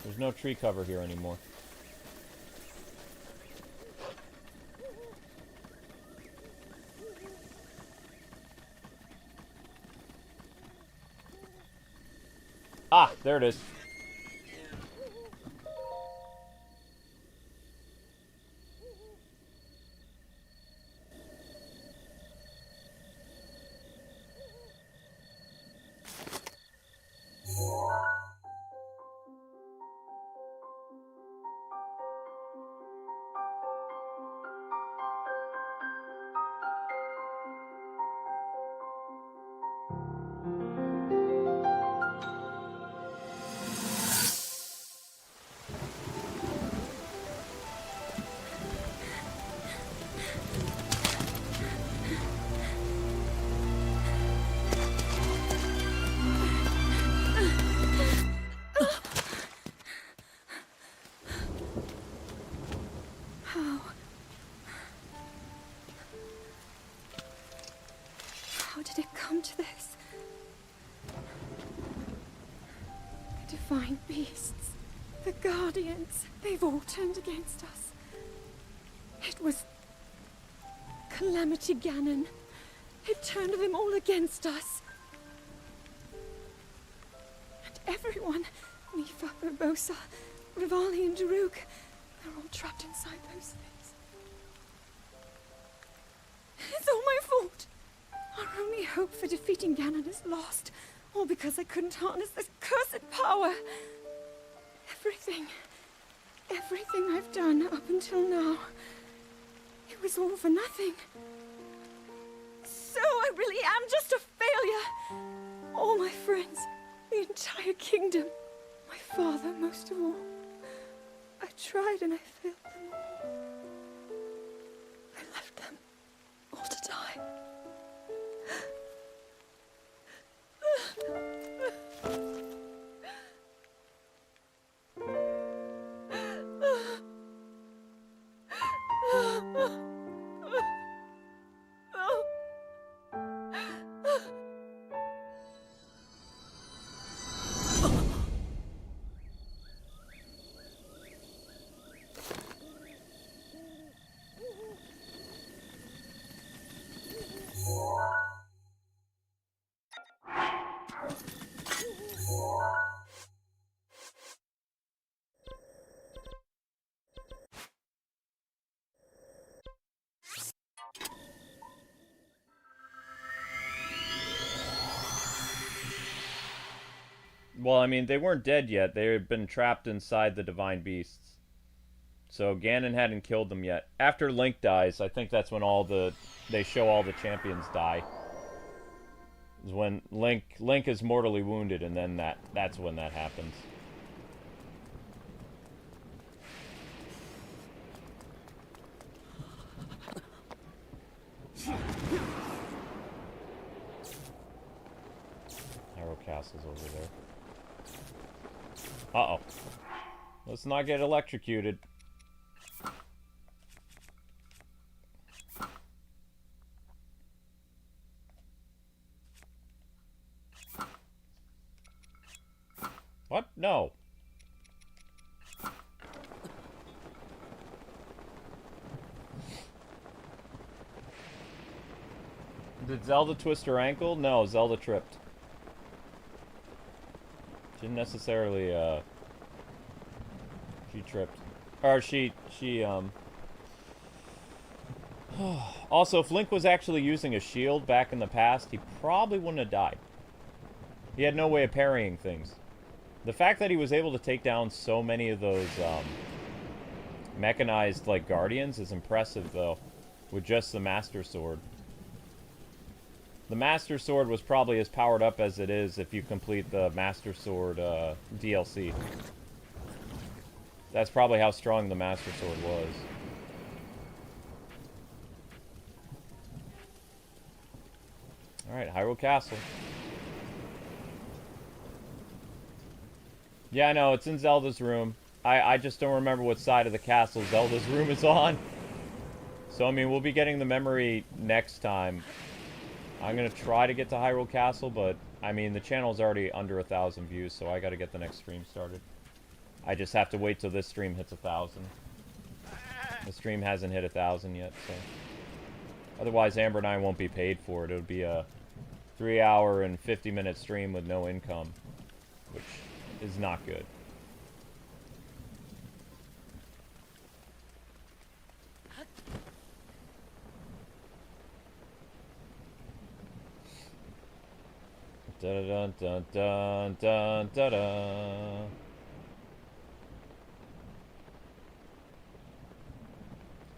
There's no tree cover here anymore. Ah, there it is. How did it come to this? The divine beasts, the guardians, they've all turned against us. It was Calamity Ganon. It turned them all against us. And everyone, Nifa, Urbosa, Rivali and Daruk, they're all trapped inside those things. It's all my fault. Our only hope for defeating Ganon is lost. All because I couldn't harness this cursed power. Everything I've done up until now, it was all for nothing. So I really am just a failure. All my friends, the entire kingdom, my father most of all. I tried and I failed them all. I left them all to die. Well, I mean, they weren't dead yet. They had been trapped inside the Divine Beasts. So Ganon hadn't killed them yet. After Link dies, I think that's when they show all the champions die. Is when Link is mortally wounded, and then that's when that happens. Hyrule Castle's over there. Uh-oh. Let's not get electrocuted. What? No. Did Zelda twist her ankle? No, Zelda tripped. Didn't necessarily, she tripped. Or also, if Link was actually using a shield back in the past, he probably wouldn't have died. He had no way of parrying things. The fact that he was able to take down so many of those, mechanized, like, guardians is impressive, though, with just the Master Sword. The Master Sword was probably as powered up as it is if you complete the Master Sword DLC. That's probably how strong the Master Sword was. Alright, Hyrule Castle. Yeah, I know, it's in Zelda's room. I just don't remember what side of the castle Zelda's room is on. So, I mean, we'll be getting the memory next time. I'm going to try to get to Hyrule Castle, but, I mean, the channel's already under 1,000 views, so I got to get the next stream started. I just have to wait till this stream hits 1,000. The stream hasn't hit 1,000 yet, so... Otherwise, Amber and I won't be paid for it. It would be a 3-hour and 50-minute stream with no income, which is not good. Dun dun dun dun dun dun dun.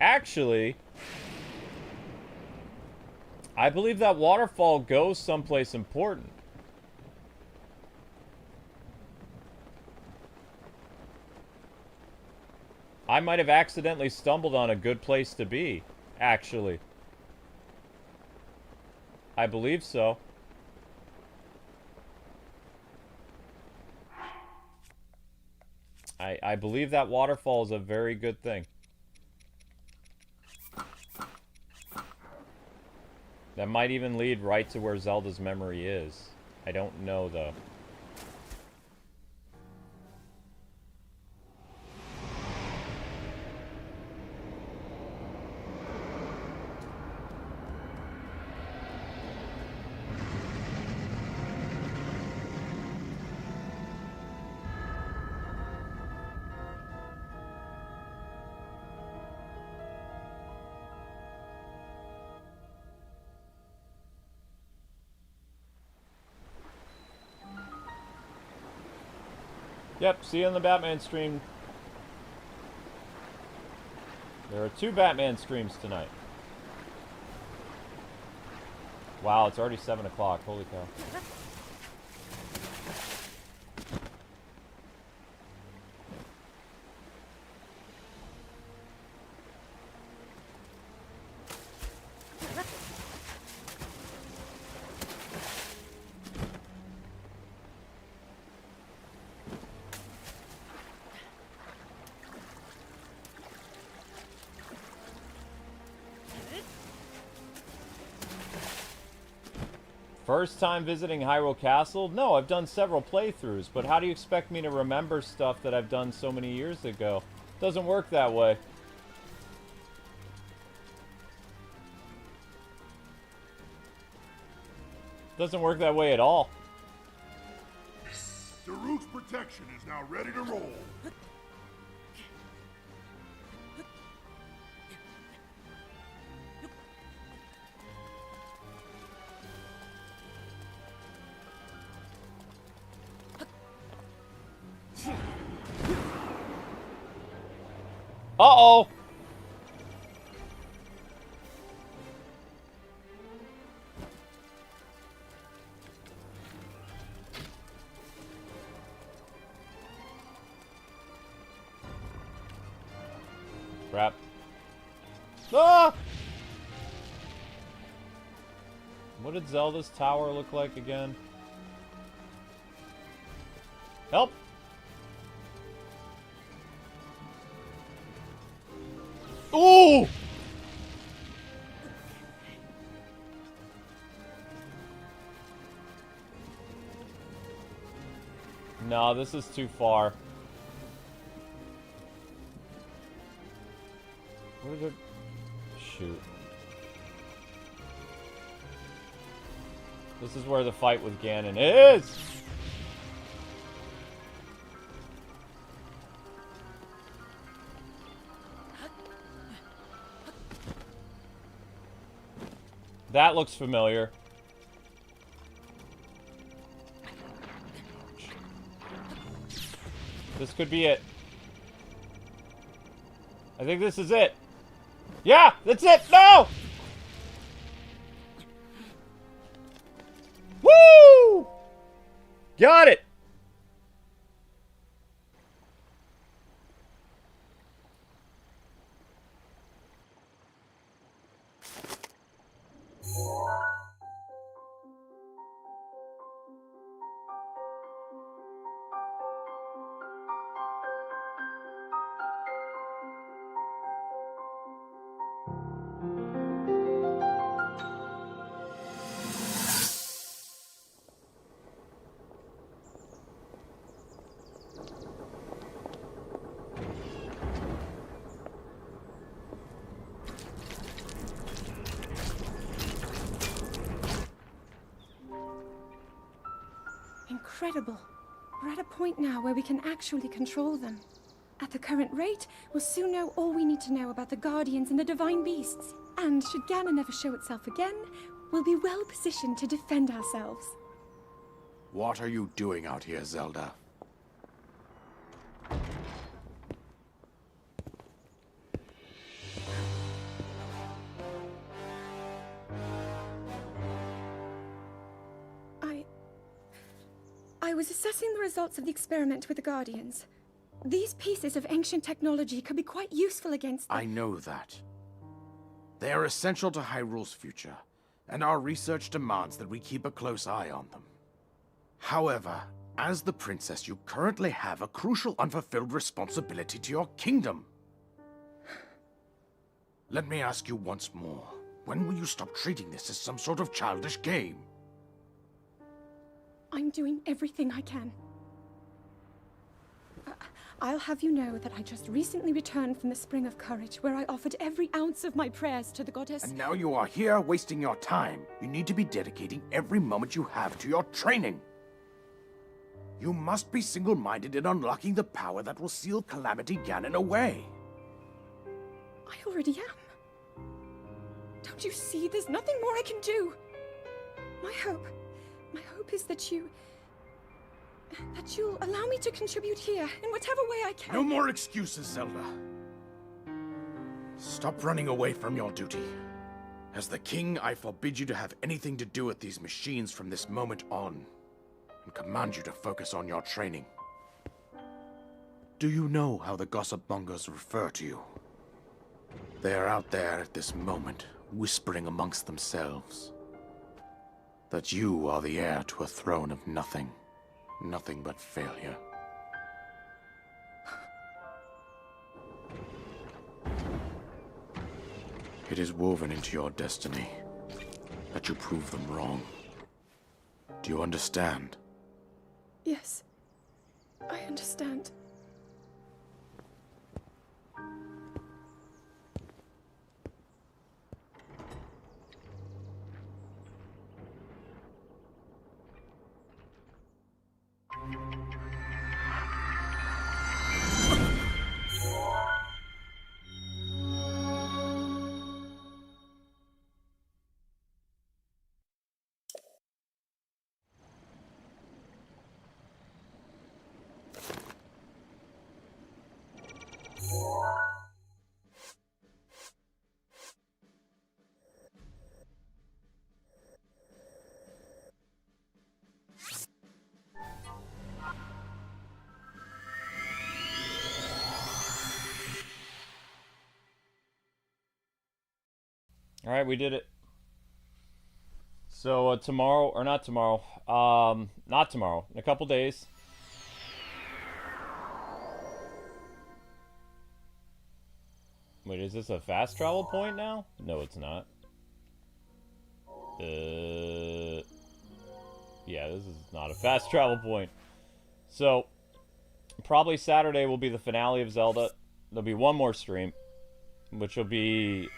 Actually, I believe that waterfall goes someplace important. I might have accidentally stumbled on a good place to be, actually. I believe so. I believe that waterfall is a very good thing. That might even lead right to where Zelda's Memory is. I don't know, though. Yep, see you on the Batman stream. There are 2 Batman streams tonight. Wow, it's already 7 o'clock. Holy cow. First time visiting Hyrule Castle? No, I've done several playthroughs, but how do you expect me to remember stuff that I've done so many years ago? Doesn't work that way. Doesn't work that way at all. Daruk's protection is now ready to roll. Uh-oh! Crap. Ah! What did Zelda's tower look like again? Help! Ooh! No, this is too far. Where did it... Shoot. This is where the fight with Ganon is! That looks familiar. This could be it. I think this is it. Yeah, that's it. No! Woo! Got it. Incredible. We're at a point now where we can actually control them. At the current rate, we'll soon know all we need to know about the Guardians and the Divine Beasts. And should Ganon ever show itself again, we'll be well positioned to defend ourselves. What are you doing out here, Zelda? I was assessing the results of the experiment with the Guardians. These pieces of ancient technology could be quite useful against them. I know that. They are essential to Hyrule's future, and our research demands that we keep a close eye on them. However, as the princess, you currently have a crucial unfulfilled responsibility to your kingdom. Let me ask you once more. When will you stop treating this as some sort of childish game? I'm doing everything I can. I'll have you know that I just recently returned from the Spring of Courage, where I offered every ounce of my prayers to the goddess. And now you are here wasting your time. You need to be dedicating every moment you have to your training. You must be single-minded in unlocking the power that will seal Calamity Ganon away. I already am. Don't you see? There's nothing more I can do. My hope is that you'll allow me to contribute here in whatever way I can. No more excuses, Zelda. Stop running away from your duty. As the king, I forbid you to have anything to do with these machines from this moment on, and command you to focus on your training. Do you know how the gossip mongers refer to you? They are out there at this moment, whispering amongst themselves that you are the heir to a throne of nothing. Nothing but failure. It is woven into your destiny that you prove them wrong. Do you understand? Yes, I understand. All right, we did it. So tomorrow, or not tomorrow, not tomorrow, in a couple days. Wait, is this a fast travel point now? No, it's not. Yeah, this is not a fast travel point. So, probably Saturday will be the finale of Zelda. There'll be one more stream, which will be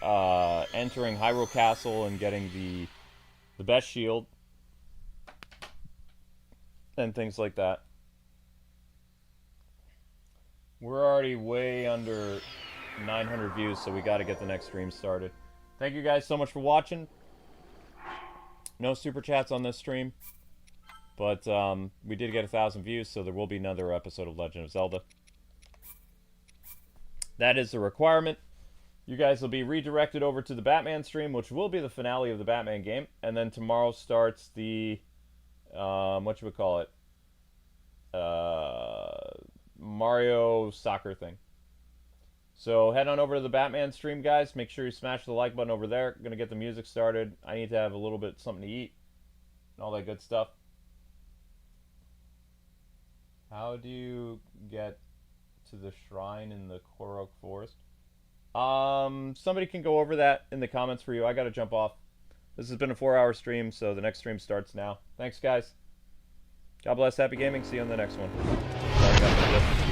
entering Hyrule Castle and getting the best shield and things like that. We're already way under 900 views, so we got to get the next stream started. Thank you guys so much for watching. No super chats on this stream, but we did get 1,000 views, so there will be another episode of Legend of Zelda. That is the requirement. You guys will be redirected over to the Batman stream, which will be the finale of the Batman game. And then tomorrow starts the, what should we call it? Mario soccer thing. So head on over to the Batman stream, guys. Make sure you smash the like button over there. Gonna get the music started. I need to have a little bit something to eat and all that good stuff. How do you get to the shrine in the Korok Forest? Somebody can go over that in the comments for you. I gotta jump off. This has been a 4-hour stream, so the next stream starts now. Thanks, guys. God bless, happy gaming. See you on the next one. Sorry about this.